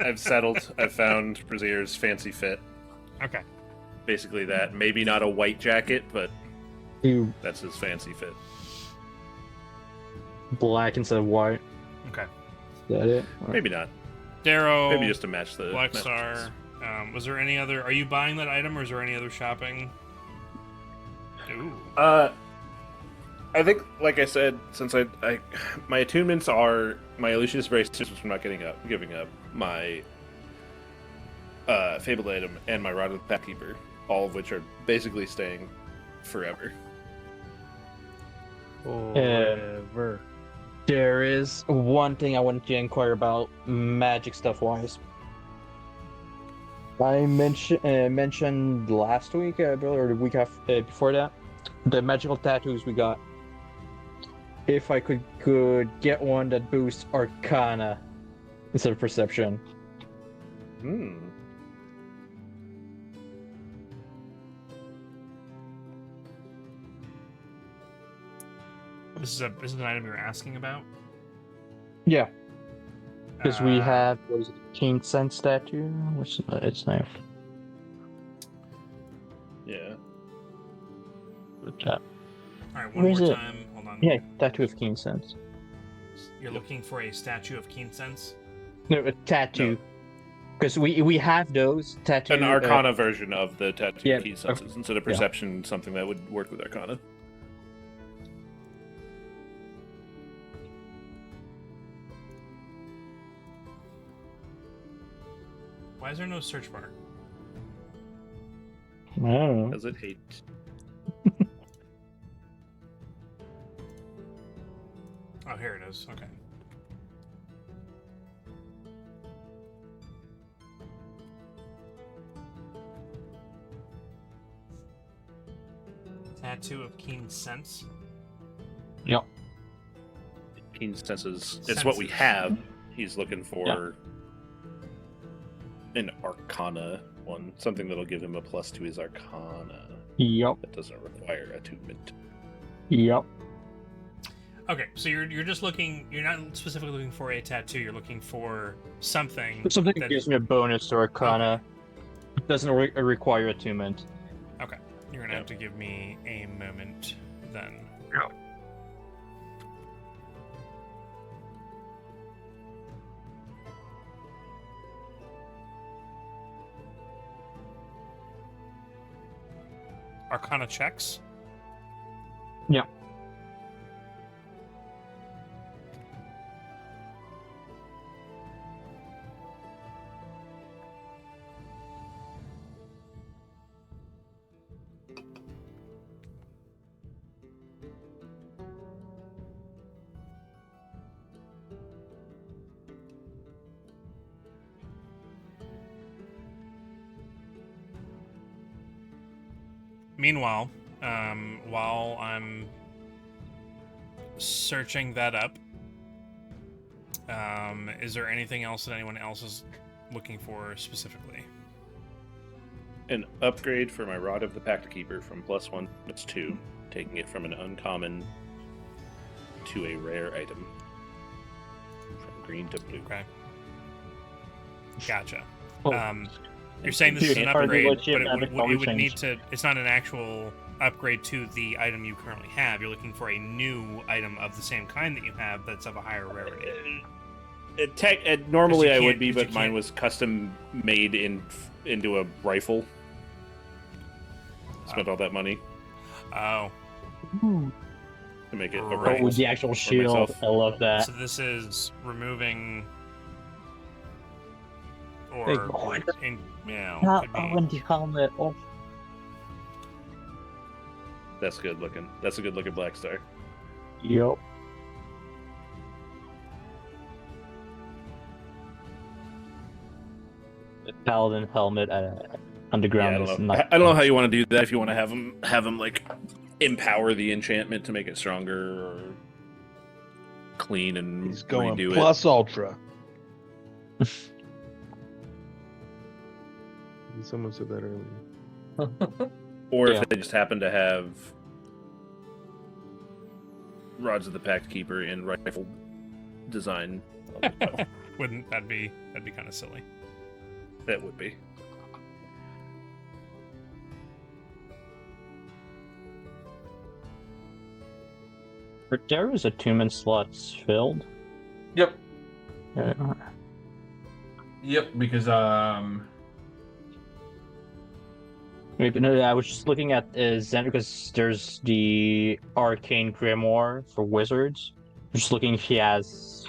Speaker 5: I've settled. I've found Rezzyr's fancy fit.
Speaker 1: Okay.
Speaker 5: Basically that. Maybe not a white jacket, but
Speaker 4: You
Speaker 5: that's his fancy fit.
Speaker 4: black instead of white.
Speaker 1: Okay.
Speaker 4: Is that it?
Speaker 5: Maybe not.
Speaker 1: Darrow,
Speaker 5: Maybe just to match the
Speaker 1: Blackstar. Was there any other? Are you buying that item, or is there any other shopping? Ooh.
Speaker 5: I think, like I said, since I my attunements are my Illusionist Bracelets, which I'm not giving up, my Fabled Item, and my Rod of the Pathkeeper, all of which are basically staying forever.
Speaker 4: Forever. There is one thing I wanted to inquire about, magic stuff wise. I mentioned last week, I believe, or the week before that, the magical tattoos we got. If I could get one that boosts Arcana instead of Perception.
Speaker 5: Hmm.
Speaker 1: This is an item you're asking about.
Speaker 4: Yeah, because we
Speaker 1: Uh,
Speaker 4: have what is it, King Sense statue? What's its name?
Speaker 5: Yeah.
Speaker 1: All right, one
Speaker 4: Where's
Speaker 1: more
Speaker 4: it?
Speaker 1: time. Hold on.
Speaker 4: Yeah, tattoo of King Sense.
Speaker 1: You're looking for a statue of Keen Sense.
Speaker 4: No, a tattoo. Because we have those tattoo.
Speaker 5: An Arcana version of the tattoo
Speaker 4: yeah,
Speaker 5: key senses instead of perception, something that would work with Arcana.
Speaker 1: Why is there no search bar?
Speaker 4: Oh.
Speaker 5: Does it hate?
Speaker 1: Oh, here it is. Okay. Tattoo of keen sense.
Speaker 4: Yep.
Speaker 5: Keen senses. It's what we have. He's looking for an Arcana one, something that'll give him a plus to his Arcana.
Speaker 4: Yep.
Speaker 5: That doesn't require attunement.
Speaker 4: Yep.
Speaker 1: Okay, so you're just looking. You're not specifically looking for a tattoo. You're looking for something.
Speaker 4: Something
Speaker 1: that
Speaker 4: that gives me a bonus to Arcana. Doesn't require attunement.
Speaker 1: Okay, you're gonna have to give me a moment then. Arcana checks.
Speaker 4: Yeah.
Speaker 1: Meanwhile, while I'm searching that up, is there anything else that anyone else is looking for specifically?
Speaker 5: An upgrade for my Rod of the Pact Keeper from +1 to 2, taking it from an uncommon to a rare item. From green to blue.
Speaker 1: Okay. Gotcha.
Speaker 4: Oh.
Speaker 1: You're saying this is an
Speaker 4: Are they
Speaker 1: upgrade,
Speaker 4: legit
Speaker 1: but
Speaker 4: magic
Speaker 1: it
Speaker 4: color
Speaker 1: would need
Speaker 4: change?
Speaker 1: to. It's not an actual upgrade to the item you currently have. You're looking for a new item of the same kind that you have that's of a higher rarity.
Speaker 5: Normally
Speaker 1: you
Speaker 5: I would
Speaker 1: can't-
Speaker 5: be,
Speaker 1: 'cause you
Speaker 5: but mine
Speaker 1: can't-
Speaker 5: was custom made into a rifle. Spent all that money
Speaker 1: Oh,
Speaker 5: to make it a
Speaker 1: Right.
Speaker 4: Oh,
Speaker 5: rifle.
Speaker 4: with the actual
Speaker 5: for
Speaker 4: shield.
Speaker 5: myself.
Speaker 4: I love that.
Speaker 1: so this is removing, or
Speaker 4: Big boy.
Speaker 1: could be.
Speaker 4: the helmet. Oh.
Speaker 5: That's good looking. That's a good looking Blackstar.
Speaker 4: Yep. The Paladin helmet underground
Speaker 5: Yeah,
Speaker 4: is
Speaker 5: I don't know.
Speaker 4: not.
Speaker 5: I don't know how you want to do that. If you want to have him like empower the enchantment to make it stronger, or clean and
Speaker 3: He's going
Speaker 5: redo
Speaker 3: plus ultra. Someone said that earlier.
Speaker 5: it, or
Speaker 4: Yeah.
Speaker 5: if they just happen to have Rods of the Pact Keeper in rifle design.
Speaker 1: Wouldn't that'd be kind of silly?
Speaker 5: That would be.
Speaker 4: Are Darrow's attunement slots filled?
Speaker 2: Yep.
Speaker 4: Uh,
Speaker 2: Yep. Because
Speaker 4: Wait, but no, I was just looking at Zen because there's the Arcane Grimoire for wizards. Just looking if he has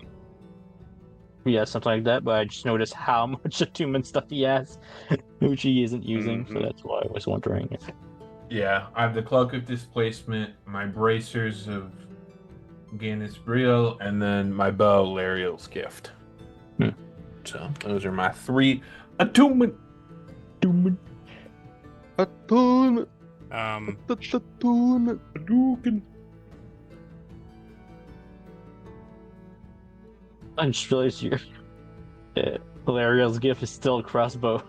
Speaker 4: something like that, but I just noticed how much attunement stuff he has, which he isn't using, so
Speaker 5: Mhm.
Speaker 4: that's why I was wondering if.
Speaker 2: yeah, I have the Cloak of Displacement, my bracers of Gannis Briel, and then my bow, Lariel's Gift.
Speaker 4: Hmm.
Speaker 2: So those are my 3 attunement.
Speaker 3: Attunement. Attunement.
Speaker 4: I just realized your Valeria's gift is still a crossbow.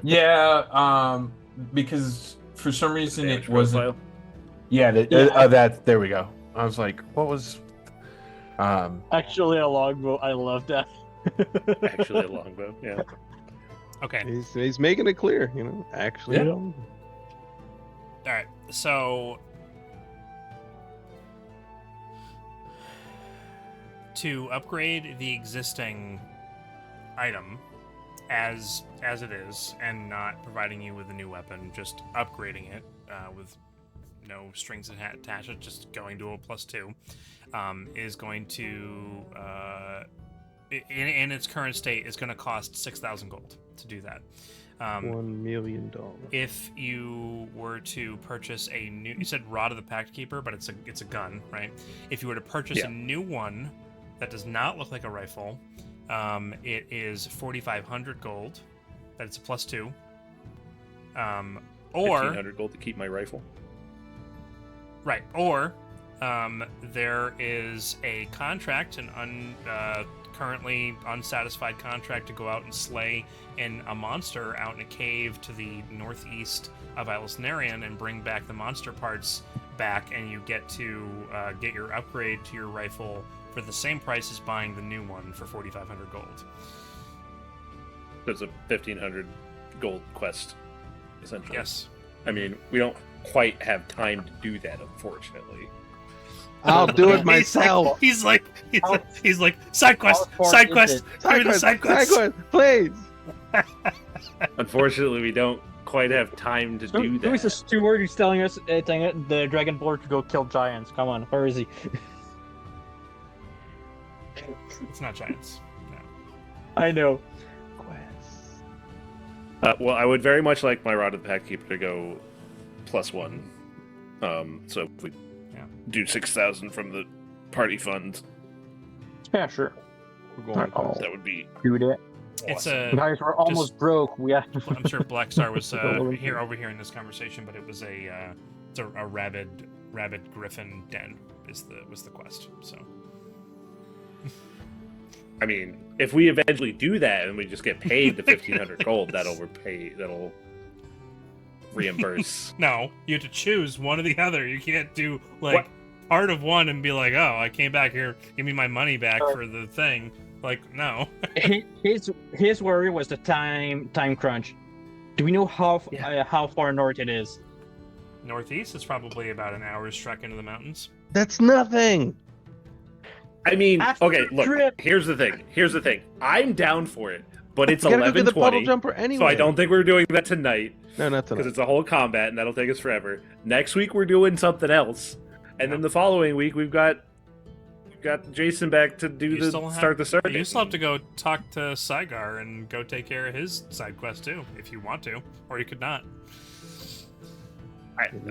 Speaker 2: Yeah, because for some reason
Speaker 5: Damage
Speaker 2: it wasn't.
Speaker 5: profile.
Speaker 2: Yeah, that. There we go. I was like, what was?
Speaker 4: Actually, a longbow. I love that.
Speaker 5: Actually, a longbow. Yeah.
Speaker 1: Okay.
Speaker 3: He's making it clear, you know. Actually,
Speaker 2: Yeah.
Speaker 1: All right. So to upgrade the existing item as it is, and not providing you with a new weapon, just upgrading it with no strings attached, just going to a +2, is going to in its current state is going to cost 6,000 gold. to do that.
Speaker 3: $1 million.
Speaker 1: If you were to purchase a new, you said Rod of the Pact Keeper, but it's a gun, right? If you were to purchase a new one that does not look like a rifle, it is 4,500 gold. That's a +2. Or
Speaker 5: 1,500 gold to keep my rifle.
Speaker 1: right, or there is a contract, currently unsatisfied contract to go out and slay a monster out in a cave to the northeast of Alisnarian and bring back the monster parts back, and you get to get your upgrade to your rifle for the same price as buying the new one for 4,500 gold.
Speaker 5: There's a 1,500 gold quest, essentially.
Speaker 1: Yes.
Speaker 5: I mean, we don't quite have time to do that, unfortunately.
Speaker 3: I'll do it myself.
Speaker 1: He's like side quest, side quest, give me the side quest,
Speaker 3: please.
Speaker 5: Unfortunately, we don't quite have time to do that.
Speaker 4: Who is the steward who's telling us the Dragonborn to go kill giants? Come on, where is he?
Speaker 1: It's not giants. No.
Speaker 4: I know.
Speaker 5: Well, I would very much like my Rod of the Pact Keeper to go +1. So if we do 6,000 from the party fund,
Speaker 4: Yeah, sure.
Speaker 3: We're going
Speaker 5: that would be
Speaker 4: Do that.
Speaker 1: It's
Speaker 5: awesome.
Speaker 4: Guys, we're almost broke. We have to...
Speaker 1: I'm sure Blackstar was overhearing this conversation, but it was a rabid griffin den was the quest. So,
Speaker 5: I mean, if we eventually do that and we just get paid the 1,500 gold, that'll reimburse.
Speaker 1: No, you have to choose one or the other. You can't do part of one and be like, oh, I came back here, give me my money back for the thing. Like, no.
Speaker 4: his worry was the time crunch. Do we know how far north it is?
Speaker 1: Northeast is probably about an hour's trek into the mountains.
Speaker 3: That's nothing.
Speaker 5: I mean,
Speaker 4: After
Speaker 5: okay, look,
Speaker 4: trip.
Speaker 5: here's the thing. I'm down for it, but it's
Speaker 3: We gotta go get the puddle
Speaker 5: 11:20,
Speaker 3: jumper anyway.
Speaker 5: so I don't think we're doing that tonight.
Speaker 3: No, not
Speaker 5: Because
Speaker 3: tonight.
Speaker 5: it's a whole combat, and that'll take us forever. Next week, we're doing something else. And then the following week, we've got Jason back to start the circuit.
Speaker 1: You still have to go talk to Saigar and go take care of his side quest too, if you want to, or you could not.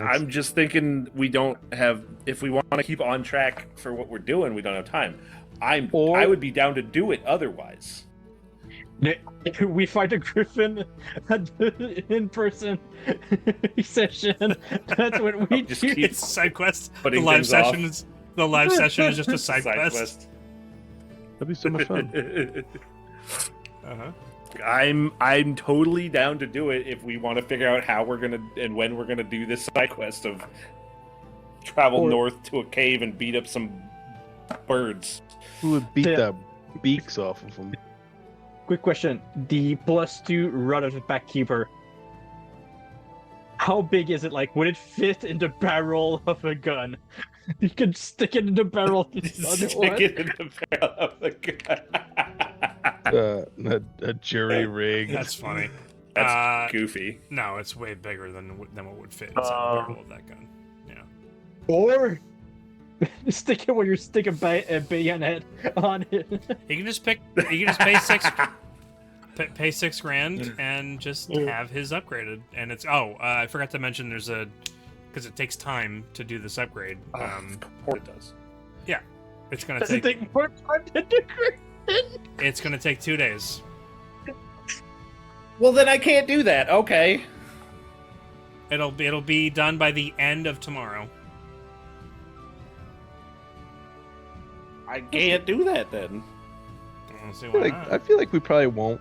Speaker 5: I'm just thinking we don't have. If we want to keep on track for what we're doing, we don't have time. I would be down to do it otherwise.
Speaker 4: We fight a griffin at the in-person session. That's what we
Speaker 5: Just
Speaker 4: do.
Speaker 5: keep
Speaker 1: It's a side quest. The
Speaker 5: putting
Speaker 1: live
Speaker 5: things
Speaker 1: session
Speaker 5: off.
Speaker 1: is just a side quest.
Speaker 3: That'd be so much fun.
Speaker 1: Uh-huh.
Speaker 5: I'm totally down to do it if we want to figure out how we're gonna and when we're gonna do this side quest of travel north to a cave and beat up some birds.
Speaker 3: Who would beat the beaks off of them?
Speaker 4: Quick question: the +2 Rod of the Pact Keeper. How big is it? Like, would it fit in the barrel of a gun? You could stick it in the barrel.
Speaker 5: Stick it in the barrel of the gun.
Speaker 3: A jury rig.
Speaker 1: That's funny.
Speaker 5: That's goofy.
Speaker 1: No, it's way bigger than what would fit inside the barrel of that gun. Yeah.
Speaker 4: Or stick it where you stick a bayonet on it.
Speaker 1: You can just pay $6 grand and just have his upgraded. And it's I forgot to mention because it takes time to do this upgrade.
Speaker 5: Of course it does.
Speaker 1: Yeah, it's gonna
Speaker 4: Does it
Speaker 1: take.
Speaker 4: take more time to do it?
Speaker 1: It's gonna take 2 days.
Speaker 5: Well, then I can't do that. Okay.
Speaker 1: It'll be done by the end of tomorrow.
Speaker 5: I can't do that then.
Speaker 1: I don't see why not.
Speaker 3: I feel like we probably won't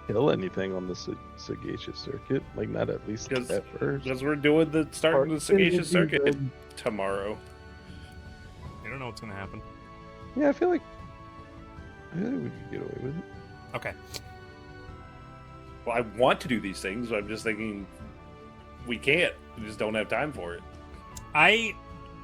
Speaker 3: kill anything on the Sagacious Circuit. Like, not at least
Speaker 5: Because-
Speaker 3: at first.
Speaker 5: Because we're doing the starting the Sagacious Circuit tomorrow.
Speaker 1: You don't know what's gonna happen.
Speaker 3: Yeah, I feel like we could get away with it.
Speaker 1: Okay.
Speaker 5: Well, I want to do these things, but I'm just thinking we can't. We just don't have time for it.
Speaker 1: I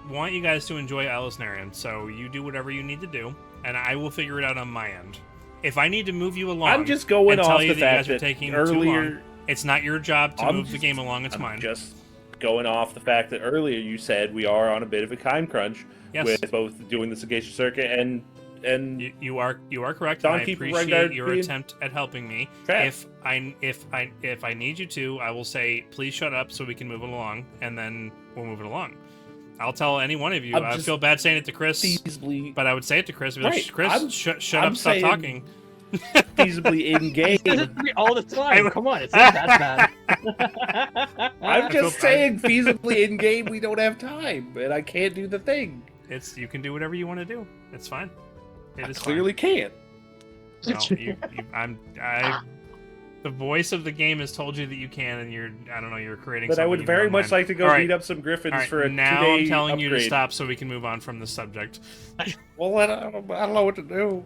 Speaker 1: want you guys to enjoy Alisnarian, so you do whatever you need to do, and I will figure it out on my end. If I need to move you along,
Speaker 5: I'm just going
Speaker 1: and
Speaker 5: off
Speaker 1: tell you
Speaker 5: the
Speaker 1: that you
Speaker 5: fact
Speaker 1: guys are
Speaker 5: that
Speaker 1: taking too
Speaker 5: earlier.
Speaker 1: long, it's not your job to
Speaker 5: I'm
Speaker 1: move the
Speaker 5: just-
Speaker 1: game along. It's
Speaker 5: I'm
Speaker 1: mine.
Speaker 5: just going off the fact that earlier you said we are on a bit of a time crunch
Speaker 1: Yes.
Speaker 5: with both doing the Sagacious Circuit and and
Speaker 1: You are correct. And I
Speaker 5: Donkey
Speaker 1: appreciate
Speaker 5: Rengar
Speaker 1: your
Speaker 5: being
Speaker 1: attempt at helping me.
Speaker 5: trapped.
Speaker 1: If I need you to, I will say please shut up so we can move it along, and then we'll move it along. I'll tell any one of you.
Speaker 5: I'm
Speaker 1: I
Speaker 5: just
Speaker 1: feel bad saying it to Chris,
Speaker 5: feasibly,
Speaker 1: but I would say it to Chris. But
Speaker 5: Right,
Speaker 1: Chris,
Speaker 5: I'm-
Speaker 1: shut
Speaker 5: I'm
Speaker 1: up, stop
Speaker 5: saying-
Speaker 1: talking.
Speaker 5: feasibly in game.
Speaker 4: He says it to me all the time. Come on, it's not that bad.
Speaker 5: I'm
Speaker 1: feel
Speaker 5: just
Speaker 1: bad.
Speaker 5: saying, feasibly in game, we don't have time, and I can't do the thing.
Speaker 1: You can do whatever you want to do. It's fine. It
Speaker 5: I
Speaker 1: is
Speaker 5: clearly can't.
Speaker 1: fine. No, the voice of the game has told you that you can, and you're creating.
Speaker 5: But I
Speaker 1: something
Speaker 5: would
Speaker 1: in
Speaker 5: very
Speaker 1: your
Speaker 5: much
Speaker 1: mind.
Speaker 5: like to go
Speaker 1: All right.
Speaker 5: beat up some griffins
Speaker 1: All right,
Speaker 5: for a
Speaker 1: now
Speaker 5: two-day
Speaker 1: I'm telling you to
Speaker 5: upgrade.
Speaker 1: stop so we can move on from the subject.
Speaker 5: Well, I don't know what to do.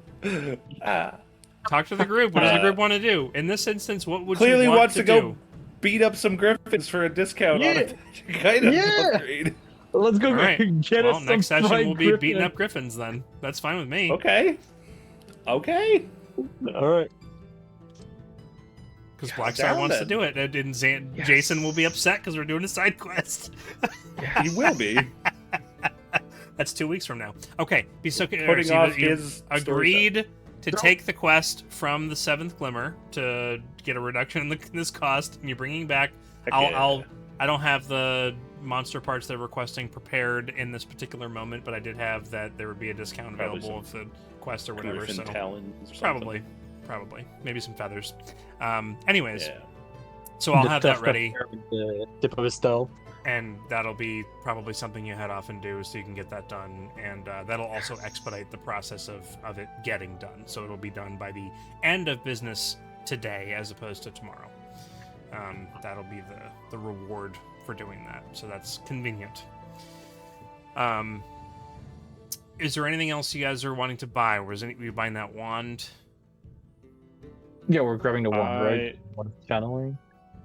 Speaker 1: Talk to the group. What does the group want to do? In this instance, what would
Speaker 5: Clearly
Speaker 1: you want
Speaker 5: wants to go
Speaker 1: do?
Speaker 5: beat up some griffins for a discount on
Speaker 4: Yeah.
Speaker 5: a kind of
Speaker 4: Yeah.
Speaker 5: upgrade.
Speaker 4: Let's go
Speaker 1: All right.
Speaker 4: get
Speaker 1: Well,
Speaker 4: us some
Speaker 1: next session
Speaker 4: fried
Speaker 1: we'll be
Speaker 4: griffin.
Speaker 1: beating up griffins then. That's fine with me.
Speaker 5: Okay.
Speaker 4: All right.
Speaker 1: Because
Speaker 5: Yeah,
Speaker 1: Blackstar
Speaker 5: down
Speaker 1: wants to
Speaker 5: then.
Speaker 1: do it, and
Speaker 5: Yes.
Speaker 1: Jason will be upset because we're doing a side quest.
Speaker 5: He will be.
Speaker 1: That's 2 weeks from now. Okay,
Speaker 5: Putting off his
Speaker 1: agreed to take the quest from the Seventh Glimmer to get a reduction in this cost, and you're bringing back. I don't have the monster parts they're requesting prepared in this particular moment, but I did have that there would be a discount
Speaker 5: Probably
Speaker 1: available with the quest or whatever.
Speaker 5: Griffin
Speaker 1: So
Speaker 5: talons or something.
Speaker 1: probably, maybe some feathers. Anyways,
Speaker 5: Yeah.
Speaker 1: so I'll
Speaker 4: The
Speaker 1: have that
Speaker 4: tuft
Speaker 1: ready.
Speaker 4: with the tip of his toe.
Speaker 1: And that'll be probably something you head off and do so you can get that done. And that'll also expedite the process of it getting done. So it'll be done by the end of business today as opposed to tomorrow. That'll be the reward for doing that. So that's convenient. Is there anything else you guys are wanting to buy? Were you buying that wand?
Speaker 4: Yeah, we're grabbing the one, right? One channeling.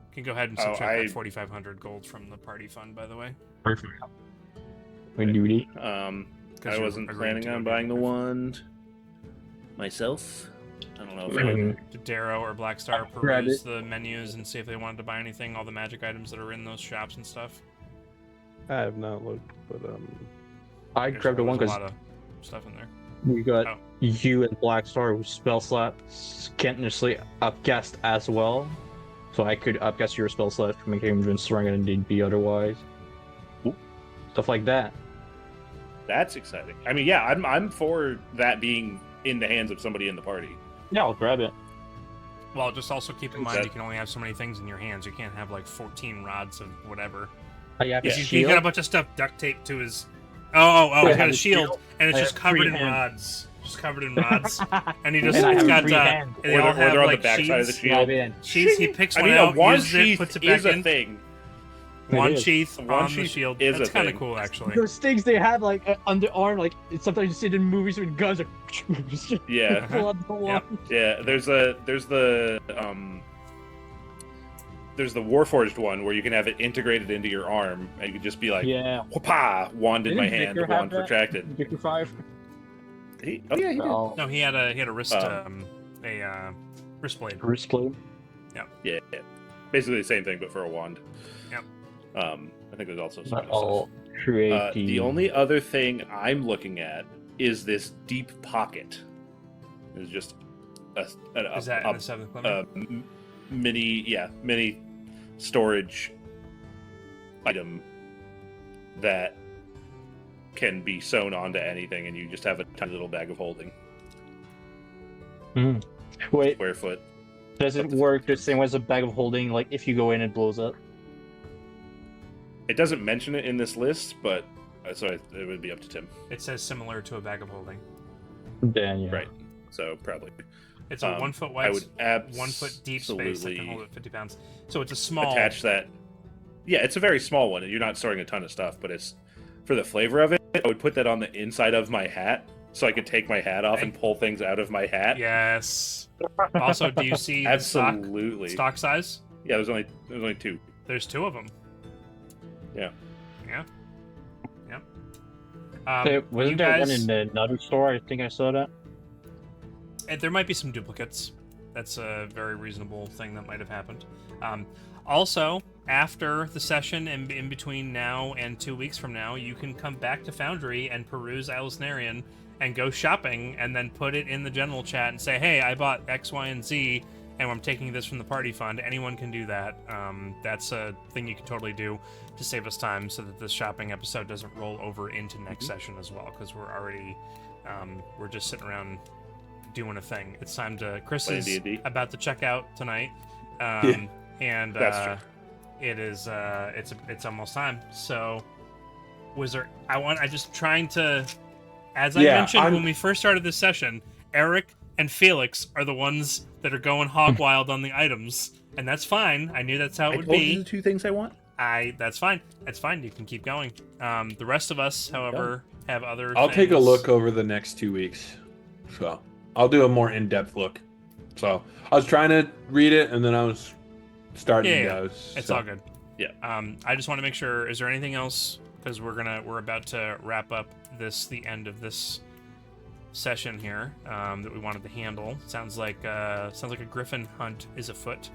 Speaker 1: You can go ahead and
Speaker 5: Oh,
Speaker 1: subtract that 4,500 gold from the party fund, by the way.
Speaker 4: Perfect. We do it.
Speaker 1: 'Cause
Speaker 5: I
Speaker 1: you're
Speaker 5: wasn't
Speaker 1: agreeing
Speaker 5: planning
Speaker 1: to
Speaker 5: on
Speaker 1: go
Speaker 5: buying the
Speaker 1: get-
Speaker 5: wand myself. I don't know if
Speaker 1: Did Darrow or Blackstar
Speaker 4: Grab
Speaker 1: peruse the menus and see if they wanted to buy anything, all the magic items that are in those shops and stuff?
Speaker 3: I have not looked, but
Speaker 4: I
Speaker 1: There's
Speaker 4: grabbed the one
Speaker 1: there's a
Speaker 4: because
Speaker 1: lot of stuff in there.
Speaker 4: we got
Speaker 1: Oh.
Speaker 4: you and Blackstar who spell slap can't necessarily upcast as well. So I could upcast your spell slap to make him even stronger than they'd be otherwise.
Speaker 5: Ooh.
Speaker 4: Stuff like that.
Speaker 5: that's exciting. I mean, yeah, I'm for that being in the hands of somebody in the party.
Speaker 4: Yeah, I'll grab it.
Speaker 1: Well, just also keep in mind
Speaker 5: That-
Speaker 1: you can only have so many things in your hands. You can't have like 14 rods of whatever.
Speaker 4: I have
Speaker 5: Yeah.
Speaker 4: a
Speaker 1: He's
Speaker 4: shield.
Speaker 1: got a bunch of stuff duct taped to his. Oh!
Speaker 4: I
Speaker 1: He's
Speaker 4: have
Speaker 1: got a
Speaker 4: a
Speaker 1: shield,
Speaker 4: shield.
Speaker 1: and it's
Speaker 4: I
Speaker 1: just
Speaker 4: have
Speaker 1: covered
Speaker 4: free
Speaker 1: in
Speaker 4: hand.
Speaker 1: rods. Just covered in rods, and he just
Speaker 4: And I
Speaker 1: he's
Speaker 4: have
Speaker 1: got
Speaker 4: free hand.
Speaker 1: they
Speaker 5: Or
Speaker 1: all
Speaker 5: they're
Speaker 1: have
Speaker 5: on the
Speaker 1: like
Speaker 5: backside of the
Speaker 1: sheaths.
Speaker 5: shield.
Speaker 4: Grab in.
Speaker 1: Sheaths. He picks
Speaker 5: I
Speaker 1: one
Speaker 5: mean,
Speaker 1: out,
Speaker 5: a wand
Speaker 1: uses it,
Speaker 5: sheath
Speaker 1: puts it
Speaker 5: is
Speaker 1: back
Speaker 5: a
Speaker 1: in.
Speaker 5: thing.
Speaker 1: Wand
Speaker 4: It is.
Speaker 1: sheath
Speaker 5: A wand
Speaker 1: on the
Speaker 5: sheath
Speaker 1: shield.
Speaker 5: is a
Speaker 1: That's kind of
Speaker 5: thing.
Speaker 1: cool, actually.
Speaker 4: Those things they have like under arm, like sometimes you see it in movies with guns. Like,
Speaker 5: Yeah,
Speaker 4: pull out the wand.
Speaker 5: yeah. There's the Warforged one where you can have it integrated into your arm, and you can just be like,
Speaker 4: Yeah.
Speaker 5: "Whoopah! Wand in
Speaker 4: Didn't
Speaker 5: my hand,
Speaker 4: Victor have
Speaker 5: wand
Speaker 4: that?
Speaker 5: protracted."
Speaker 4: 55.
Speaker 5: Oh yeah, he did.
Speaker 4: Oh,
Speaker 1: No, he had a wrist wrist blade.
Speaker 4: wrist blade.
Speaker 5: Yeah, basically the same thing, but for a wand.
Speaker 1: Yep.
Speaker 5: I think there's also some
Speaker 4: Not
Speaker 5: other
Speaker 4: all
Speaker 5: stuff.
Speaker 4: create
Speaker 5: The only other thing I'm looking at is this deep pocket. It's just
Speaker 1: Is that in the seventh limit?
Speaker 5: mini storage item that can be sewn onto anything, and you just have a tiny little bag of holding.
Speaker 4: Wait,
Speaker 5: Square foot.
Speaker 4: does it work the same way as a bag of holding? Like if you go in, it blows up.
Speaker 5: It doesn't mention it in this list, but so it would be up to Tim.
Speaker 1: It says similar to a bag of holding.
Speaker 4: Then yeah.
Speaker 5: Right. So probably.
Speaker 1: It's a 1 foot
Speaker 5: I
Speaker 1: wide,
Speaker 5: would
Speaker 1: 1 foot deep space that can hold it 50 pounds. So it's a small.
Speaker 5: attach that. Yeah, it's a very small one. You're not storing a ton of stuff, but it's for the flavor of it. I would put that on the inside of my hat, so I could take my hat off and pull things out of my hat.
Speaker 1: Yes. Also, do you see the
Speaker 5: Absolutely.
Speaker 1: stock size?
Speaker 5: Yeah, there's only two.
Speaker 1: There's 2 of them.
Speaker 5: Yeah.
Speaker 1: Yeah. Yep.
Speaker 4: Wasn't
Speaker 1: you
Speaker 4: there
Speaker 1: guys,
Speaker 4: one in the Nadu store? I think I saw that.
Speaker 1: there might be some duplicates. That's a very reasonable thing that might have happened. Also, after the session and in between now and 2 weeks from now, you can come back to Foundry and peruse Alisnarian and go shopping, and then put it in the general chat and say, hey, I bought X, Y, and Z, and I'm taking this from the party fund. Anyone can do that. That's a thing you can totally do to save us time so that this shopping episode doesn't roll over into next session as well, because we're already we're just sitting around doing a thing. It's time to Chris
Speaker 5: Playing
Speaker 1: is
Speaker 5: D&D.
Speaker 1: about to check out tonight, and
Speaker 5: That's true.
Speaker 1: it is it's almost time. So I just trying to, as I mentioned when we first started this session, Eric and Felix are the ones that are going hog wild on the items, and that's fine. I knew that's how it would
Speaker 8: told you
Speaker 1: be.
Speaker 8: the 2 things I want.
Speaker 1: That's fine. That's fine. You can keep going. The rest of us, however, have other.
Speaker 2: I'll take a
Speaker 1: things.
Speaker 2: look over the next 2 weeks. So I'll do a more in-depth look. So I was trying to read it, and then I was starting to go.
Speaker 1: It's
Speaker 2: so.
Speaker 1: all good.
Speaker 5: Yeah.
Speaker 1: I just want to make sure. Is there anything else? Because we're about to wrap up the end of this session here that we wanted to handle. Sounds like a griffin hunt is afoot.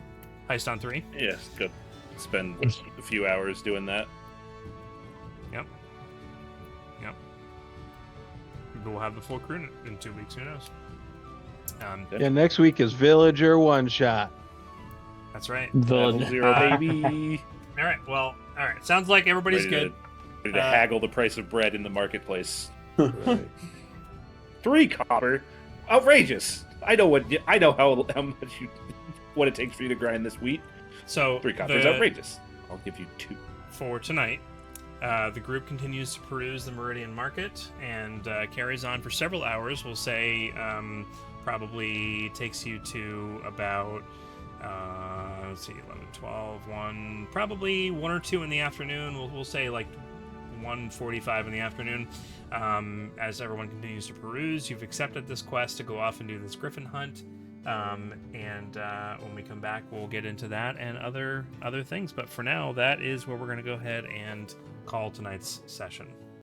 Speaker 1: Heist on 3.
Speaker 5: Yes, good. Spend a few hours doing that.
Speaker 1: Yep. We'll have the full crew in 2 weeks. Who knows?
Speaker 3: Yeah, next week is Villager one shot.
Speaker 1: That's right.
Speaker 5: Level 0, baby.
Speaker 1: All right. Well, all right. Sounds like everybody's
Speaker 5: Ready
Speaker 1: good.
Speaker 5: To haggle the price of bread in the marketplace.
Speaker 2: Right.
Speaker 5: 3 copper, outrageous. I know how much what it takes for you to grind this wheat.
Speaker 1: So
Speaker 5: 3 copper is outrageous. I'll give you 2.
Speaker 1: For tonight, the group continues to peruse the Meridian Market and carries on for several hours. We'll say probably takes you to about let's see, 11, 12, 1, probably 1 or 2 in the afternoon. We'll say like 1:45 in the afternoon. As everyone continues to peruse, you've accepted this quest to go off and do this griffin hunt. And when we come back, we'll get into that and other things. But for now, that is where we're going to go ahead and call tonight's session.